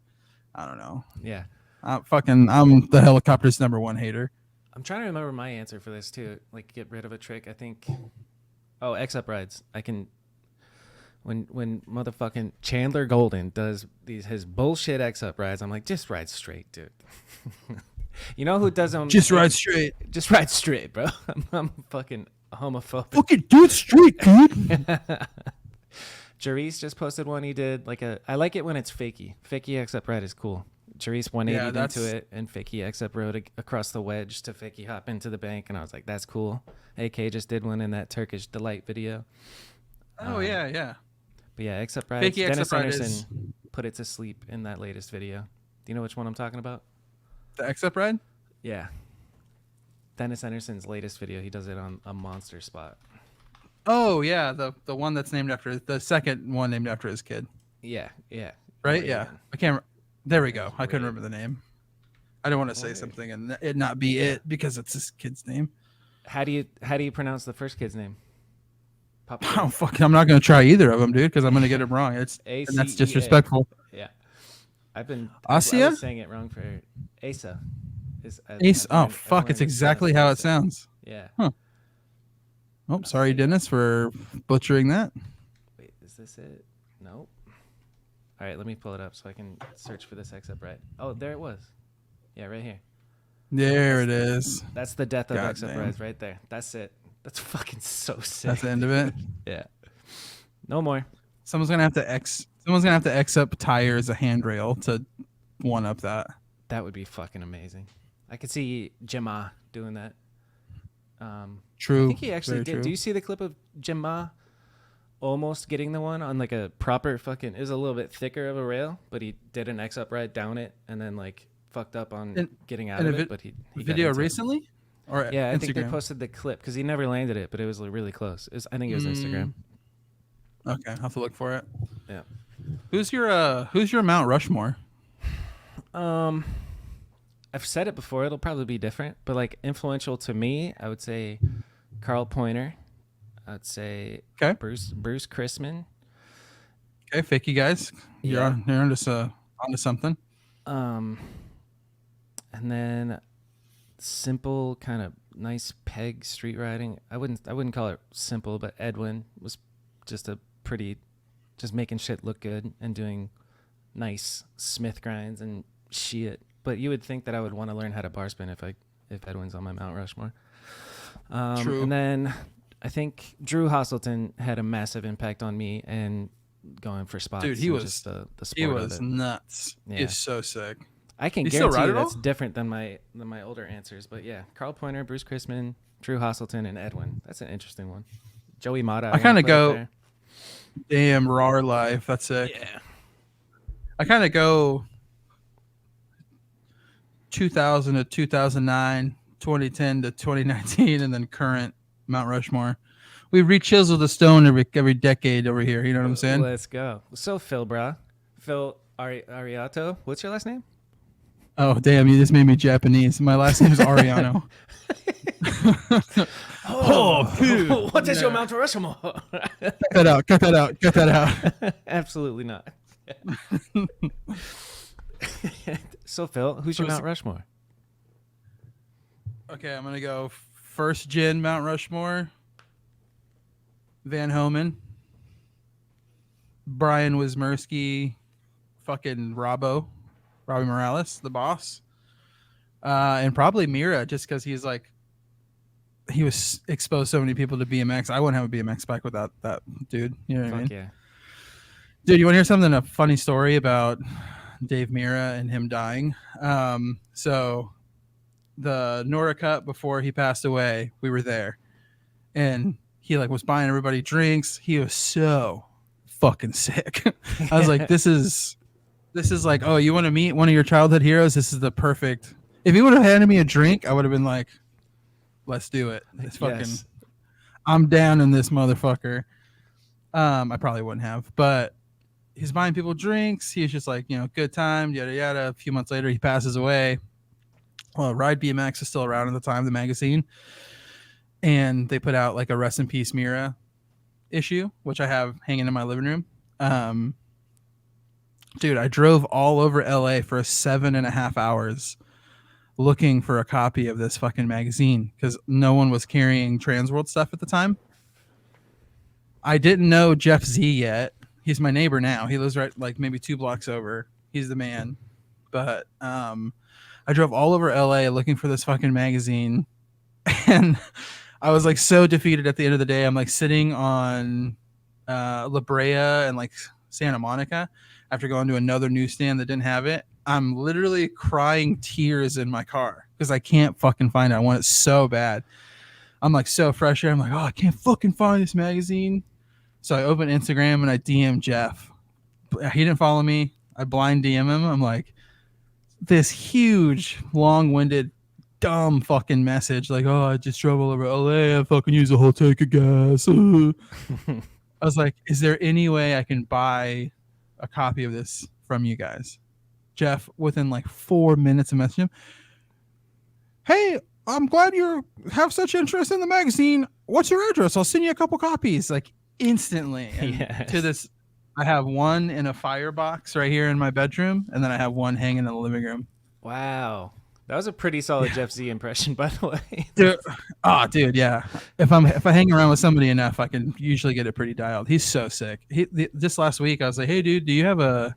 I don't know. Yeah. I'm the helicopter's #1 hater. I'm trying to remember my answer for this too. Like get rid of a trick. I think. Oh, X-up rides. I can. When motherfucking Chandler Golden does his bullshit X-up rides, I'm like, just ride straight, dude. You know who does them? Just ride straight. Just ride straight, bro. I'm fucking homophobic. Fucking do it straight, dude. Jarice just posted one he did. I like it when it's fakey. Fakey X-up ride is cool. Jarice 180 into it and fakey X-up rode across the wedge to fakey hop into the bank, and I was like, that's cool. AK just did one in that Turkish Delight video. Oh yeah. But yeah, X-up rides. Fakey Dennis X-up ride Anderson put it to sleep in that latest video. Do you know which one I'm talking about? The X-up ride? Yeah. Dennis Anderson's latest video, he does it on a monster spot. Oh yeah, the one that's named after the second one named after his kid. Yeah. Right? Yeah. I can't. There we go. I couldn't remember the name. I don't want to say something and it not be it because it's his kid's name. How do you pronounce the first kid's name? Oh fuck! I'm not gonna try either of them, dude, because I'm gonna get it wrong. And that's disrespectful. Yeah, I was saying it wrong for Asa. Oh fuck! It's exactly how it sounds. Yeah. Huh. Oh, sorry, Dennis, for butchering that. Wait, is this it? Nope. All right, let me pull it up so I can search for this X-up right. Oh, there it was. Yeah, right here. There it is. That's the death of X-up rides right there. That's it. That's fucking so sick. That's the end of it. Yeah. No more. Someone's gonna have to X up tire as a handrail to one up that. That would be fucking amazing. I could see Jim doing that. True. I think he actually Very did. true. Do you see the clip of Jim almost getting the one on like a proper fucking? It was a little bit thicker of a rail, but he did an X upright down it and then like fucked up on getting out of it. But he got video into it. recently, or Yeah, I Instagram? think they posted the clip because he never landed it, but it was really close. I think it was Instagram. Okay, I'll have to look for it. Yeah. Who's your Mount Rushmore? I've said it before. It'll probably be different, but like influential to me, I would say Carl Pointer. I'd say Okay. Bruce Chrisman. Okay, fake you guys. You're Yeah. onto something. And then simple kind of nice peg street riding. I wouldn't call it simple, but Edwin was just just making shit look good and doing nice Smith grinds and shit. But you would think that I would want to learn how to bar spin if Edwin's on my Mount Rushmore. True. And then I think Drew Hostleton had a massive impact on me and going for spots. Dude, he and was just the sport He of was it. nuts. Yeah. He's so sick. I can You still guarantee ride you at that's all? different than my older answers. But yeah, Carl Pointer, Bruce Chrisman, Drew Hostleton, and Edwin. That's an interesting one. Joey Mata. I kind of wanna put up go, there. damn, raw life. That's sick. Yeah. I kind of go 2000 to 2009, 2010 to 2019, and then current Mount Rushmore. We re-chisel the stone every decade over here. You know what I'm saying? Let's go. So Philbrahh, Phil Ariato. What's your last name? Oh, damn, you just made me Japanese. My last name is Arellano. What is your Mount Rushmore? Cut that out. Absolutely not. So Phil, who's your Mount Rushmore? Okay, I'm going to go first gen Mount Rushmore. Van Homan. Brian Wismerski. Fucking Robbie Morales, the boss. And probably Mira, just because he was exposed so many people to BMX. I wouldn't have a BMX bike without that dude. You know what I mean? Yeah. Dude, you want to hear a funny story about Dave Mira and him dying? So the Nora Cup before he passed away, we were there, and he was buying everybody drinks. He was so fucking sick. I was like, this is like, oh, you want to meet one of your childhood heroes? This is the perfect. If he would have handed me a drink, I would have been like, let's do it. It's fucking. Yes. I'm down in this motherfucker. I probably wouldn't have, but he's buying people drinks. He was just like, good time, yada yada. A few months later, he passes away. Well, Ride BMX is still around at the time, the magazine, and they put out like a rest in peace Mira issue, which I have hanging in my living room. Dude, I drove all over LA for 7.5 hours looking for a copy of this fucking magazine because no one was carrying Transworld stuff at the time. I didn't know Jeff Z yet. He's my neighbor now. He lives right maybe 2 blocks over. He's the man. But I drove all over LA looking for this fucking magazine, and I was so defeated at the end of the day. I'm sitting on La Brea and Santa Monica after going to another newsstand that didn't have it. I'm literally crying tears in my car because I can't fucking find it. I want it so bad. I'm so frustrated. I'm oh, I can't fucking find this magazine. So I open Instagram and I DM Jeff. He didn't follow me. I blind DM him. I'm this huge, long-winded, dumb fucking message. Oh, I just drove all over LA. I fucking used a whole tank of gas. I was is there any way I can buy a copy of this from you guys? Jeff, within 4 minutes of messaging him, hey, I'm glad you have such interest in the magazine. What's your address? I'll send you a couple copies. Instantly. And Yes. to this, I have one in a firebox right here in my bedroom, and then I have one hanging in the living room. Wow. That was a pretty solid Jeff Z impression, by the way. Dude, yeah. If I hang around with somebody enough, I can usually get it pretty dialed. He's so sick. Just last week, I was like, hey, dude, do you have a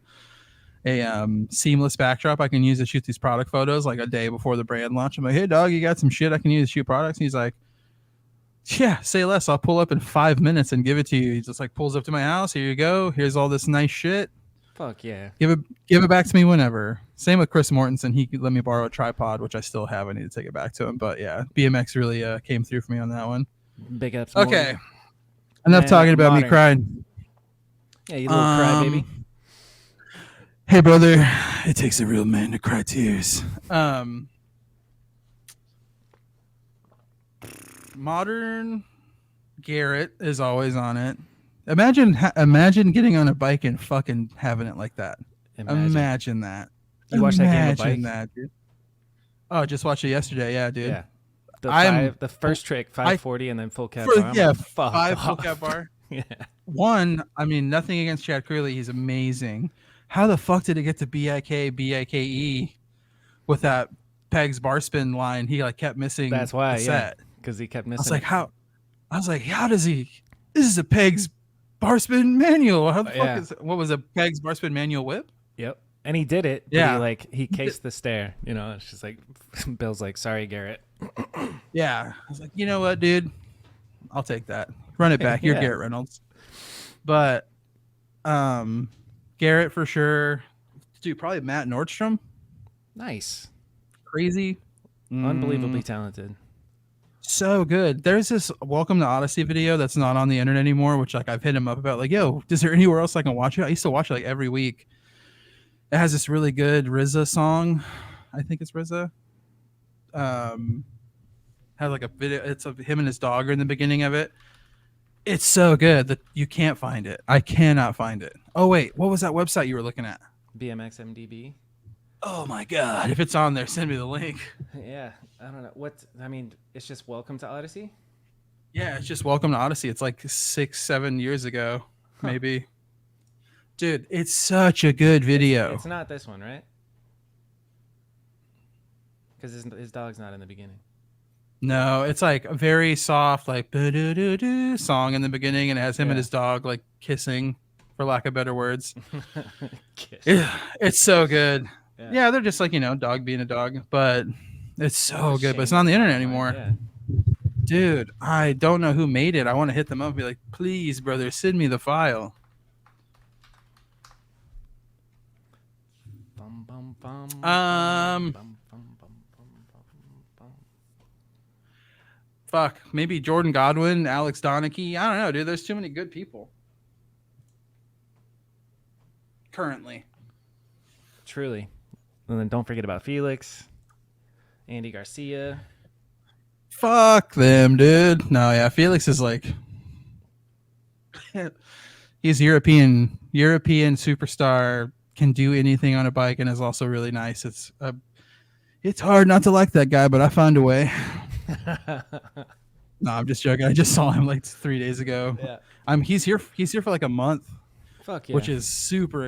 seamless backdrop I can use to shoot these product photos a day before the brand launch? I'm like, hey, dog, you got some shit I can use to shoot products? And he's like, yeah, say less. I'll pull up in 5 minutes and give it to you. He just pulls up to my house. Here you go. Here's all this nice shit. Fuck yeah. Give it back to me whenever. Same with Chris Mortensen. He let me borrow a tripod, which I still have. I need to take it back to him. But yeah, BMX really came through for me on that one. Big ups. Okay, Morty. enough Man, talking about me modern. crying. Yeah, you little crybaby. Hey brother, it takes a real man to cry tears. Modern Garrett is always on it. Imagine getting on a bike and fucking having it like that. Imagine that. You watched that game of Imagine bike? that, dude. Oh, just watched it yesterday. Yeah, dude. Yeah. The first trick, 540, and then full cap bar. Yeah, fuck 5 off. full cap bar. Yeah. One, I mean, nothing against Chad Curley. He's amazing. How the fuck did it get to BIKE with that Pegs bar spin line? He like kept missing. That's why, the yeah. set. Because he kept missing. I was like, how does he? This is a Pegs bar spin manual. How the fuck is it? What was a Pegs bar spin manual whip? Yep. And he did it. Yeah. But he cased the stair. You know, it's just like, Bill's like, sorry, Garrett. Yeah. I was like, you know what, dude? I'll take that. Run it back. You're Yeah. Garrett Reynolds. But Garrett for sure. Dude, probably Matt Nordstrom. Nice. Crazy. Unbelievably talented. So good. There's this Welcome to Odyssey video that's not on the internet anymore, which like I've hit him up about like, yo, is there anywhere else I can watch it? I used to watch it like every week. It has this really good RZA song. I think it's RZA. Has like a video. It's of him and his dog are in the beginning of it. It's so good that you can't find it. I cannot find it. Oh wait, what was that website you were looking at? BMX MDB. Oh my god! If it's on there, send me the link. Yeah, I don't know it's just Welcome to Odyssey. Yeah, it's just Welcome to Odyssey. It's like 6-7 years ago, maybe. Dude, it's such a good video. It's not this one, right? Because his dog's not in the beginning. No, it's like a very soft, like "ba-do-do-do" song in the beginning, and it has him and his dog like kissing, for lack of better words. It's so good. Yeah, they're just like, dog being a dog, but it's so good. But it's not on the internet anymore. Yeah. Dude, I don't know who made it. I want to hit them up and be like, please, brother, send me the file. Bum, bum, bum, Um, bum, bum, bum, bum, bum. Fuck, maybe Jordan Godwin, Alex Donachie. I don't know, dude. There's too many good people. Currently. Truly. And then don't forget about Felix, Andy Garcia. Fuck them, dude. No, yeah, Felix is like he's European superstar, can do anything on a bike, and is also really nice. It's hard not to like that guy, but I found a way. No, I'm just joking. I just saw him like 3 days ago. Yeah. He's here for like a month. Fuck yeah. Which is super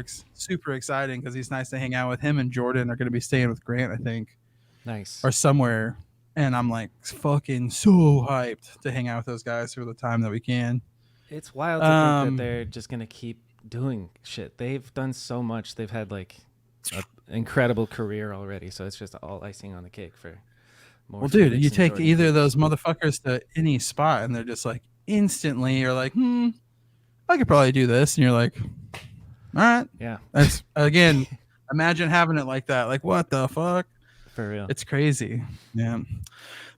exciting because he's nice to hang out with. Him and Jordan are going to be staying with Grant, I think. Nice. Or somewhere. And I'm like fucking so hyped to hang out with those guys for the time that we can. It's wild to think that they're just going to keep doing shit. They've done so much. They've had like an incredible career already. So it's just all icing on the cake for more. Well, dude, Felix you and take Jordan. either of those motherfuckers to any spot and they're just like instantly you're like, I could probably do this. And you're like, all right. Yeah. That's again, imagine having it like that. Like, what the fuck? For real. It's crazy. Yeah.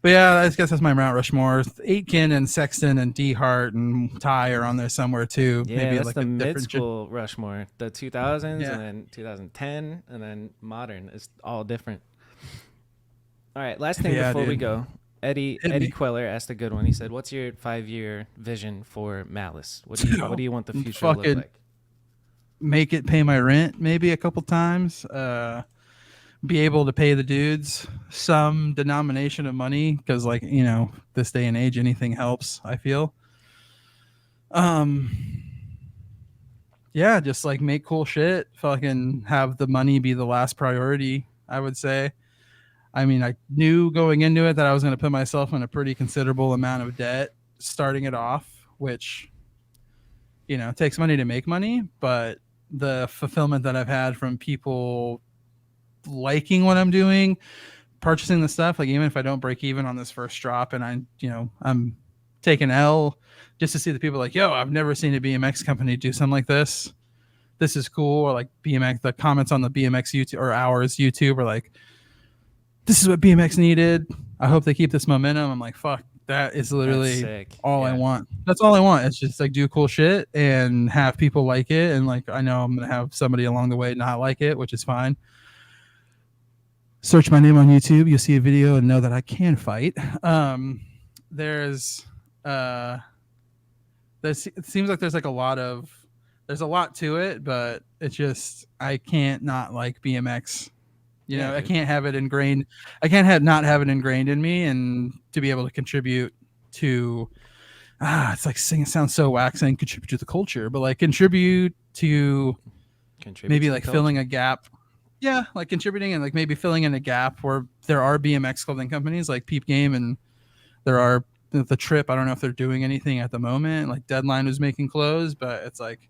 But yeah, I guess that's my Mount Rushmore. Aitken and Sexton and D Hart and Ty are on there somewhere too. Yeah, maybe that's like the a mid different school Rushmore. The 2000s Yeah. and then 2010 and then modern. It's all different. All right, last thing Yeah, before we dude. go. Eddie me. Queller asked a good one. He said, "What's your 5-year vision for Malice? What do you want the future to look Fucking like?" make it pay my rent maybe a couple times. Be able to pay the dudes some denomination of money because, like, this day and age, anything helps. I feel. Yeah, just like make cool shit. Fucking have the money be the last priority, I would say. I mean, I knew going into it that I was going to put myself in a pretty considerable amount of debt starting it off, which, takes money to make money. But the fulfillment that I've had from people liking what I'm doing, purchasing the stuff, like even if I don't break even on this first drop and I'm taking L just to see the people like, yo, I've never seen a BMX company do something like this. this is cool, or like BMX, the comments on the BMX YouTube or ours YouTube are like, this is what BMX needed. I hope they keep this momentum. I'm like, fuck, that is literally all I want. That's all I want. It's just like do cool shit and have people like it. And like, I know I'm going to have somebody along the way not like it, which is fine. Search my name on YouTube. You'll see a video and know that I can fight. It seems like there's like there's a lot to it, but it's just, I can't not like BMX. You know, I can't have it ingrained. I can't not have it ingrained in me, and to be able to contribute to, it's like it sounds so whack saying contribute to the culture, but like contribute maybe like filling a gap. Yeah, like contributing and like maybe filling in a gap where there are BMX clothing companies like Peep Game, and there are the Trip. I don't know if they're doing anything at the moment. Like Deadline was making clothes, but it's like,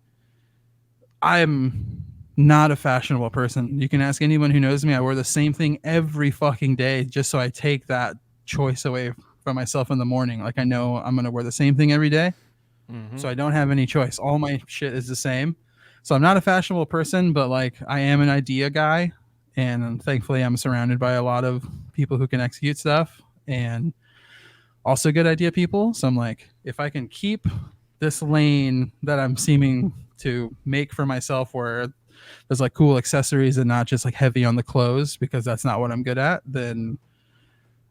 I'm not a fashionable person. You can ask anyone who knows me. I wear the same thing every fucking day just so I take that choice away from myself in the morning. Like I know I'm going to wear the same thing every day. Mm-hmm. So I don't have any choice. All my shit is the same. So I'm not a fashionable person, but like I am an idea guy. And thankfully I'm surrounded by a lot of people who can execute stuff and also good idea people. So I'm like, if I can keep this lane that I'm seeming to make for myself where there's like cool accessories and not just like heavy on the clothes, because that's not what I'm good at, then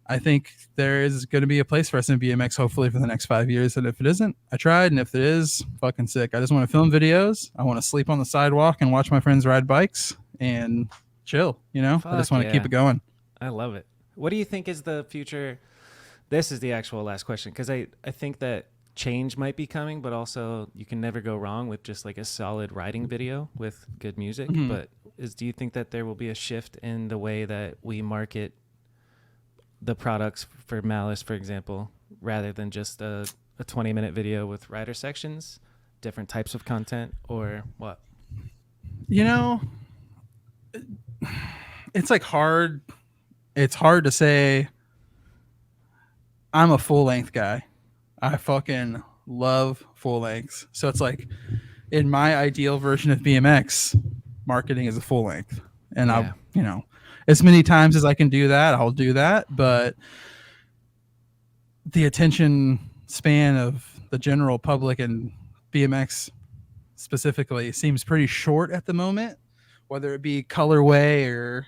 I think there is going to be a place for us in BMX hopefully for the next 5 years. And if it isn't, I tried. And if it is, fucking sick. I just want to film videos. I want to sleep on the sidewalk and watch my friends ride bikes and chill, you know? I just want to keep it going. I love it. What do you think is the future? This is the actual last question, because I think that change might be coming, but also you can never go wrong with just like a solid riding video with good music. Mm-hmm. But do you think that there will be a shift in the way that we market the products for Malice, for example, rather than just a 20-minute video with rider sections, different types of content, or what? You know, it's like hard. It's hard to say. I'm a full length guy. I fucking love full lengths. So it's like in my ideal version of BMX, marketing is a full length. And I'll, you know, as many times as I can do that, I'll do that. But the attention span of the general public and BMX specifically seems pretty short at the moment, whether it be colorway or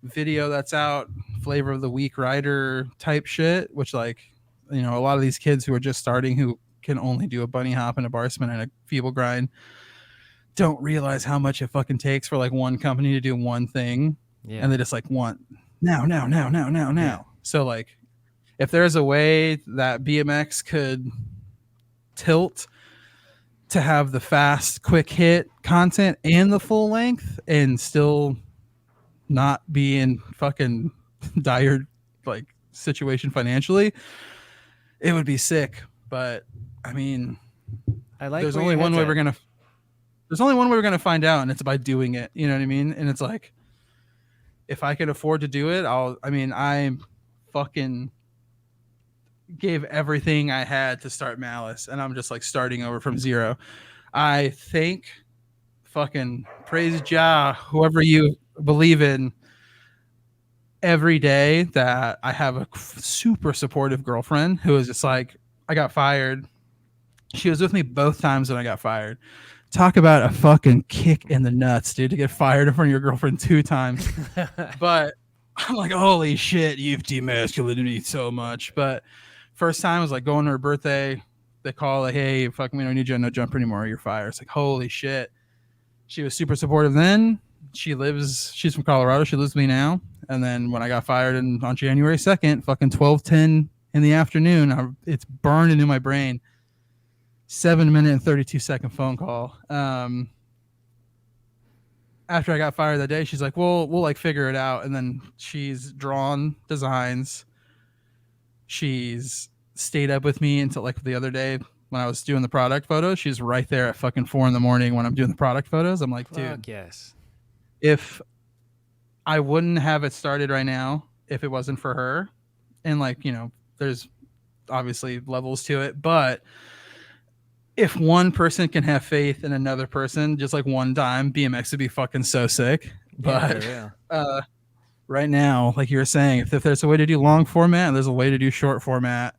video that's out, flavor of the week rider type shit, which like, you know, a lot of these kids who are just starting who can only do a bunny hop and a bar spin and a feeble grind don't realize how much it fucking takes for like one company to do one thing. Yeah. And they just like want now. Yeah. So like if there's a way that BMX could tilt to have the fast, quick hit content and the full length and still not be in fucking dire like situation financially, it would be sick. But I mean, there's only one way we're gonna find out, and it's by doing it. You know what I mean? And it's like, if I can afford to do it, I fucking gave everything I had to start Malice, and I'm just like starting over from zero. I think fucking praise Jah, whoever you believe in, every day that I have a super supportive girlfriend who is just like, I got fired. She was with me both times when I got fired. Talk about a fucking kick in the nuts, dude, to get fired in front of your girlfriend 2 times. But I'm like, holy shit, you've demasculated me so much. But first time was like going to her birthday. They call like, hey, fucking, we don't need you on No Jumper anymore. You're fired. It's like, holy shit. She was super supportive then. She's from Colorado. She lives with me now. And then when I got fired on January 2nd, fucking 12:10 in the afternoon, it's burned into my brain. 7-minute and 32-second phone call. After I got fired that day, she's like, we'll like figure it out. And then she's drawn designs. She's stayed up with me until like the other day when I was doing the product photos. She's right there at fucking 4 a.m. when I'm doing the product photos. I'm like, dude, yes. If I wouldn't have it started right now if it wasn't for her. And like, you know, there's obviously levels to it, but if one person can have faith in another person, just like one time, BMX would be fucking so sick. But right now, like you were saying, if there's a way to do long format and there's a way to do short format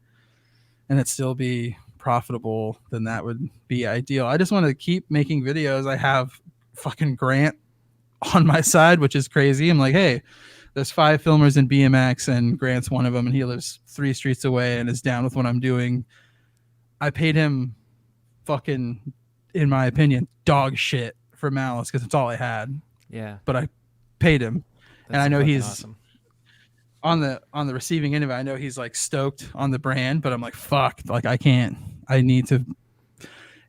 and it still be profitable, then that would be ideal. I just want to keep making videos. I have fucking Grant on my side, which is crazy. I'm like, hey, there's 5 filmers in BMX and Grant's one of them, and he lives 3 streets away and is down with what I'm doing. I paid him fucking, in my opinion, dog shit for Malice because it's all I had. Yeah. But I paid him. And I know he's awesome. on the receiving end of it. I know he's like stoked on the brand, but I'm like, fuck, like I can't. I need to.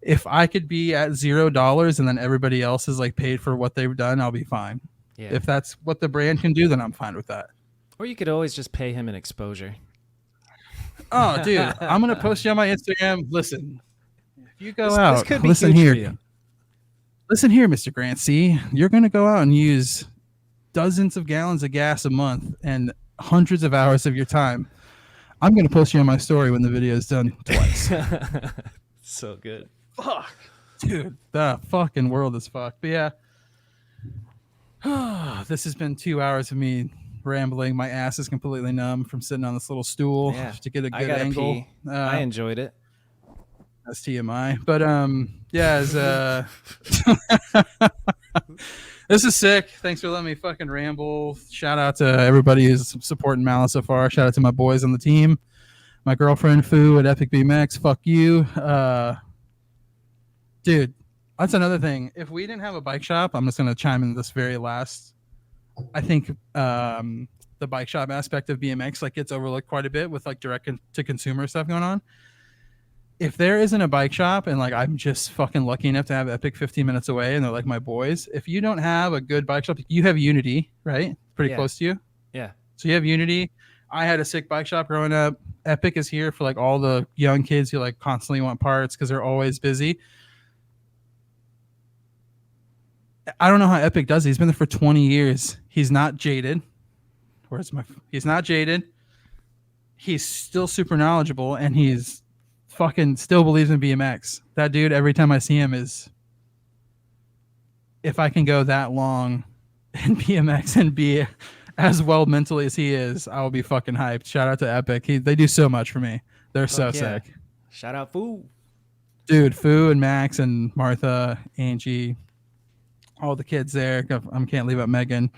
If I could be at $0 and then everybody else is like paid for what they've done, I'll be fine. Yeah. If that's what the brand can do, then I'm fine with that. Or you could always just pay him an exposure. Oh, dude, I'm gonna post you on my Instagram. Listen, if you go out, this could be listen huge here. for you. Listen here, Mr. Grant. See, you're gonna go out and use dozens of gallons of gas a month and hundreds of hours of your time. I'm gonna post you on my story when the video is done twice. So good. Fuck, dude, the fucking world is fucked. But yeah, this has been 2 hours of me rambling. My ass is completely numb from sitting on this little stool to get a good angle. I enjoyed it. That's TMI. But yeah, this is sick. Thanks for letting me fucking ramble. Shout out to everybody who's supporting Malice so far. Shout out to my boys on the team. My girlfriend Foo at Epic BMX. Fuck you. Dude, that's another thing. If we didn't have a bike shop, I'm just gonna chime in this very last. I think the bike shop aspect of BMX like gets overlooked quite a bit with like direct to consumer stuff going on. If there isn't a bike shop and like I'm just fucking lucky enough to have Epic 15 minutes away and they're like my boys, if you don't have a good bike shop, you have Unity, right? Pretty close to you. Yeah. So you have Unity. I had a sick bike shop growing up. Epic is here for like all the young kids who like constantly want parts because they're always busy. I don't know how Epic does it. He's been there for 20 years. He's not jaded. He's not jaded. He's still super knowledgeable and he's fucking still believes in BMX. That dude, every time I see him is, if I can go that long in BMX and be as well mentally as he is, I will be fucking hyped. Shout out to Epic. They do so much for me. They're so sick. Shout out Foo. Dude, Foo and Max and Martha, Angie, all the kids there. I can't leave out Megan.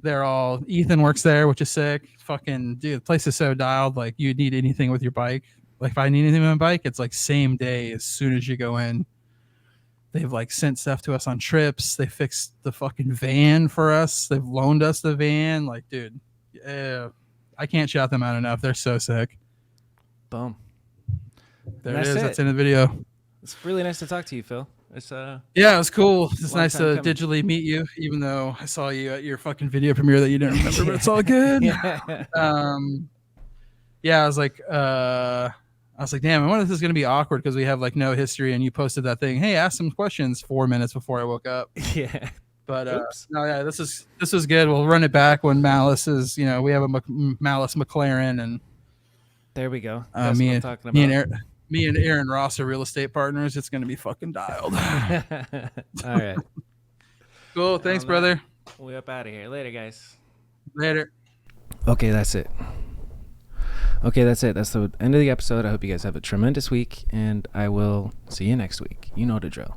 They're all, Ethan works there, which is sick. Fucking dude, the place is so dialed. Like you need anything with your bike. Like if I need anything with my bike, it's like same day as soon as you go in. They've like sent stuff to us on trips. They fixed the fucking van for us. They've loaned us the van. Like, dude, I can't shout them out enough. They're so sick. Boom. There it is. That's in the video. It's really nice to talk to you, Phil. It's yeah, it was cool. It's nice to digitally meet you, even though I saw you at your fucking video premiere that you didn't remember, but it's all good. Yeah, I was like, damn, I wonder if this is gonna be awkward because we have like no history, and you posted that thing. Hey, ask some questions 4 minutes before I woke up. Yeah, but no, yeah, this is good. We'll run it back when Malice is, we have a Malice McLaren, and there we go. Me and Aaron Ross are real estate partners. It's gonna be fucking dialed. All right. Cool. Thanks, brother. We up out of here. Later, guys. Later. Okay, that's it. That's the end of the episode. I hope you guys have a tremendous week, and I will see you next week. You know the drill.